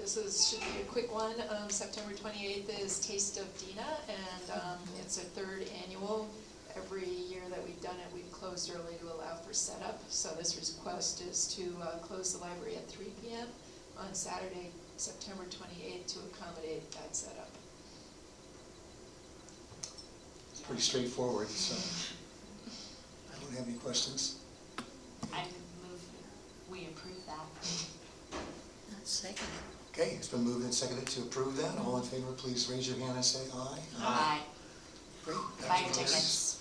Should be a quick one. September 28th is Taste of Dina, and it's a third annual. Every year that we've done it, we've closed early to allow for setup. So this request is to close the library at 3 p.m. on Saturday, September 28th to accommodate that setup. It's pretty straightforward, so I don't have any questions. I move we approve that. Second. Okay, it's been moved and seconded to approve that. All in favor, please raise your hand and say aye. Aye. Great. Buy your tickets.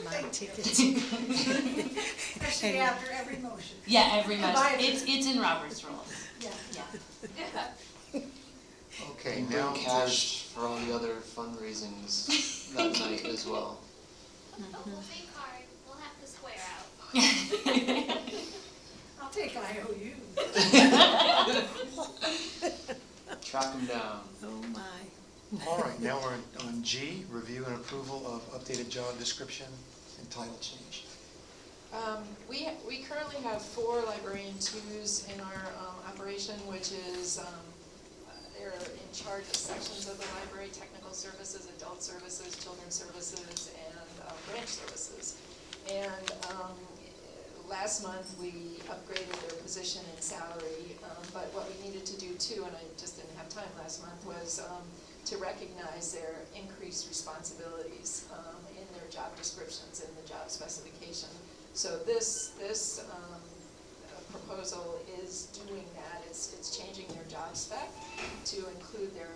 My tickets. Especially after every motion. Yeah, every Buy motion. it. It's in Robert's rules. Yeah. Yeah. Okay, And now. bring cash for all the other fundraisings that night as well. A whole big card, we'll have to square out. I'll take IOU. Track them down. Oh, my. All right, now we're on G, review and approval of updated job description and title change. We currently have 4 librarian 2s in our operation, which is they're in charge of sections of the library: technical services, adult services, children's services, and branch services. And last month we upgraded their position and salary, but what we needed to do too, and I just didn't have time last month, was to recognize their increased responsibilities in their job descriptions and the job specification. So this proposal is doing that. It's changing their job spec to include their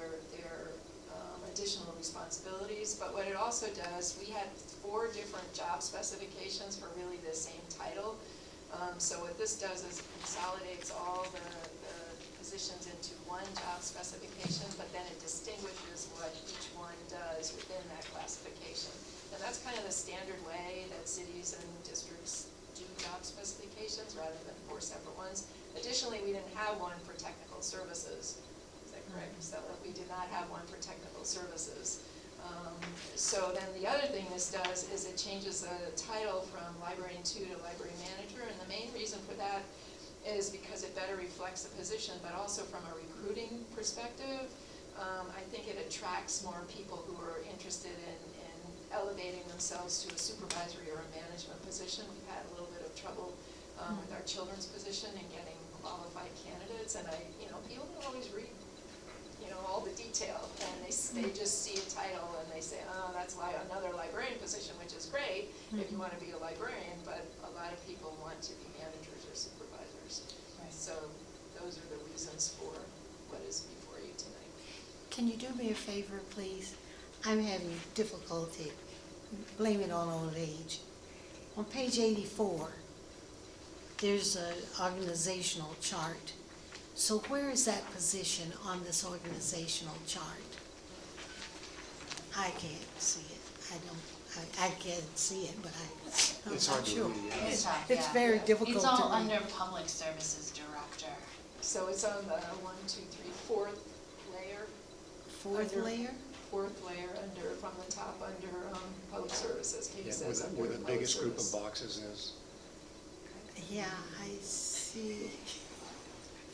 additional responsibilities. But what it also does, we had 4 different job specifications for really the same title. So what this does is it consolidates all the positions into one job specification, but then it distinguishes what each one does within that classification. And that's kind of the standard way that cities and districts do job specifications rather than 4 separate ones. Additionally, we didn't have one for technical services. Is that correct? So we did not have one for technical services. So then the other thing this does is it changes the title from librarian 2 to library manager, and the main reason for that is because it better reflects the position, but also from a recruiting perspective, I think it attracts more people who are interested in elevating themselves to a supervisory or a management position. We've had a little bit of trouble with our children's position and getting qualified candidates, and people don't always read all the detail, and they just see a title and they say, oh, that's another librarian position, which is great if you want to be a librarian, but a lot of people want to be managers or supervisors. Right. So those are the reasons for what is before you tonight. Can you do me a favor, please? I'm having difficulty, blame it on old age. On page 84, there's an organizational chart. So where is that position on this organizational chart? I can't see it. I can see it, but I'm It's not hard to sure. read, yeah. It's very difficult It's to read. all under Public Services Director. So it's on the 4th layer. Fourth Under- layer? 4th layer from the top under public services. Kate Yeah, says under where the public biggest group of service. boxes is. Yeah, I see.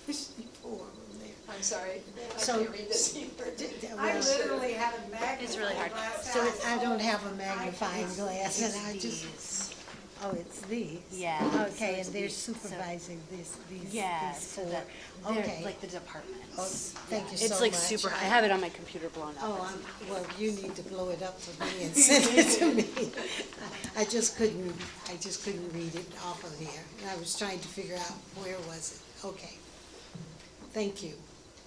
I see 4 of them there. I'm sorry, I So- can't read this either. I literally have a magnifying It's really hard. glass So out. I don't have a magnifying glass, and I just, Oh, it's these? Yeah, so Okay, it's and they're these, so- supervising these Yeah, these so four. that, they're Okay. like the departments. Oh, thank you so It's like much. super, I have it on my computer blown up. Oh, well, you need to blow it up for me and send it to me. I just couldn't read it off of here. And I was trying to figure out where was it. Okay. Thank you.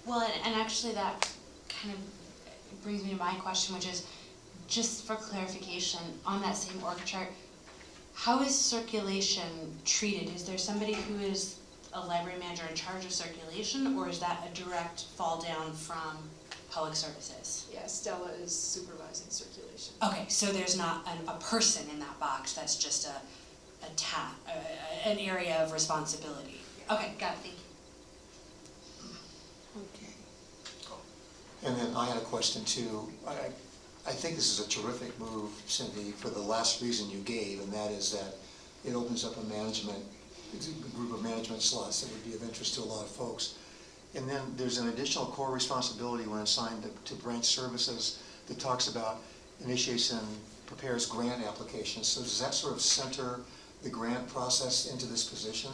Well, and actually that kind of brings me to my question, which is, just for clarification, on that same org chart, how is circulation treated? Is there somebody who is a library manager in charge of circulation, or is that a direct fall down from public services? Yeah, Stella is supervising circulation. Okay, so there's not a person in that box, that's just an area of responsibility. Okay, got it, thank you. Okay. And then I had a question too. I think this is a terrific move, Cindy, for the last reason you gave, and that is that it opens up a group of management slots that would be of interest to a lot of folks. And then there's an additional core responsibility when assigned to branch services that talks about initiates and prepares grant applications. So does that sort of center the grant process into this position?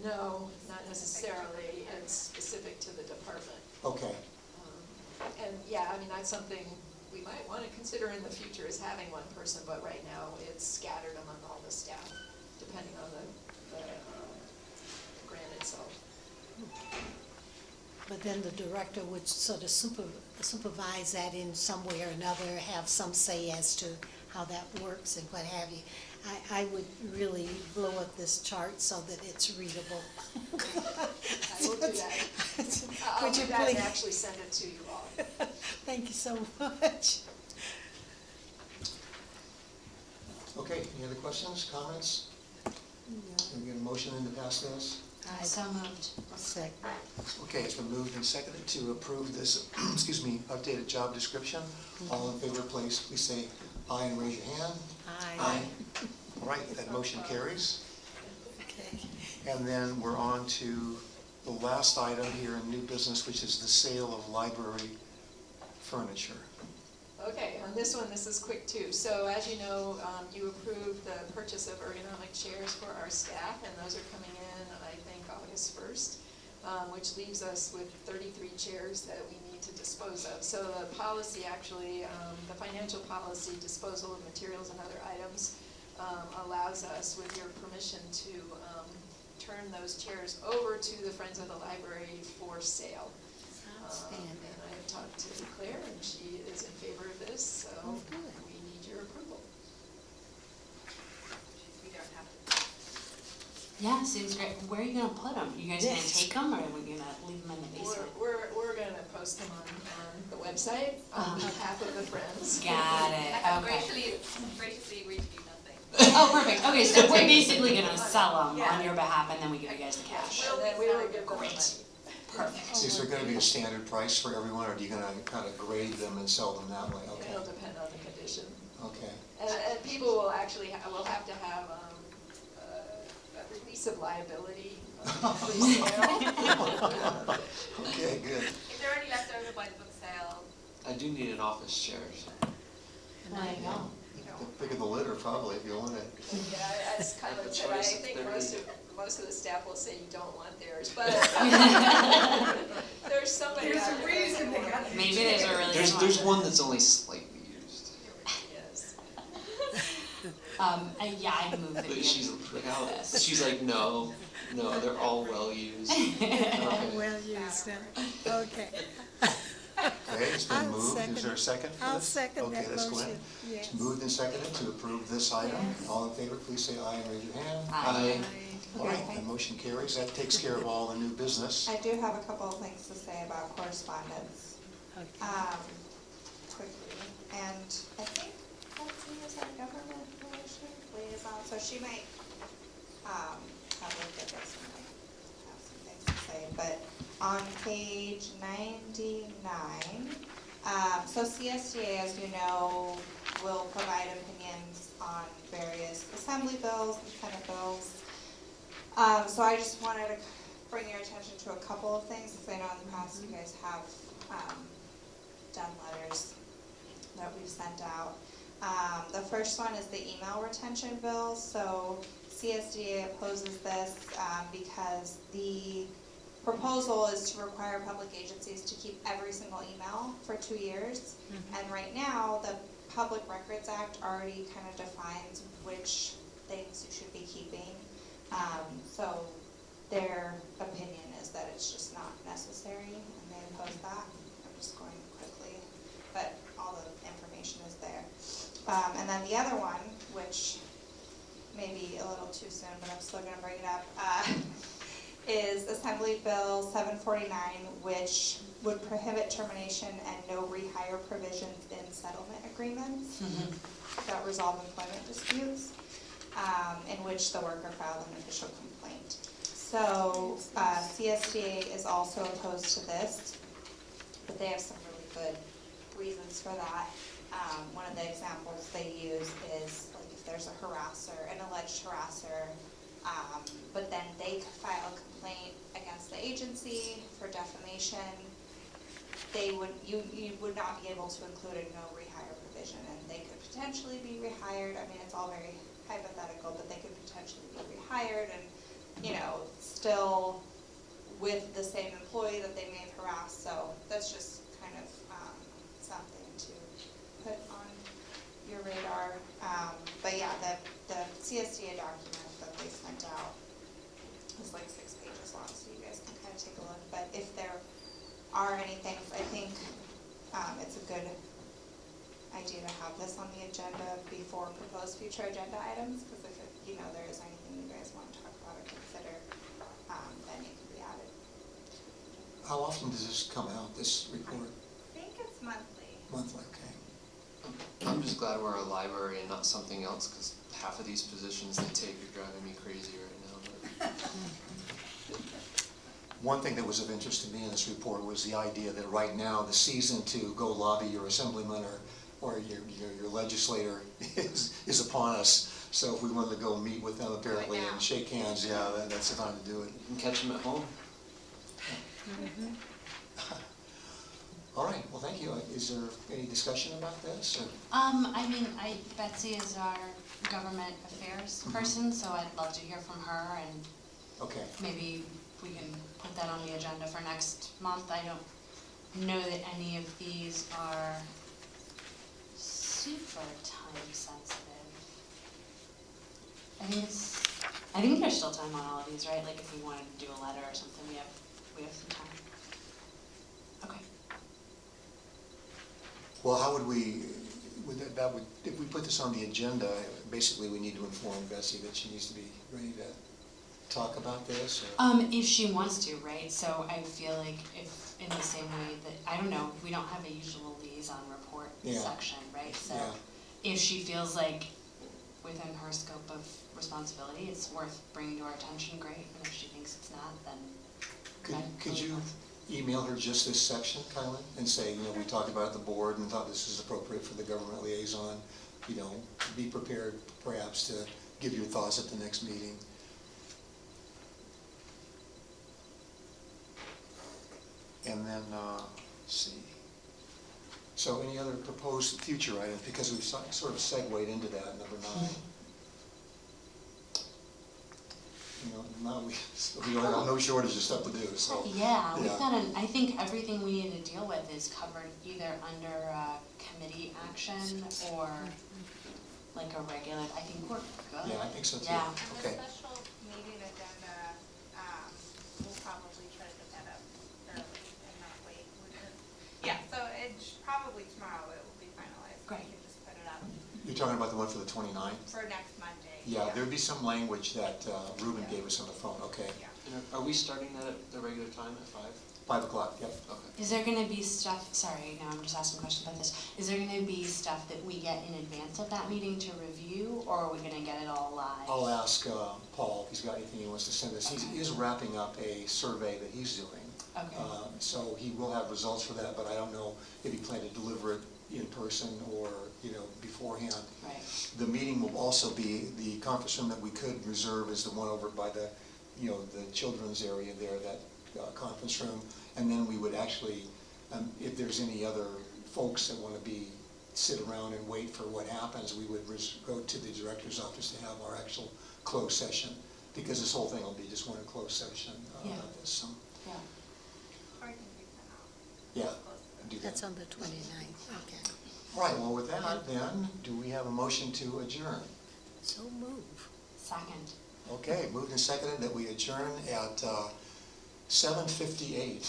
No, not necessarily. It's specific to the department. Okay. And yeah, I mean, that's something we might want to consider in the future, is having one person, but right now it's scattered among all the staff, depending on the grant itself. But then the director would sort of supervise that in some way or another, have some say as to how that works and what have you. I would really blow up this chart so that it's readable. I will do that. I'll Would do you that and please? actually send it to you all. Thank you so much. Okay, any other questions, comments? Can we get a motion in to pass this? So moved. Second. Okay, it's been moved and seconded to approve this, excuse me, updated job description. All in favor, please say aye and raise your hand. Aye. All right, that motion carries. Okay. And then we're on to the last item here in new business, which is the sale of library furniture. Okay, on this one, this is quick too. So as you know, you approved the purchase of ergonomic chairs for our staff, and those are coming in, I think, August 1st, which leaves us with 33 chairs that we need to dispose of. So the policy actually, the financial policy, disposal of materials and other items, allows us, with your permission, to turn those chairs over to the Friends of the Library for sale. Outstanding. And I have talked to Claire, and she is in favor of this, so Oh, good. we need your approval. We don't have to. Yeah, seems great. Where are you gonna put them? You guys gonna take them, or are we gonna leave them in the basement? We're gonna post them on the website on behalf of the Friends. Got it, I okay. graciously agreed to do nothing. Oh, perfect. Okay, so we're basically gonna sell them on your behalf, and then we give you guys the cash. And then we will give them the money. Perfect. Is there gonna be a standard price for everyone, or are you gonna kind of grade them and sell them that way? Okay, It'll depend on the condition. okay. And people will actually, will have to have a release of liability pre-sale. Okay, good. If they're already left over by the book sale, I do need an office chair, so. There you go. Pick of the litter probably if you want it. Yeah, as kind of said, I choice of think 30. most of the staff will say you don't want theirs, but there's somebody There's out a there. reason they got it. Maybe there's a really smart. There's one that's only slightly used, Yes. Yeah, I moved it. but she's like, no, they're all well used. Oh, well used, huh? Okay. Okay, it's been I'll moved. second Is there a it. second for I'll this? second that Okay, that's motion. Gwen. Yes. It's moved and seconded to approve this item. All in favor, please say aye and raise your hand. Aye. All right, the motion carries. That takes care of all the new business. I do have a couple of things to say about correspondence, Okay. quickly. And I think Betsy is our government relations liaison, so she might, have looked at this and might have some things to say. But on page 99, so CSDA, as you know, will provide opinions on various assembly bills and senate bills. So I just wanted to bring your attention to a couple of things, because I know in the past you guys have done letters that we've sent out. The first one is the email retention bill. So CSDA opposes this because the proposal is to require public agencies to keep every single email for 2 years. And right now, the Public Records Act already kind of defines which things you should be keeping. So their opinion is that it's just not necessary, and they oppose that. I'm just going quickly, but all the information is there. And then the other one, which may be a little too soon, but I'm still going to bring it up, is Assembly Bill 749, which would prohibit termination and no rehire provisions in settlement agreements that resolve employment disputes, in which the worker filed an official complaint. So CSDA is also opposed to this, but they have some really good reasons for that. One of the examples they use is like if there's a harasser, an alleged harasser, but then they could file a complaint against the agency for defamation, you would not be able to include a no rehire provision, and they could potentially be rehired. I mean, it's all very hypothetical, but they could potentially be rehired and, still with the same employee that they may have harassed. So that's just kind of something to put on your radar. But yeah, the CSDA document that they sent out is like 6 pages long, so you guys can kind of take a look. But if there are any things, I think it's a good idea to have this on the agenda before proposed future agenda items, because if there is anything you guys want to talk about or consider, then it can be added. How often does this come out, this report? I think it's monthly. Monthly, okay. I'm just glad we're a library and not something else, because half of these positions they take are driving me crazy right now. One thing that was of interest to me in this report was the idea that right now the season to go lobby your assemblyman or your legislator is upon us. So if we wanted to go meet with them apparently and shake hands, yeah, that's the time to do it. You can catch them at home. All right, well, thank you. Is there any discussion about this? Or? Betsy is our government affairs person, so I'd love to hear from her, and maybe we can put that on the agenda for next month. I don't know that any of these are super time sensitive. I think there's still time on all of these, right? Like if we wanted to do a letter or something, we have some time. Okay. Well, how would we, if we put this on the agenda, basically we need to inform Betsy that she needs to be ready to talk about this? Or? If she wants to, right? So I feel like if, in the same way that, I don't know, we don't have a usual liaison report section, right? So if she feels like within her scope of responsibility, it's worth bringing to our attention, great. And if she thinks it's not, then... Could you email her just this section, Kylan, and say, we talked about it at the board and thought this is appropriate for the government liaison, be prepared perhaps to give your thoughts at the next meeting. And then, let's see. So any other proposed future items, because we've sort of segued into that, number 9. Now we have no shortage of stuff to do, so. Yeah, we've got I think everything we need to deal with is covered either under committee action or like a regular, I think we're good. Yeah, I think so too. Yeah. Okay. And the special meeting agenda, we'll probably try to get that up early and not wait. Yeah, so it's probably tomorrow it will be finalized. Great. We can just put it up You're talking about the one for the 29th? for next Monday. Yeah, there'd be some language that Ruben gave us on the phone, okay. Yeah. And are we starting that at the regular time at 5? 5 o'clock, yep. Okay. Is there gonna be stuff, sorry, now I'm just asking questions about this. Is there gonna be stuff that we get in advance of that meeting to review, or are we gonna get it all live? I'll ask Paul if he's got anything he wants to send us. He is wrapping up a survey that he's doing. Okay. So he will have results for that, but I don't know if he planned to deliver it in person or, beforehand. Right. The meeting will also be, the conference room that we could reserve is the one over by the, the children's area there, that conference room. And then we would actually, if there's any other folks that want to be sit around and wait for what happens. We would go to the director's office to have our actual closed session, because this whole thing will be just one closed session Yeah. of this, so, Yeah. Or I can figure that out. yeah. Do that. That's on the 29th, okay. All right, well, with that, then, do we have a motion to adjourn? So move. Second. Okay, moved and seconded that we adjourn at 7:58.